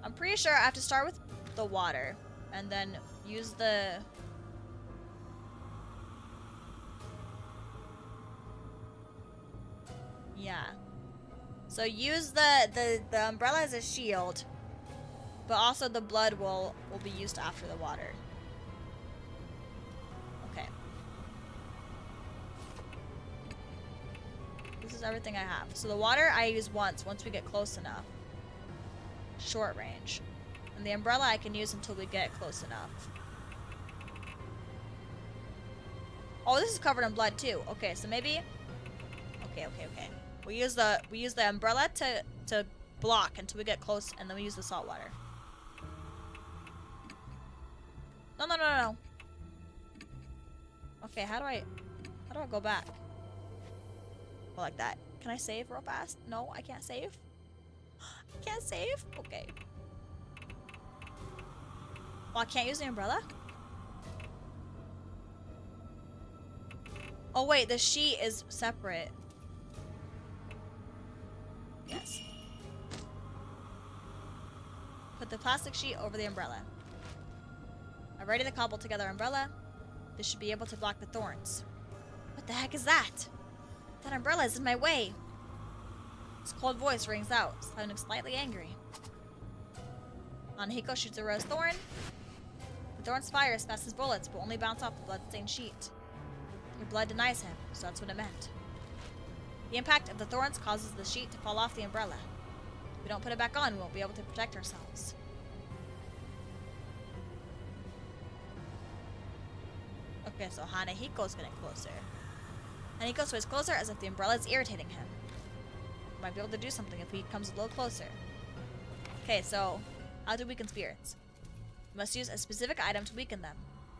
I'm pretty sure I have to start with the water and then use the so use the umbrella as a shield, but also the blood will be used after the water. Okay. This is everything I have. So the water I use once we get close enough. Short range. And the umbrella I can use until we get close enough. Oh, this is covered in blood too. Okay, so maybe Okay. We use the umbrella to block until we get close, and then we use the salt water. No. Okay, how do I go back? Oh, like that. Can I save real fast? No, I can't save. I can't save? Okay. Well, I can't use the umbrella? Oh wait, the sheet is separate. Yes. Put the plastic sheet over the umbrella. I've ready the cobbled together umbrella. This should be able to block the thorns. What the heck is that? That umbrella is in my way. His cold voice rings out, sounding slightly angry. Hanahiko shoots a rose thorn. The thorns fire as fast as bullets, but only bounce off the blood-stained sheet. Your blood denies him, so that's what it meant. The impact of the thorns causes the sheet to fall off the umbrella. If we don't put it back on, we won't be able to protect ourselves. Okay, so Hanahiko's getting closer. Hanahiko sways closer as if the umbrella is irritating him. We might be able to do something if he comes a little closer. Okay, so how to weaken spirits? You must use a specific item to weaken them.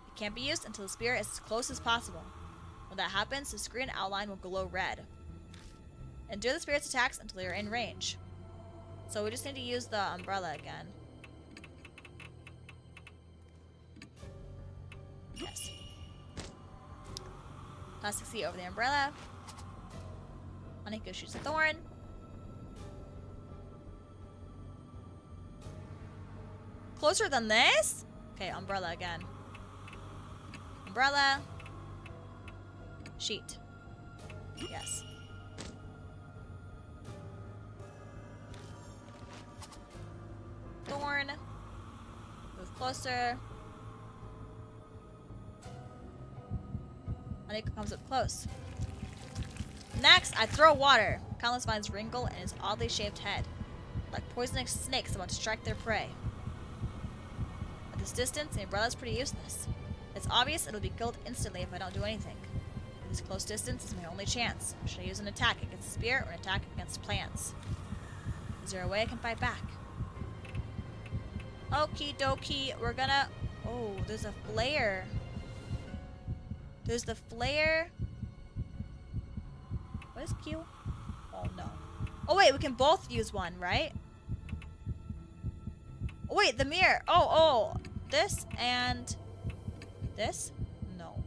It can't be used until the spirit is as close as possible. When that happens, the screen outline will glow red. Endure the spirit's attacks until you're in range. So we just need to use the umbrella again. Yes. Plastic seat over the umbrella. Hanahiko shoots a thorn. Closer than this? Okay, umbrella again. Umbrella. Sheet. Yes. Thorn. Move closer. Hanahiko comes up close. Next, I throw water. Countless vines wrinkle in his oddly shaped head, like poisonous snakes about to strike their prey. At this distance, the umbrella is pretty useless. It's obvious it'll be killed instantly if I don't do anything. This close distance is my only chance. Should I use an attack against the spirit or an attack against plants? Is there a way I can fight back? Okie dokie, we're gonna... Oh, there's a flare. There's the flare. What is Q? Oh, no. Oh, wait, we can both use one, right? Oh, wait, the mirror. Oh. This and... this? No.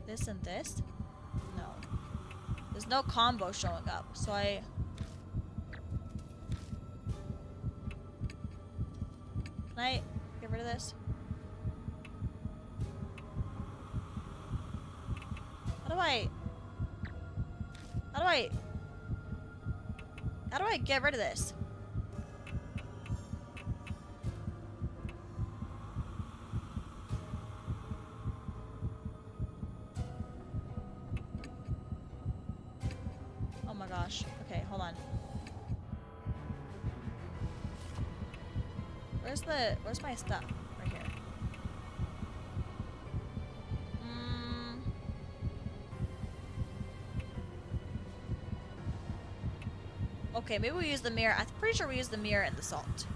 This and this? No. There's no combo showing up, so I... Can I get rid of this? How do I get rid of this? Oh my gosh. Okay, hold on. Where's my stuff? Right here. Okay, maybe we use the mirror. I'm pretty sure we use the mirror and the salt.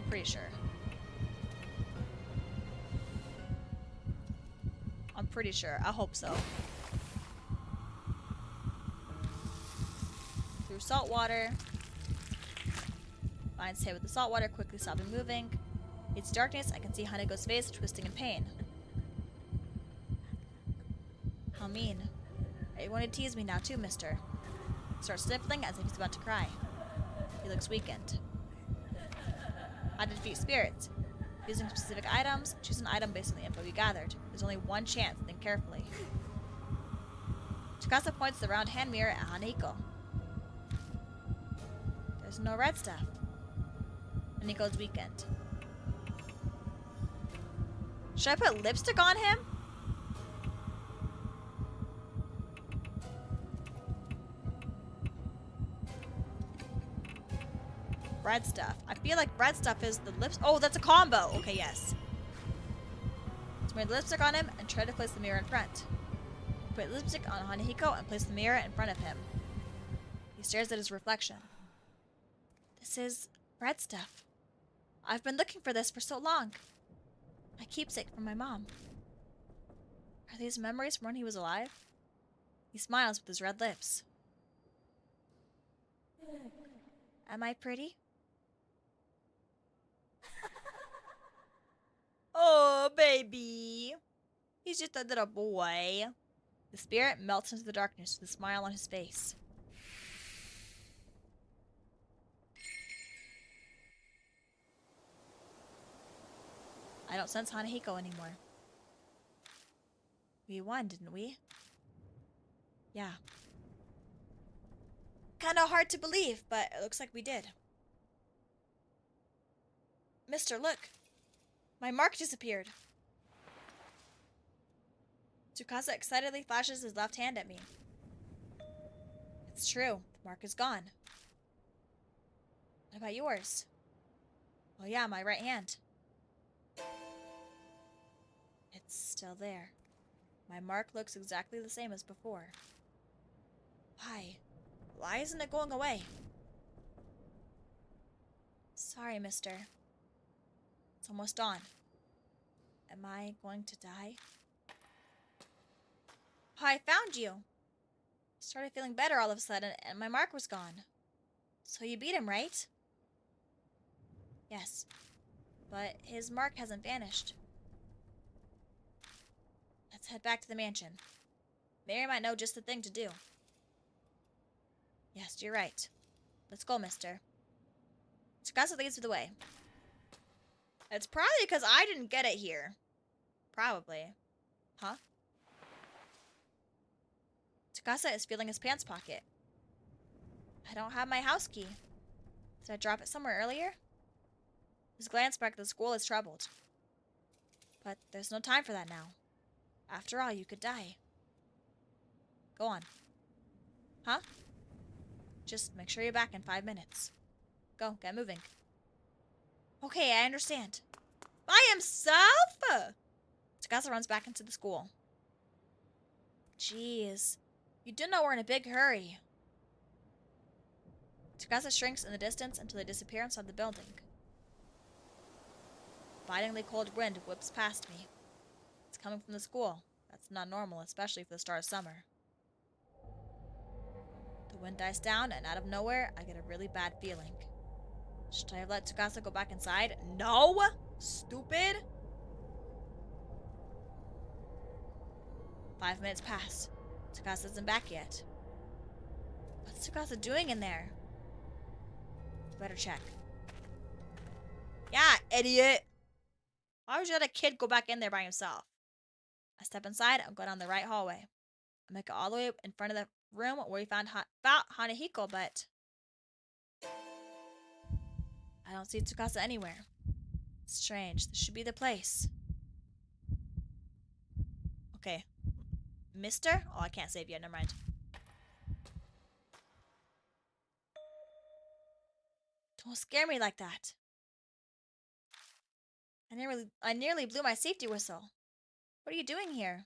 I'm pretty sure. I'm pretty sure. I hope so. Through salt water. Vines hit with the salt water, quickly stopping moving. It's darkness. I can see Hanahiko's face twisting in pain. How mean. You wanted to tease me now too, mister. Starts sniffling as if he's about to cry. He looks weakened. How to defeat spirits. Using specific items, choose an item based on the info you gathered. There's only one chance, think carefully. Takasa points the round hand mirror at Hanahiko. There's no red stuff. Hanahiko's weakened. Should I put lipstick on him? Red stuff. I feel like red stuff is the lips. Oh, that's a combo. Okay, yes. Smear the lipstick on him and try to place the mirror in front. Put lipstick on Hanahiko and place the mirror in front of him. He stares at his reflection. This is red stuff. I've been looking for this for so long. My keepsake from my mom. Are these memories from when he was alive? He smiles with his red lips. Am I pretty? Oh, baby. He's just a little boy. The spirit melts into the darkness with a smile on his face. I don't sense Hanahiko anymore. We won, didn't we? Yeah. Kinda hard to believe, but it looks like we did. Mister, look. My mark disappeared. Tsukasa excitedly flashes his left hand at me. It's true. The mark is gone. What about yours? Oh yeah, my right hand. It's still there. My mark looks exactly the same as before. Why? Why isn't it going away? Sorry, mister. It's almost dawn. Am I going to die? Oh, I found you. Started feeling better all of a sudden, and my mark was gone. So you beat him, right? Yes. But his mark hasn't vanished. Let's head back to the mansion. Mary might know just the thing to do. Yes, you're right. Let's go, mister. Tsukasa leads the way. It's probably because I didn't get it here. Probably. Huh? Tsukasa is feeling his pants pocket. I don't have my house key. Did I drop it somewhere earlier? His glance back at the school is troubled. But there's no time for that now. After all, you could die. Go on. Huh? Just make sure you're back in 5 minutes. Go, get moving. Okay, I understand. By himself? Tsukasa runs back into the school. Jeez. You do know we're in a big hurry. Tsukasa shrinks in the distance until they disappear inside the building. Bitingly cold wind whips past me. It's coming from the school. That's not normal, especially for the start of summer. The wind dies down, and out of nowhere, I get a really bad feeling. Should I have let Tsukasa go back inside? No! Stupid! 5 minutes pass. Tsukasa isn't back yet. What's Tsukasa doing in there? Better check. Yeah, idiot! Why would you let a kid go back in there by himself? I step inside and go down the right hallway. I make it all the way in front of the room where we found Hanahiko, but I don't see Tsukasa anywhere. Strange. This should be the place. Okay. Mister? Oh, I can't save yet. Never mind. Don't scare me like that. I nearly blew my safety whistle. What are you doing here?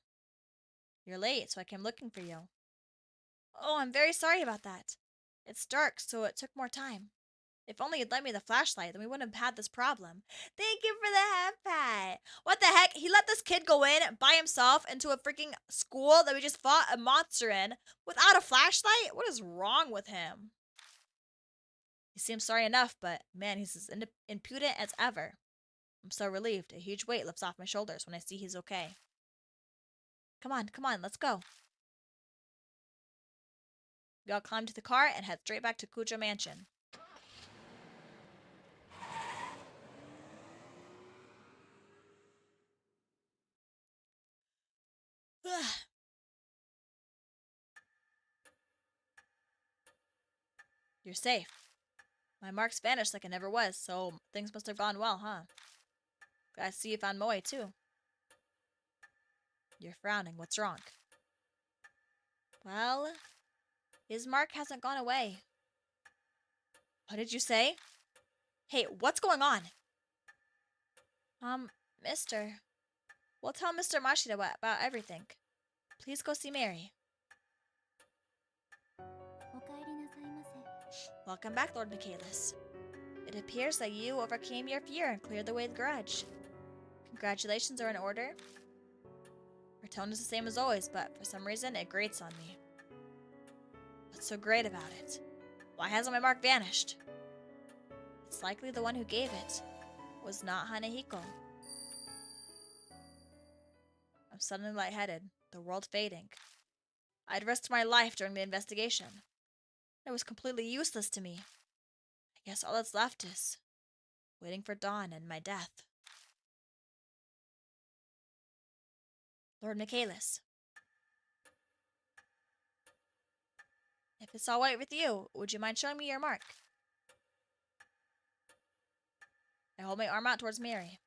You're late, so I came looking for you. Oh, I'm very sorry about that. It's dark, so it took more time. If only you'd lent me the flashlight, then we wouldn't have had this problem. Thank you for the half pat. What the heck? He let this kid go in by himself into a freaking school that we just fought a monster in without a flashlight? What is wrong with him? He seems sorry enough, but man, he's as impudent as ever. I'm so relieved. A huge weight lifts off my shoulders when I see he's okay. Come on, let's go. We all climb to the car and head straight back to Kujo Mansion. You're safe. My marks vanished like I never was, so things must have gone well, huh? Glad to see you found Moe, too. You're frowning. What's wrong? Well, his mark hasn't gone away. What did you say? Hey, what's going on? Mister. We'll tell Mr. Mashida about everything. Please go see Mary. Welcome back, Lord Mikaelis. It appears that you overcame your fear and cleared away the grudge. Congratulations are in order. Her tone is the same as always, but for some reason it grates on me. What's so great about it? Why hasn't my mark vanished? It's likely the one who gave it was not Hanahiko. I'm suddenly lightheaded, the world fading. I'd risked my life during the investigation. It was completely useless to me. I guess all that's left is waiting for dawn and my death. Lord Mikaelis. If it's all right with you, would you mind showing me your mark? I hold my arm out towards Miraii.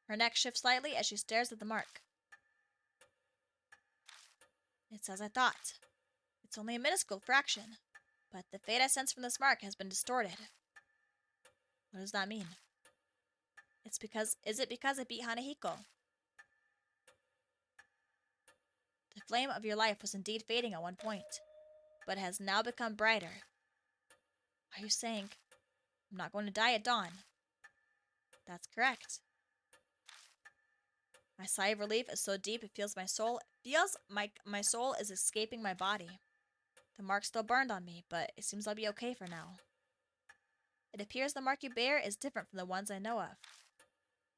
Her neck shifts slightly as she stares at the mark. It's as I thought. It's only a minuscule fraction, but the fate I sense from this mark has been distorted. What does that mean? Is it because I beat Hanahiko? The flame of your life was indeed fading at one point, but has now become brighter. Are you saying I'm not going to die at dawn? That's correct. My sigh of relief is so deep it feels my soul is escaping my body. The mark's still burned on me, but it seems I'll be okay for now. It appears the mark you bear is different from the ones I know of,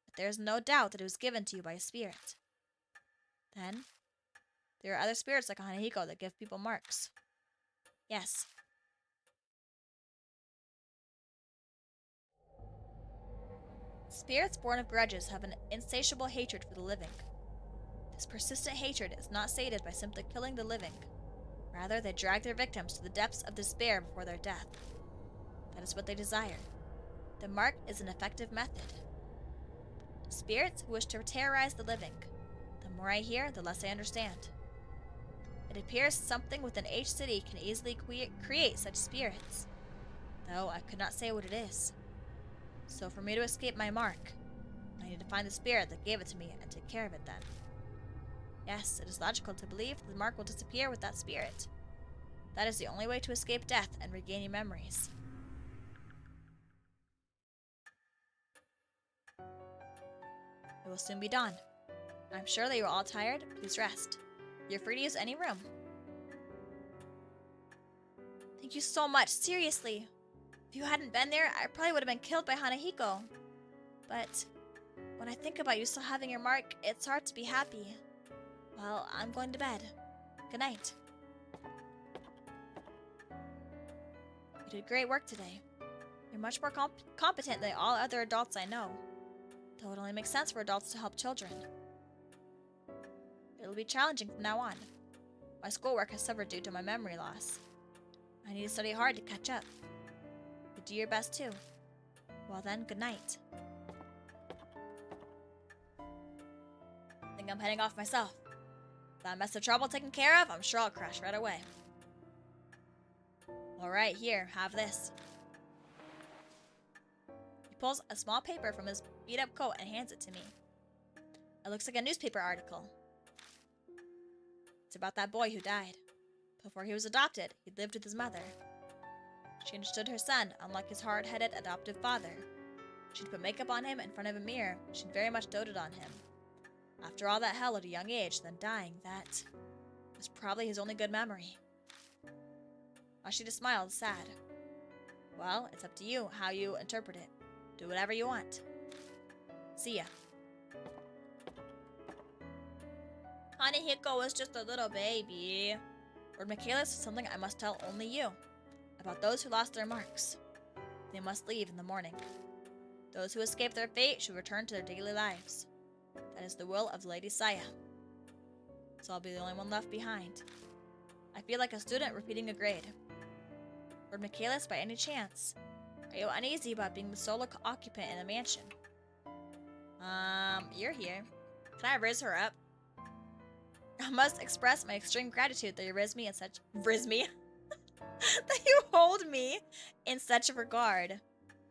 but there is no doubt that it was given to you by a spirit. Then, there are other spirits like Hanahiko that give people marks. Yes. Spirits born of grudges have an insatiable hatred for the living. This persistent hatred is not sated by simply killing the living. Rather, they drag their victims to the depths of despair before their death. That is what they desire. The mark is an effective method. Spirits wish to terrorize the living. The more I hear, the less I understand. It appears something within each city can easily create such spirits, though I could not say what it is. So for me to escape my mark, I need to find the spirit that gave it to me and take care of it then. Yes, it is logical to believe the mark will disappear with that spirit. That is the only way to escape death and regain your memories. It will soon be dawn. I'm sure that you are all tired. Please rest. You're free to use any room. Thank you so much, seriously. If you hadn't been there, I probably would have been killed by Hanahiko. But when I think about you still having your mark, it's hard to be happy. Well, I'm going to bed. Good night. You did great work today. You're much more competent than all other adults I know. Though it only makes sense for adults to help children. It'll be challenging from now on. My schoolwork has suffered due to my memory loss. I need to study hard to catch up. But do your best too. Well then, good night. I think I'm heading off myself. That mess of trouble taken care of, I'm sure I'll crash right away. Alright, here, have this. He pulls a small paper from his beat-up coat and hands it to me. It looks like a newspaper article. It's about that boy who died. Before he was adopted, he lived with his mother. She understood her son, unlike his hard-headed adoptive father. She'd put makeup on him in front of a mirror. She'd very much doted on him. After all that hell at a young age, then dying, that was probably his only good memory. Ashita smiled, sad. Well, it's up to you how you interpret it. Do whatever you want. See ya. Hanahiko was just a little baby. Lord Mikaelis is something I must tell only you. About those who lost their marks. They must leave in the morning. Those who escape their fate should return to their daily lives. That is the will of the Lady Saya. So I'll be the only one left behind. I feel like a student repeating a grade. Lord Mikaelis, by any chance, are you uneasy about being the sole occupant in the mansion? You're here. Can I raise her up? I must express my extreme gratitude that you that you hold me in such a regard.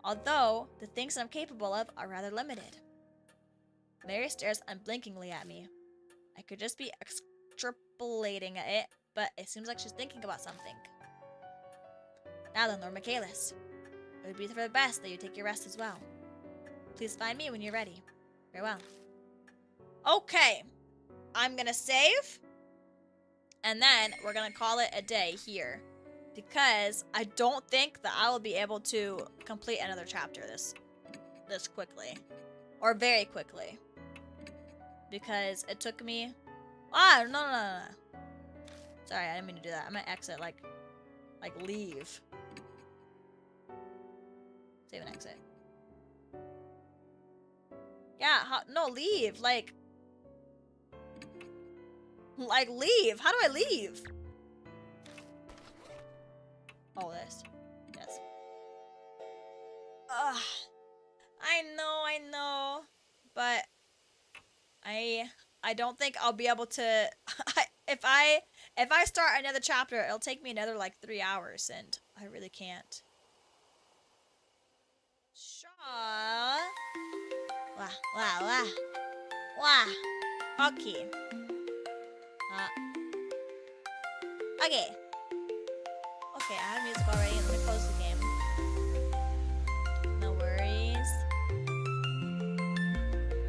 Although, the things I'm capable of are rather limited. Mary stares unblinkingly at me. I could just be extrapolating at it, but it seems like she's thinking about something. Now then, Lord Mikaelis. It would be for the best that you take your rest as well. Please find me when you're ready. Very well. Okay. I'm gonna save. And then we're gonna call it a day here. Because I don't think that I will be able to complete another chapter this quickly. Or very quickly. Because it took me... no. Sorry, I didn't mean to do that. I'm gonna exit, like leave. Save and exit. Yeah, no, leave. Like, leave. How do I leave? Oh, this. Yes. Ugh. I know. But I don't think I'll be able to... If I start another chapter, it'll take me another, like, 3 hours, and I really can't. Shaw. Wah. Okay. Okay. Okay, I have music already. Let me close the game. No worries.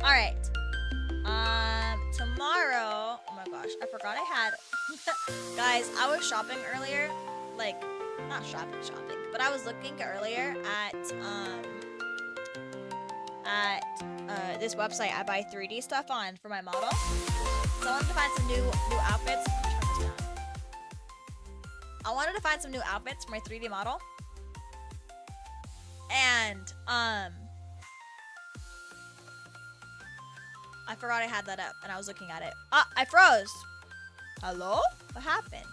Alright. Tomorrow... Oh my gosh, I forgot I had... Guys, I was shopping earlier. Like, not shopping, but I was looking earlier at this website I buy 3D stuff on for my model. So I wanted to find some new outfits. Let me turn this down. I wanted to find some new outfits for my 3D model. And I forgot I had that up, and I was looking at it. I froze. Hello? What happened?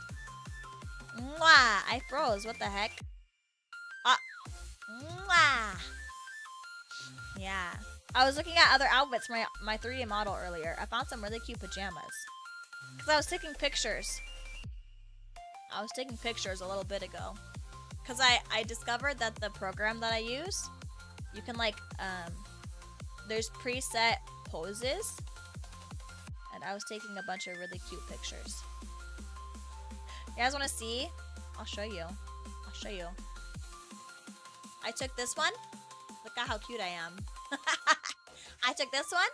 Mwah! I froze. What the heck? Mwah! Yeah. I was looking at other outfits for my 3D model earlier. I found some really cute pajamas. Because I was taking pictures. I was taking pictures a little bit ago. Because I discovered that the program that I use, you can like, there's preset poses. And I was taking a bunch of really cute pictures. You guys want to see? I'll show you. I took this one. Look at how cute I am. I took this one.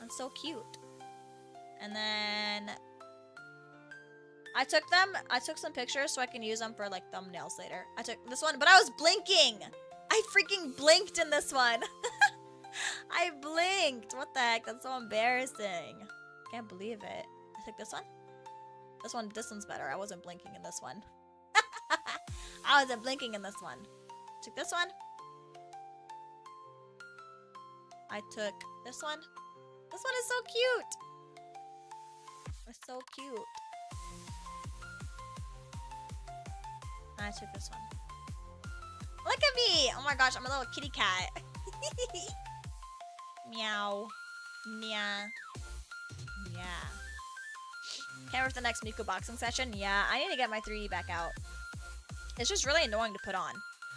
I'm so cute. And then I took some pictures so I can use them for like thumbnails later. I took this one, but I was blinking. I freaking blinked in this one. I blinked. What the heck? That's so embarrassing. Can't believe it. I took this one. This one's better. I wasn't blinking in this one. I wasn't blinking in this one. Took this one. I took this one. This one is so cute. It's so cute. I took this one. Look at me! Oh my gosh, I'm a little kitty cat. Meow. Nya. Yeah. Can't wait for the next Miku boxing session. Yeah, I need to get my 3D back out. It's just really annoying to put on.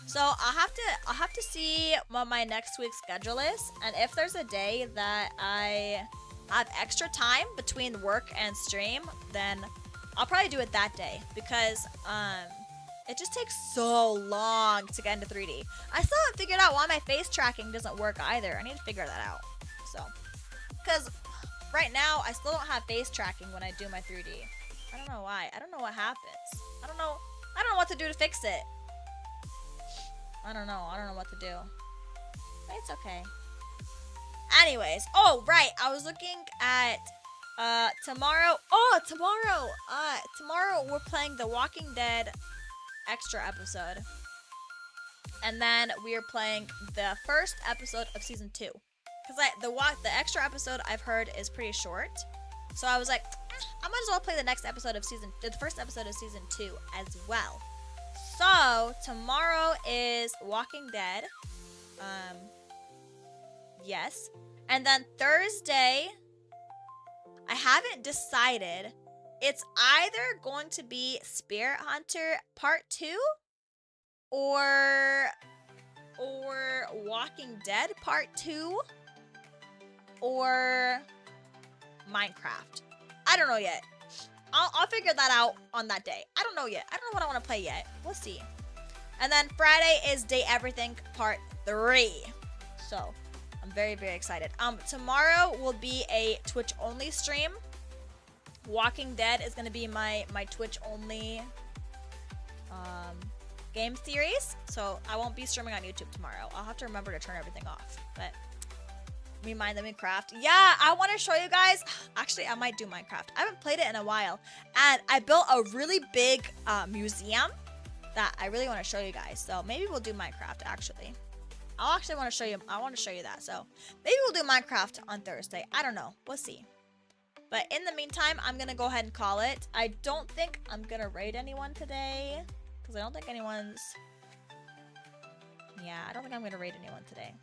So I'll have to see what my next week's schedule is, and if there's a day that I have extra time between work and stream, then I'll probably do it that day, because it just takes so long to get into 3D. I still haven't figured out why my face tracking doesn't work either. I need to figure that out. So, because right now I still don't have face tracking when I do my 3D. I don't know why. I don't know what happens. I don't know what to do to fix it. I don't know what to do. But it's okay. Anyways, oh right, I was looking at tomorrow. Oh, tomorrow we're playing The Walking Dead extra episode. And then we are playing the first episode of season 2. Cuz the extra episode I've heard is pretty short. So I was like, I might as well play the first episode of season 2 as well. So, tomorrow is Walking Dead. Yes. And then Thursday, I haven't decided. It's either going to be Sprit Hunter Part 2 or Walking Dead Part 2 or Minecraft. I don't know yet. I'll figure that out on that day. I don't know yet. I don't know what I want to play yet. We'll see. And then Friday is Day Everything Part 3. So, I'm very, very excited. Tomorrow will be a Twitch only stream. Walking Dead is gonna be my Twitch only game series. So I won't be streaming on YouTube tomorrow. I'll have to remember to turn everything off. But me mind the Minecraft. Yeah, I want to show you guys. Actually, I might do Minecraft. I haven't played it in a while, and I built a really big museum that I really want to show you guys. So maybe we'll do Minecraft. Actually, I'll actually want to show you. I want to show you that. So maybe we'll do Minecraft on Thursday. I don't know. We'll see. But in the meantime, I'm gonna go ahead and call it. I don't think I'm gonna raid anyone today because I don't think anyone's. Yeah, I don't think I'm gonna raid anyone today.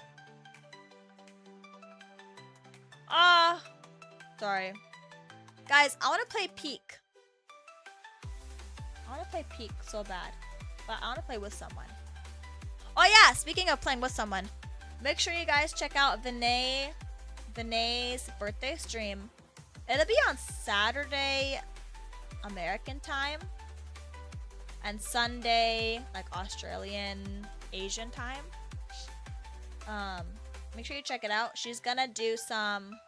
Sorry. Guys, I want to play Peak. I want to play Peak so bad. But I want to play with someone. Oh yeah, speaking of playing with someone. Make sure you guys check out Vinay's birthday stream. It'll be on Saturday, American time. And Sunday, like Australian, Asian time. Make sure you check it out. She's gonna do some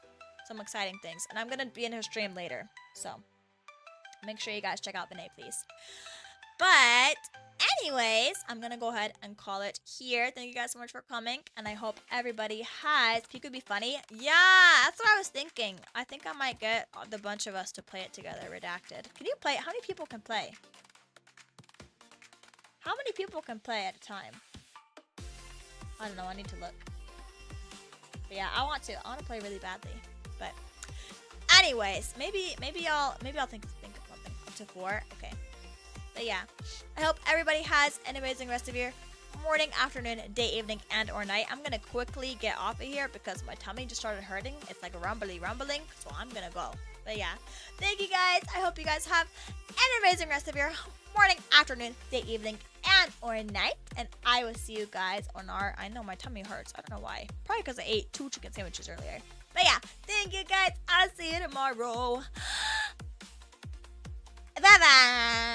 exciting things, and I'm gonna be in her stream later. So make sure you guys check out Vinay, please. But anyways, I'm gonna go ahead and call it here. Thank you guys so much for coming, and I hope everybody has. Peak would be funny. Yeah, that's what I was thinking. I think I might get the bunch of us to play it together. Redacted. Can you play? How many people can play? How many people can play at a time? I don't know. I need to look. But yeah, I want to play really badly. But anyways, maybe I'll think of something up to 4. Okay. But yeah, I hope everybody has an amazing rest of your morning, afternoon, day, evening, and or night. I'm gonna quickly get off of here because my tummy just started hurting. It's like rumbling, so I'm gonna go. But yeah, thank you guys. I hope you guys have an amazing rest of your morning, afternoon, day, evening, and or night. And I will see you guys on our. I know my tummy hurts. I don't know why. Probably because I ate 2 chicken sandwiches earlier. But yeah, thank you guys. I'll see you tomorrow. Bye bye.